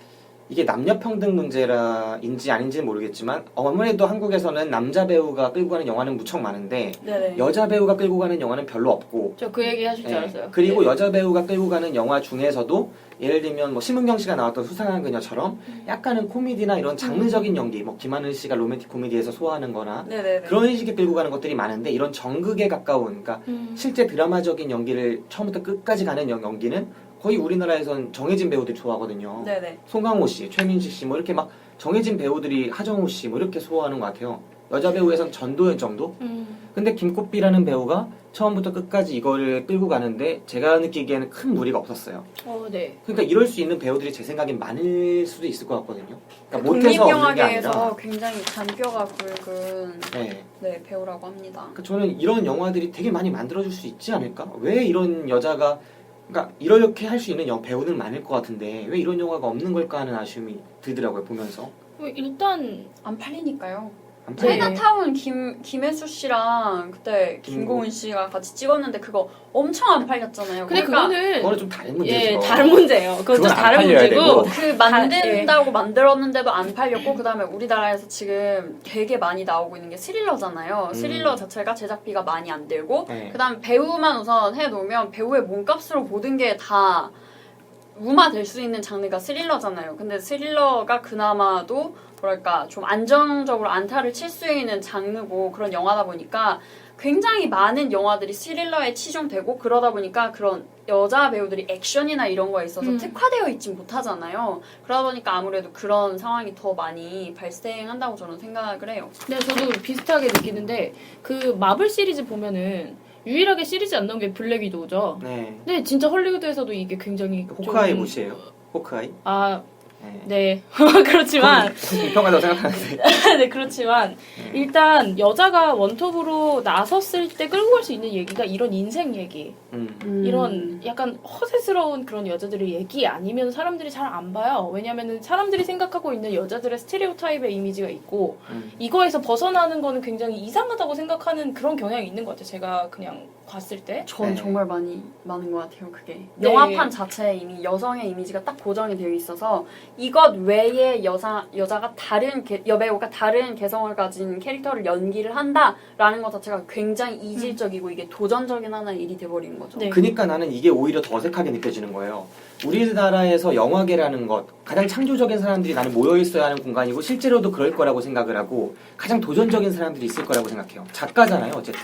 [SPEAKER 7] 이게 남녀 평등 문제라인지 아닌지는 모르겠지만 아무래도 한국에서는 남자 배우가 끌고 가는 영화는 무척 많은데
[SPEAKER 2] 네네.
[SPEAKER 7] 여자 배우가 끌고 가는 영화는 별로 없고
[SPEAKER 3] 저 그 얘기 하실 줄
[SPEAKER 7] 네.
[SPEAKER 3] 알았어요.
[SPEAKER 7] 그리고
[SPEAKER 3] 네.
[SPEAKER 7] 여자 배우가 끌고 가는 영화 중에서도 예를 들면 뭐 심은경 씨가 나왔던 수상한 그녀처럼 약간은 코미디나 이런 장르적인 연기, 뭐 김하늘 씨가 로맨틱 코미디에서 소화하는 거나
[SPEAKER 2] 네네네.
[SPEAKER 7] 그런 식의 끌고 가는 것들이 많은데 이런 정극에 가까운, 그러니까 실제 드라마적인 연기를 처음부터 끝까지 가는 연기는 거의 우리나라에선 정해진 배우들이 좋아하거든요.
[SPEAKER 2] 네네.
[SPEAKER 7] 송강호 씨, 최민식 씨 뭐 이렇게 막 정해진 배우들이, 하정우 씨 뭐 이렇게 소화하는 것 같아요. 여자 배우에선 전도연 정도? 근데 김꽃비라는 배우가 처음부터 끝까지 이거를 끌고 가는데 제가 느끼기에는 큰 무리가 없었어요.
[SPEAKER 3] 네.
[SPEAKER 7] 그러니까 이럴 수 있는 배우들이 제 생각엔 많을 수도 있을 것 같거든요. 그러니까 못해서 없는 게
[SPEAKER 2] 독립영화계에서
[SPEAKER 7] 아니라.
[SPEAKER 2] 굉장히 잔뼈가 굵은
[SPEAKER 7] 네.
[SPEAKER 2] 네, 배우라고 합니다.
[SPEAKER 7] 그러니까 저는 이런 영화들이 되게 많이 만들어질 수 있지 않을까? 왜 이런 여자가, 그러니까 이렇게 할 수 있는 배우는 많을 것 같은데 왜 이런 영화가 없는 걸까 하는 아쉬움이 들더라고요, 보면서.
[SPEAKER 3] 일단
[SPEAKER 2] 안 팔리니까요.
[SPEAKER 7] 안 팔려요.
[SPEAKER 3] 네.
[SPEAKER 2] 차이나타운 김혜수 씨랑 그때 김고은 씨가 같이 찍었는데 그거 엄청 안 팔렸잖아요.
[SPEAKER 3] 근데
[SPEAKER 2] 그러니까
[SPEAKER 3] 그거는
[SPEAKER 7] 좀 다른 문제죠.
[SPEAKER 3] 예, 다른 문제예요. 그건 좀
[SPEAKER 7] 그건 안
[SPEAKER 3] 다른
[SPEAKER 7] 팔려야
[SPEAKER 3] 문제고.
[SPEAKER 7] 되고.
[SPEAKER 2] 그 만든다고 만들었는데도 안 팔렸고 그다음에 우리나라에서 지금 되게 많이 나오고 있는 게 스릴러잖아요. 스릴러 자체가 제작비가 많이 안 들고
[SPEAKER 7] 네.
[SPEAKER 2] 그다음에 배우만 우선 해놓으면 배우의 몸값으로 모든 게 다 무마될 수 있는 장르가 스릴러잖아요. 근데 스릴러가 그나마도 뭐랄까 좀 안정적으로 안타를 칠 수 있는 장르고 그런 영화다 보니까 굉장히 많은 영화들이 스릴러에 치중되고 그러다 보니까 그런 여자 배우들이 액션이나 이런 거에 있어서 특화되어 있지 못하잖아요. 그러다 보니까 아무래도 그런 상황이 더 많이 발생한다고 저는 생각을 해요.
[SPEAKER 3] 네, 저도 비슷하게 느끼는데 그 마블 시리즈 보면은 유일하게 시리즈 안 나온 게 블랙 위도우죠.
[SPEAKER 7] 네.
[SPEAKER 3] 근데 진짜 헐리우드에서도 이게 굉장히
[SPEAKER 7] 호크아이
[SPEAKER 3] 좀-
[SPEAKER 7] 무시해요. 호크아이.
[SPEAKER 3] 아,
[SPEAKER 7] 네.
[SPEAKER 3] 네. 그렇지만
[SPEAKER 7] 평하다고 생각하는데.
[SPEAKER 3] 네, 그렇지만 일단 여자가 원톱으로 나섰을 때 끌고 갈 수 있는 얘기가 이런 인생 얘기, 이런 약간 허세스러운 그런 여자들의 얘기 아니면 사람들이 잘 안 봐요. 왜냐면은 사람들이 생각하고 있는 여자들의 스테레오타입의 이미지가 있고 이거에서 벗어나는 거는 굉장히 이상하다고 생각하는 그런 경향이 있는 것 같아요. 제가 그냥 봤을 때.
[SPEAKER 2] 전
[SPEAKER 7] 네.
[SPEAKER 2] 정말 많은 것 같아요, 그게.
[SPEAKER 3] 네.
[SPEAKER 2] 영화판 자체에 이미 여성의 이미지가 딱 고정이 되어 있어서 이것 외에 여자가 여배우가 다른 개성을 가진 캐릭터를 연기를 한다라는 것 자체가 굉장히 이질적이고 이게 도전적인 하나의 일이 돼버리는 거죠.
[SPEAKER 3] 네.
[SPEAKER 7] 그러니까 나는 이게 오히려 더 어색하게 느껴지는 거예요. 우리나라에서 영화계라는 것, 가장 창조적인 사람들이 나는 모여있어야 하는 공간이고 실제로도 그럴 거라고 생각을 하고 가장 도전적인 사람들이 있을 거라고 생각해요. 작가잖아요, 어쨌든.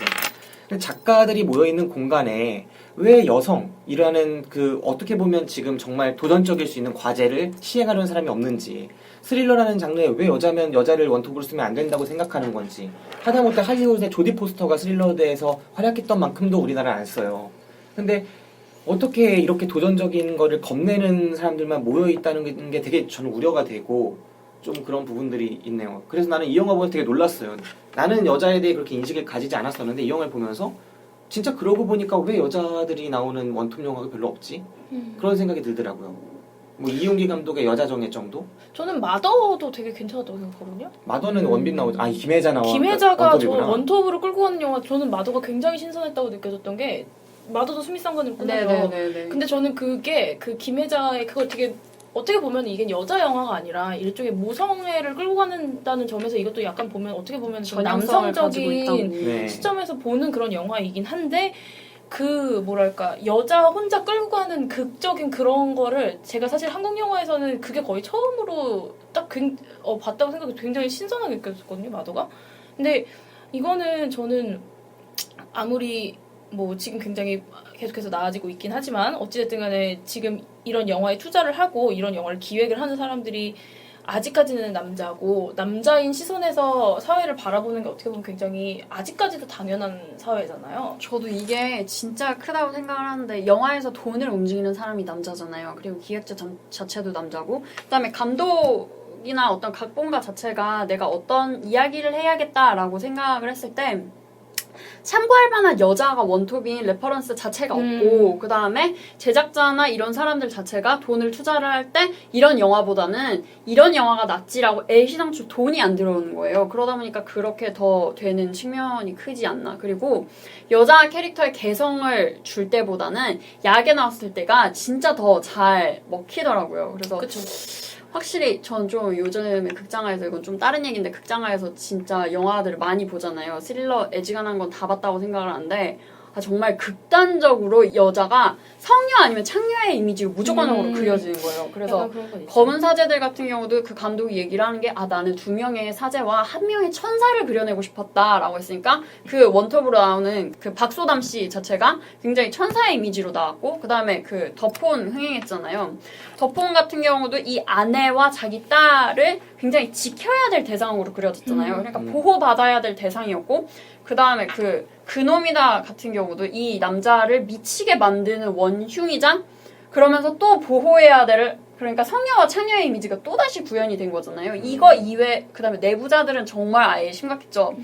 [SPEAKER 7] 근데 작가들이 모여있는 공간에 왜 여성이라는 그 어떻게 보면 지금 정말 도전적일 수 있는 과제를 시행하려는 사람이 없는지, 스릴러라는 장르에 왜 여자면 여자를 원톱으로 쓰면 안 된다고 생각하는 건지, 하다못해 할리우드의 조디 포스터가 스릴러대에서 활약했던 만큼도 우리나라는 안 써요. 근데 어떻게 이렇게 도전적인 거를 겁내는 사람들만 모여있다는 게 되게 저는 우려가 되고 좀 그런 부분들이 있네요. 그래서 나는 이 영화 보면서 되게 놀랐어요. 나는 여자에 대해 그렇게 인식을 가지지 않았었는데 이 영화를 보면서 진짜 그러고 보니까 왜 여자들이 나오는 원톱 영화가 별로 없지? 그런 생각이 들더라고요. 뭐 이용기 감독의 여자 정의 정도?
[SPEAKER 3] 저는 마더도 되게 괜찮았다고 생각하거든요.
[SPEAKER 7] 마더는 원빈 나오죠. 아니 김혜자 나와.
[SPEAKER 3] 김혜자가 저
[SPEAKER 7] 원톱이구나.
[SPEAKER 3] 원톱으로 끌고 가는 영화 저는 마더가 굉장히 신선했다고 느껴졌던 게 마더도 수미상관으로 끝나죠.
[SPEAKER 2] 네네네.
[SPEAKER 3] 근데 저는 그게 그 김혜자의 그걸 되게 어떻게 보면 이게 여자 영화가 아니라 일종의 모성애를 끌고 가는다는 점에서 이것도 약간 보면 어떻게 보면 좀
[SPEAKER 2] 전향성을 가지고 있다고.
[SPEAKER 3] 남성적인
[SPEAKER 7] 네.
[SPEAKER 3] 시점에서 보는 그런 영화이긴 한데 그 뭐랄까 여자 혼자 끌고 가는 극적인 그런 거를 제가 사실 한국 영화에서는 그게 거의 처음으로 딱 봤다고 생각해 굉장히 신선하게 느껴졌거든요 마더가. 근데 이거는 저는 아무리 뭐 지금 굉장히 계속해서 나아지고 있긴 하지만 어찌됐든 간에 지금 이런 영화에 투자를 하고 이런 영화를 기획을 하는 사람들이 아직까지는 남자고 남자인 시선에서 사회를 바라보는 게 어떻게 보면 굉장히 아직까지도 당연한 사회잖아요.
[SPEAKER 2] 저도 이게 진짜 크다고 생각을 하는데 영화에서 돈을 움직이는 사람이 남자잖아요. 그리고 기획자 자체도 남자고 그다음에 감독이나 어떤 각본가 자체가 내가 어떤 이야기를 해야겠다라고 생각을 했을 때 참고할 만한 여자가 원톱인 레퍼런스 자체가 없고 그 다음에 제작자나 이런 사람들 자체가 돈을 투자를 할 때 이런 영화보다는 이런 영화가 낫지라고 애시당초 돈이 안 들어오는 거예요. 그러다 보니까 그렇게 더 되는 측면이 크지 않나. 그리고 여자 캐릭터의 개성을 줄 때보다는 야하게 나왔을 때가 진짜 더 잘 먹히더라고요. 그래서
[SPEAKER 3] 그쵸.
[SPEAKER 2] 확실히 전 좀 요즘에 극장가에서 이건 좀 다른 얘기인데 극장가에서 진짜 영화들을 많이 보잖아요. 스릴러 애지간한 건 다 봤다고 생각을 하는데 정말 극단적으로 여자가 성녀 아니면 창녀의 이미지가 무조건적으로 그려지는 거예요. 그래서
[SPEAKER 3] 약간 그런 건 있죠.
[SPEAKER 2] 검은 사제들 같은 경우도 그 감독이 얘기를 하는 게 나는 2명의 사제와 1명의 천사를 그려내고 싶었다라고 했으니까 그 원톱으로 나오는 그 박소담 씨 자체가 굉장히 천사의 이미지로 나왔고 그 다음에 그 더폰 흥행했잖아요. 더폰 같은 경우도 이 아내와 자기 딸을 굉장히 지켜야 될 대상으로 그려졌잖아요. 그러니까 보호받아야 될 대상이었고 그 다음에 그놈이다 같은 경우도 이 남자를 미치게 만드는 원흉이자 그러면서 또 보호해야 될 그러니까 성녀와 창녀의 이미지가 또다시 구현이 된 거잖아요. 이거 이외 그다음에 내부자들은 정말 아예 심각했죠.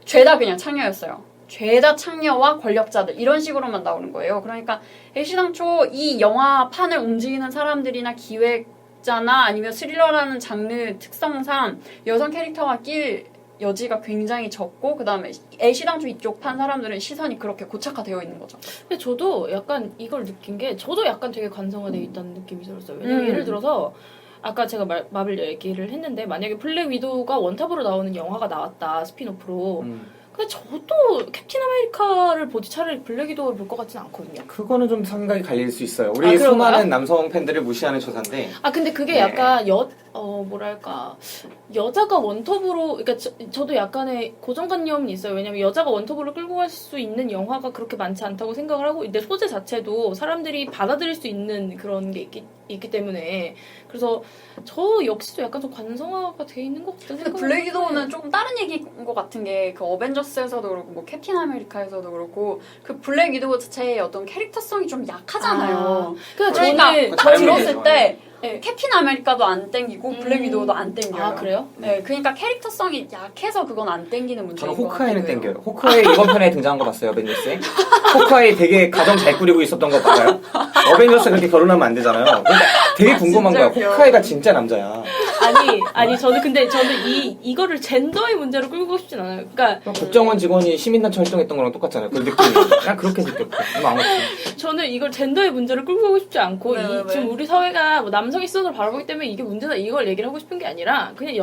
[SPEAKER 2] 죄다 그냥 창녀였어요. 죄다 창녀와 권력자들 이런 식으로만 나오는 거예요. 그러니까 애시당초 이 영화판을 움직이는 사람들이나 기획자나 아니면 스릴러라는 장르 특성상 여성 캐릭터가 낄 여지가 굉장히 적고 그 다음에 애시당초 이쪽 판 사람들은 시선이 그렇게 고착화되어 있는 거죠.
[SPEAKER 3] 근데 저도 약간 이걸 느낀 게 저도 약간 되게 관성화되어 있다는 느낌이 들었어요. 왜냐면 예를 들어서 아까 제가 마블 얘기를 했는데 만약에 블랙 위도우가 원탑으로 나오는 영화가 나왔다 스피노프로 근데 저도 캡틴 아메리카를 보지 차라리 블랙 위도우를 볼 것 같지는 않거든요.
[SPEAKER 7] 그거는 좀 생각이 갈릴 수 있어요. 우리
[SPEAKER 3] 그런가요?
[SPEAKER 7] 수많은 남성 팬들을 무시하는 조사인데.
[SPEAKER 3] 근데 그게
[SPEAKER 7] 네.
[SPEAKER 3] 약간 뭐랄까 여자가 원톱으로 그러니까 저도 약간의 고정관념이 있어요. 왜냐면 여자가 원톱으로 끌고 갈 수 있는 영화가 그렇게 많지 않다고 생각을 하고 근데 소재 자체도 사람들이 받아들일 수 있는 그런 게 있기 때문에 그래서 저 역시도 약간 좀 관성화가 돼 있는 것 같다는
[SPEAKER 2] 근데
[SPEAKER 3] 생각이
[SPEAKER 2] 블랙 위도우는 조금 다른 얘기인 것 같은 게 그 어벤져스에서도 그렇고 뭐 캡틴 아메리카에서도 그렇고 그 블랙 위도우 자체의 어떤 캐릭터성이 좀 약하잖아요.
[SPEAKER 3] 그러니까
[SPEAKER 2] 그러니까
[SPEAKER 3] 저는
[SPEAKER 2] 들었을 때
[SPEAKER 3] 네.
[SPEAKER 2] 캡틴 아메리카도 안 땡기고 블랙 위도우도 안 땡겨요.
[SPEAKER 3] 아 그래요?
[SPEAKER 2] 네, 그러니까 캐릭터성이 약해서 그건 안 땡기는 문제인
[SPEAKER 7] 저는
[SPEAKER 2] 것
[SPEAKER 7] 호크아이는
[SPEAKER 2] 같아요.
[SPEAKER 7] 땡겨요. 호크아이 이번 편에 등장한 거 봤어요, 어벤져스에? 호크아이 되게 가정 잘 꾸리고 있었던 거 봐요. 어벤져스 그렇게 결혼하면 안 되잖아요. 그러니까 되게 궁금한 거야.
[SPEAKER 2] 진짜
[SPEAKER 7] 호크아이가 진짜 남자야.
[SPEAKER 3] 아니 저는 이거를 젠더의 문제로 끌고 가고 싶진 않아요. 그러니까
[SPEAKER 7] 국정원 직원이 시민단체 활동했던 거랑 똑같잖아요. 그 느낌이. 그냥 그렇게 느꼈고. 아무튼.
[SPEAKER 3] 저는 이걸 젠더의 문제를 끌고 가고 싶지 않고
[SPEAKER 2] 네.
[SPEAKER 3] 지금 우리 사회가 뭐 남성의 시선으로 바라보기 때문에 이게 문제다 이걸 얘기를 하고 싶은 게 아니라 그냥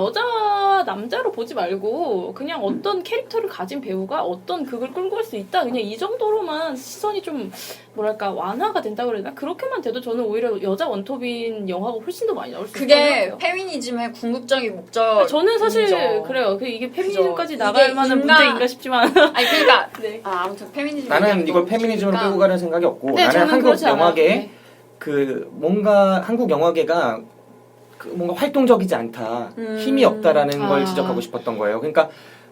[SPEAKER 3] 남자로 보지 말고 그냥 어떤 캐릭터를 가진 배우가 어떤 극을 끌고 갈 수 있다 그냥 이 정도로만 시선이 좀 뭐랄까 완화가 된다고 그래야 되나? 그렇게만 돼도 저는 오히려 여자 원톱인 영화가 훨씬 더 많이 나올 수 있다고
[SPEAKER 2] 그게
[SPEAKER 3] 생각해요.
[SPEAKER 2] 페미니즘의 궁극적인 목적.
[SPEAKER 3] 저는 사실
[SPEAKER 2] 인정.
[SPEAKER 3] 그래요. 이게 페미니즘까지
[SPEAKER 2] 그죠.
[SPEAKER 3] 나갈
[SPEAKER 2] 이게
[SPEAKER 3] 만한
[SPEAKER 2] 인간-
[SPEAKER 3] 문제인가 싶지만
[SPEAKER 2] 아니 그러니까
[SPEAKER 3] 네.
[SPEAKER 2] 아무튼 페미니즘
[SPEAKER 7] 나는
[SPEAKER 2] 얘기하는
[SPEAKER 7] 이걸
[SPEAKER 2] 거
[SPEAKER 7] 페미니즘으로
[SPEAKER 2] 좋으니까.
[SPEAKER 7] 끌고 가는 생각이 없고
[SPEAKER 3] 네,
[SPEAKER 7] 나는
[SPEAKER 3] 저는
[SPEAKER 7] 한국
[SPEAKER 3] 그렇지 않아요.
[SPEAKER 7] 영화계
[SPEAKER 3] 네.
[SPEAKER 7] 그 뭔가 한국 영화계가 그 뭔가 활동적이지 않다, 힘이 없다라는 걸 지적하고 싶었던 거예요. 그러니까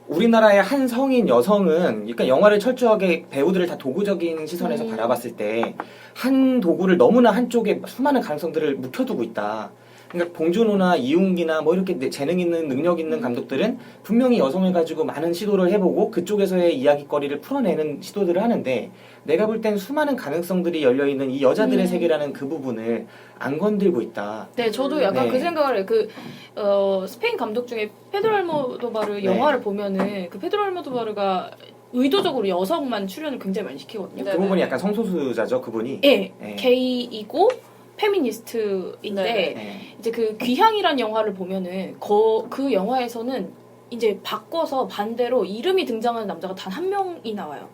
[SPEAKER 7] 우리나라의 한 성인 여성은 그러니까 영화를 철저하게 배우들을 다 도구적인 시선에서 바라봤을 때 한 도구를 너무나 한쪽에 수많은 가능성들을 묵혀두고 있다. 그러니까 봉준호나 이웅기나 뭐 이렇게 재능 있는 능력 있는 감독들은 분명히 여성을 가지고 많은 시도를 해보고 그쪽에서의 이야기거리를 풀어내는 시도들을 하는데 내가 볼 땐 수많은 가능성들이 열려있는 이 여자들의 세계라는 그 부분을 안 건들고 있다.
[SPEAKER 3] 네, 저도 약간
[SPEAKER 7] 네.
[SPEAKER 3] 그 생각을 해요. 스페인 감독 중에 페드로 알모도바르
[SPEAKER 7] 네.
[SPEAKER 3] 영화를 보면은 그 페드로 알모도바르가 의도적으로 여성만 출연을 굉장히 많이 시키거든요.
[SPEAKER 2] 네.
[SPEAKER 7] 그 부분이 약간 성소수자죠, 그분이.
[SPEAKER 3] 예,
[SPEAKER 7] 네.
[SPEAKER 3] 게이이고 페미니스트인데
[SPEAKER 7] 네.
[SPEAKER 3] 이제 그 귀향이란 영화를 보면은 그 영화에서는 이제 바꿔서 반대로 이름이 등장하는 남자가 단 한 명이 나와요.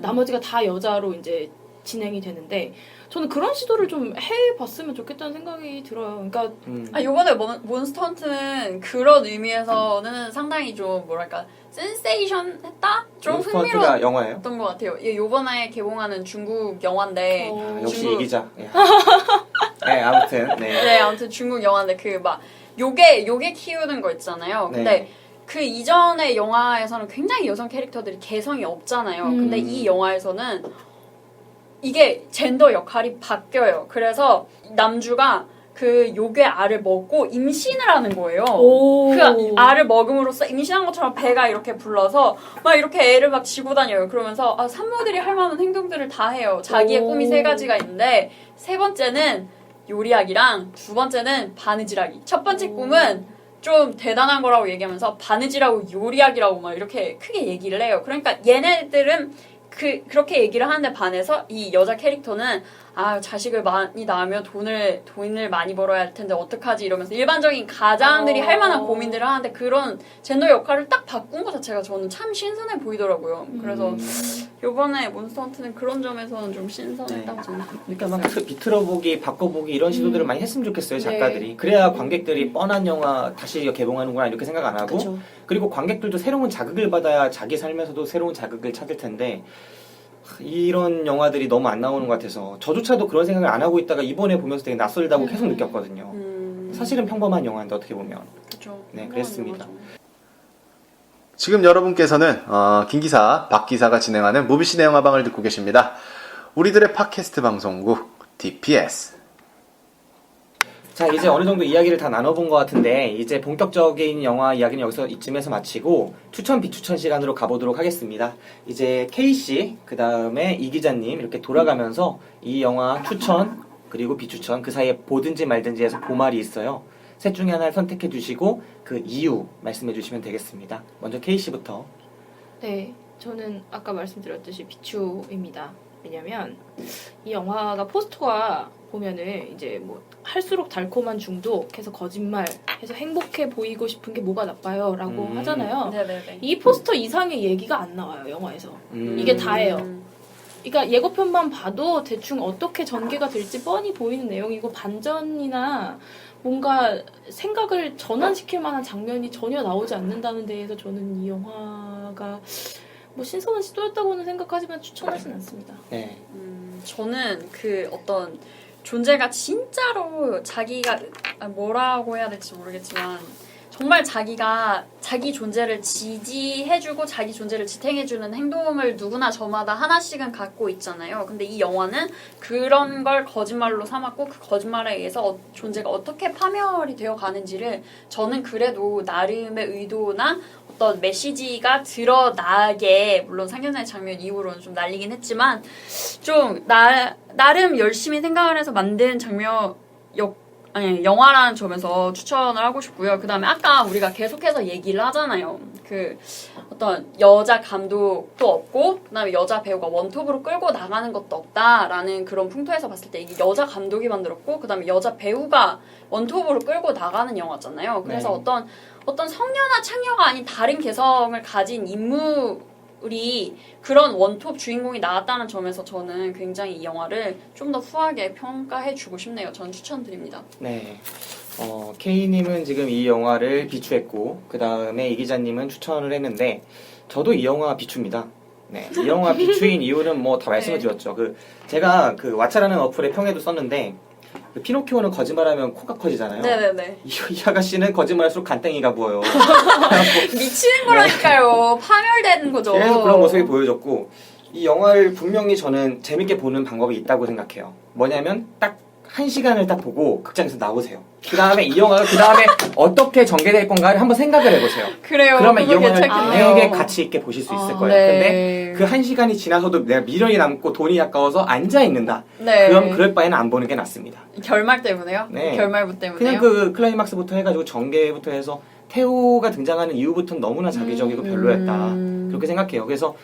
[SPEAKER 3] 나머지가 다 여자로 이제 진행이 되는데 저는 그런 시도를 좀 해봤으면 좋겠다는 생각이 들어요. 그러니까
[SPEAKER 2] 아, 요번에 몬스터헌트는 그런 의미에서는 상당히 좀 뭐랄까 센세이션 했다? 좀
[SPEAKER 7] 몬스터헌트가
[SPEAKER 2] 흥미로웠던
[SPEAKER 7] 영화예요?
[SPEAKER 2] 것 같아요. 이게 요번에 개봉하는 중국 영화인데
[SPEAKER 3] 어,
[SPEAKER 7] 역시
[SPEAKER 2] 중국-
[SPEAKER 7] 이 기자. 예. 네, 아무튼. 네.
[SPEAKER 2] 네, 아무튼 중국 영화인데 그 막 요게 키우는 거 있잖아요. 근데
[SPEAKER 7] 네.
[SPEAKER 2] 그 이전의 영화에서는 굉장히 여성 캐릭터들이 개성이 없잖아요. 근데 이 영화에서는 이게 젠더 역할이 바뀌어요. 그래서 남주가 그 요괴 알을 먹고 임신을 하는 거예요.
[SPEAKER 3] 오.
[SPEAKER 2] 그 알을 먹음으로써 임신한 것처럼 배가 이렇게 불러서 막 이렇게 애를 막 지고 다녀요. 그러면서 산모들이 할 만한 행동들을 다 해요. 자기의
[SPEAKER 3] 오.
[SPEAKER 2] 꿈이 3가지가 있는데 세 번째는 요리하기랑 두 번째는 바느질하기. 첫 번째 꿈은 좀 대단한 거라고 얘기하면서 바느질하고 요리하기라고 막 이렇게 크게 얘기를 해요. 그러니까 얘네들은 그렇게 얘기를 하는데 반해서 이 여자 캐릭터는 자식을 많이 낳으면 돈을 많이 벌어야 할 텐데 어떡하지 이러면서 일반적인 가장들이 할 만한 고민들을 하는데 그런 젠더 역할을 딱 바꾼 것 자체가 저는 참 신선해 보이더라고요. 그래서 요번에 몬스터헌트는 그런 점에서는 좀 신선했다고 생각합니다.
[SPEAKER 7] 그러니까 막 비틀어보기, 바꿔보기 이런 시도들을 많이 했으면 좋겠어요, 작가들이. 그래야 관객들이 뻔한 영화 다시 개봉하는구나 이렇게 생각 안 하고
[SPEAKER 3] 그쵸.
[SPEAKER 7] 그리고 관객들도 새로운 자극을 받아야 자기 삶에서도 새로운 자극을 찾을 텐데 이런 영화들이 너무 안 나오는 것 같아서 저조차도 그런 생각을 안 하고 있다가 이번에 보면서 되게 낯설다고 계속 느꼈거든요. 사실은 평범한 영화인데 어떻게 보면.
[SPEAKER 2] 그렇죠.
[SPEAKER 7] 네, 그랬습니다.
[SPEAKER 8] 지금 여러분께서는 김기사, 박기사가 진행하는 무비시네 영화방을 듣고 계십니다. 우리들의 팟캐스트 방송국 DPS.
[SPEAKER 7] 자, 이제 어느 정도 이야기를 다 나눠본 것 같은데 이제 본격적인 영화 이야기는 여기서 이쯤에서 마치고 추천 비추천 시간으로 가보도록 하겠습니다. 이제 K씨, 그 다음에 이 기자님 이렇게 돌아가면서 이 영화 추천 그리고 비추천 그 사이에 보든지 말든지 해서 보말이 있어요. 셋 중에 하나를 선택해 주시고 그 이유 말씀해 주시면 되겠습니다. 먼저 K씨부터.
[SPEAKER 3] 네, 저는 아까 말씀드렸듯이 비추입니다. 왜냐면 이 영화가 포스터가 보면은 이제 뭐 할수록 달콤한 중독해서 거짓말해서 행복해 보이고 싶은 게 뭐가 나빠요라고 하잖아요.
[SPEAKER 2] 네네네.
[SPEAKER 3] 이 포스터 이상의 얘기가 안 나와요, 영화에서. 이게 다예요. 그러니까 예고편만 봐도 대충 어떻게 전개가 될지 뻔히 보이는 내용이고 반전이나 뭔가 생각을 전환시킬 만한 장면이 전혀 나오지 않는다는 데에서 저는 이 영화가 뭐 신선한 시도였다고는 생각하지만 추천하진 않습니다.
[SPEAKER 7] 네.
[SPEAKER 2] 저는 그 어떤 존재가 진짜로 자기가 뭐라고 해야 될지 모르겠지만 정말 자기가 자기 존재를 지지해주고 자기 존재를 지탱해주는 행동을 누구나 저마다 하나씩은 갖고 있잖아요. 근데 이 영화는 그런 걸 거짓말로 삼았고 그 거짓말에 의해서 존재가 어떻게 파멸이 되어 가는지를 저는 그래도 나름의 의도나 어떤 메시지가 드러나게 물론 상견례 장면 이후로는 좀 날리긴 했지만 좀 나름 열심히 생각을 해서 만든 영화라는 점에서 추천을 하고 싶고요. 그 다음에 아까 우리가 계속해서 얘기를 하잖아요. 그 어떤 여자 감독도 없고 그 다음에 여자 배우가 원톱으로 끌고 나가는 것도 없다라는 그런 풍토에서 봤을 때 이게 여자 감독이 만들었고 그 다음에 여자 배우가 원톱으로 끌고 나가는 영화잖아요. 그래서
[SPEAKER 7] 네.
[SPEAKER 2] 어떤 성녀나 창녀가 아닌 다른 개성을 가진 인물이 그런 원톱 주인공이 나왔다는 점에서 저는 굉장히 이 영화를 좀 더 후하게 평가해주고 싶네요. 저는 추천드립니다.
[SPEAKER 7] 네. K님은 지금 이 영화를 비추했고, 그 다음에 이 기자님은 추천을 했는데, 저도 이 영화 비추입니다. 네. 이 영화 비추인 이유는 뭐 다 말씀을 드렸죠. 제가 그 왓챠라는 어플에 평에도 썼는데, 그 피노키오는 거짓말하면 코가 커지잖아요.
[SPEAKER 2] 네네네.
[SPEAKER 7] 이 아가씨는 거짓말할수록 간땡이가 부어요.
[SPEAKER 2] 미치는 거라니까요. 파멸되는 거죠.
[SPEAKER 7] 계속 그런 모습이 보여졌고, 이 영화를 분명히 저는 재밌게 보는 방법이 있다고 생각해요. 뭐냐면 딱 한 시간을 딱 보고 극장에서 나오세요. 그 다음에 이 영화가 그 다음에 어떻게 전개될 건가를 한번 생각을 해보세요.
[SPEAKER 2] 그래요.
[SPEAKER 7] 그러면 이
[SPEAKER 2] 그거
[SPEAKER 7] 영화를
[SPEAKER 2] 괜찮겠네요.
[SPEAKER 7] 되게 가치 있게 보실 수 있을 거예요.
[SPEAKER 2] 네.
[SPEAKER 7] 근데 그 한 시간이 지나서도 내가 미련이 남고 돈이 아까워서 앉아 있는다.
[SPEAKER 2] 네.
[SPEAKER 7] 그럼 그럴 바에는 안 보는 게 낫습니다.
[SPEAKER 2] 결말 때문에요?
[SPEAKER 7] 네.
[SPEAKER 2] 결말부 때문에요?
[SPEAKER 7] 그냥 그 클라이막스부터 해가지고 전개부터 해서 태호가 등장하는 이후부터는 너무나 자기적이고 별로였다. 그렇게 생각해요. 그래서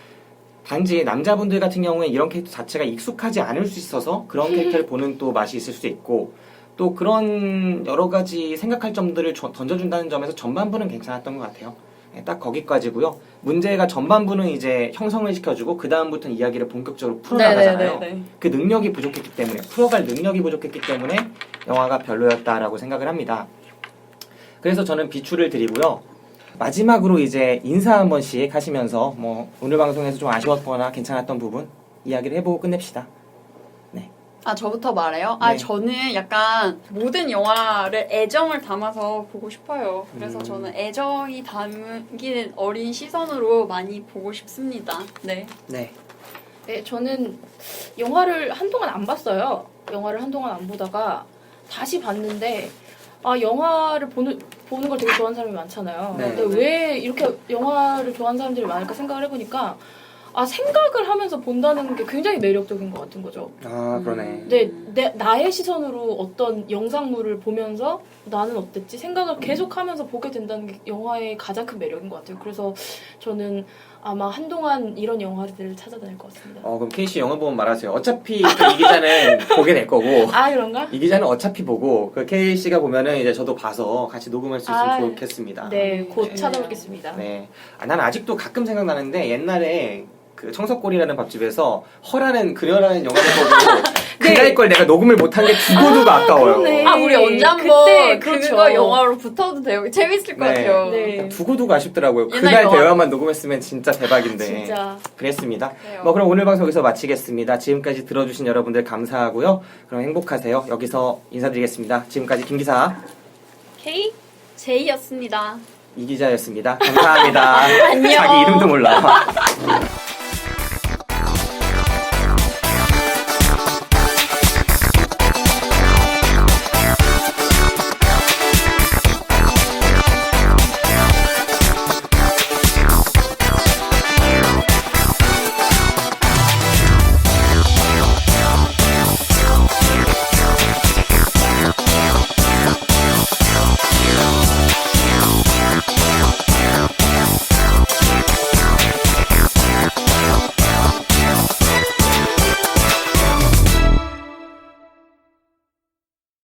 [SPEAKER 7] 단지 남자분들 같은 경우에 이런 캐릭터 자체가 익숙하지 않을 수 있어서 그런 캐릭터를 보는 또 맛이 있을 수도 있고 또 그런 여러 가지 생각할 점들을 던져준다는 점에서 전반부는 괜찮았던 것 같아요. 네, 딱 거기까지고요. 문제가 전반부는 이제 형성을 시켜주고 그 다음부터는 이야기를 본격적으로 풀어나가잖아요.
[SPEAKER 2] 네네네네.
[SPEAKER 7] 그 능력이 부족했기 때문에 풀어갈 능력이 부족했기 때문에 영화가 별로였다라고 생각을 합니다. 그래서 저는 비추를 드리고요. 마지막으로 이제 인사 한 번씩 하시면서 뭐 오늘 방송에서 좀 아쉬웠거나 괜찮았던 부분 이야기를 해보고 끝냅시다.
[SPEAKER 2] 아, 저부터 말해요? 아,
[SPEAKER 7] 네.
[SPEAKER 2] 저는 약간 모든 영화를 애정을 담아서 보고 싶어요. 그래서 저는 애정이 담긴 어린 시선으로 많이 보고 싶습니다. 네.
[SPEAKER 7] 네.
[SPEAKER 3] 네, 저는 영화를 한동안 안 봤어요. 영화를 한동안 안 보다가 다시 봤는데 아, 영화를 보는 걸 되게 좋아하는 사람이 많잖아요.
[SPEAKER 7] 네.
[SPEAKER 3] 근데 왜 이렇게 영화를 좋아하는 사람들이 많을까 생각을 해보니까 아, 생각을 하면서 본다는 게 굉장히 매력적인 것 같은 거죠.
[SPEAKER 7] 아 그러네.
[SPEAKER 3] 근데 나의 시선으로 어떤 영상물을 보면서 나는 어땠지? 생각을 계속하면서 보게 된다는 게 영화의 가장 큰 매력인 것 같아요. 그래서 저는 아마 한동안 이런 영화들을 찾아다닐 것 같습니다.
[SPEAKER 7] 그럼 K씨 영화 보면 말하세요. 어차피 이 기자는 보게 될 거고
[SPEAKER 3] 아, 그런가?
[SPEAKER 7] 이 기자는 어차피 보고 그 K씨가 보면은 이제 저도 봐서 같이 녹음할 수 있으면
[SPEAKER 3] 아,
[SPEAKER 7] 좋겠습니다.
[SPEAKER 3] 네, 곧
[SPEAKER 2] 네.
[SPEAKER 3] 찾아뵙겠습니다.
[SPEAKER 7] 네. 난 아직도 가끔 생각나는데 옛날에 그 청석골이라는 밥집에서 허라는 그녀라는 영화를 보고 그날 걸 내가 녹음을 못한 게 두고두고 아까워요.
[SPEAKER 3] 그러네.
[SPEAKER 2] 아, 우리 언제 한번
[SPEAKER 3] 그때,
[SPEAKER 2] 그거
[SPEAKER 3] 그렇죠.
[SPEAKER 2] 영화로 붙어도 돼요. 재밌을 것
[SPEAKER 7] 네.
[SPEAKER 2] 같아요.
[SPEAKER 3] 네.
[SPEAKER 7] 두고두고 아쉽더라고요.
[SPEAKER 2] 옛날
[SPEAKER 7] 그날
[SPEAKER 2] 영화.
[SPEAKER 7] 대화만 녹음했으면 진짜 대박인데.
[SPEAKER 3] 진짜.
[SPEAKER 7] 그랬습니다.
[SPEAKER 2] 그래요.
[SPEAKER 7] 그럼 오늘 방송 여기서 마치겠습니다. 지금까지 들어주신 여러분들 감사하고요. 그럼 행복하세요. 여기서 인사드리겠습니다. 지금까지 김기사
[SPEAKER 3] K?
[SPEAKER 2] 제이였습니다.
[SPEAKER 7] 이기자였습니다. 감사합니다.
[SPEAKER 2] 안녕.
[SPEAKER 7] 자기 이름도 몰라.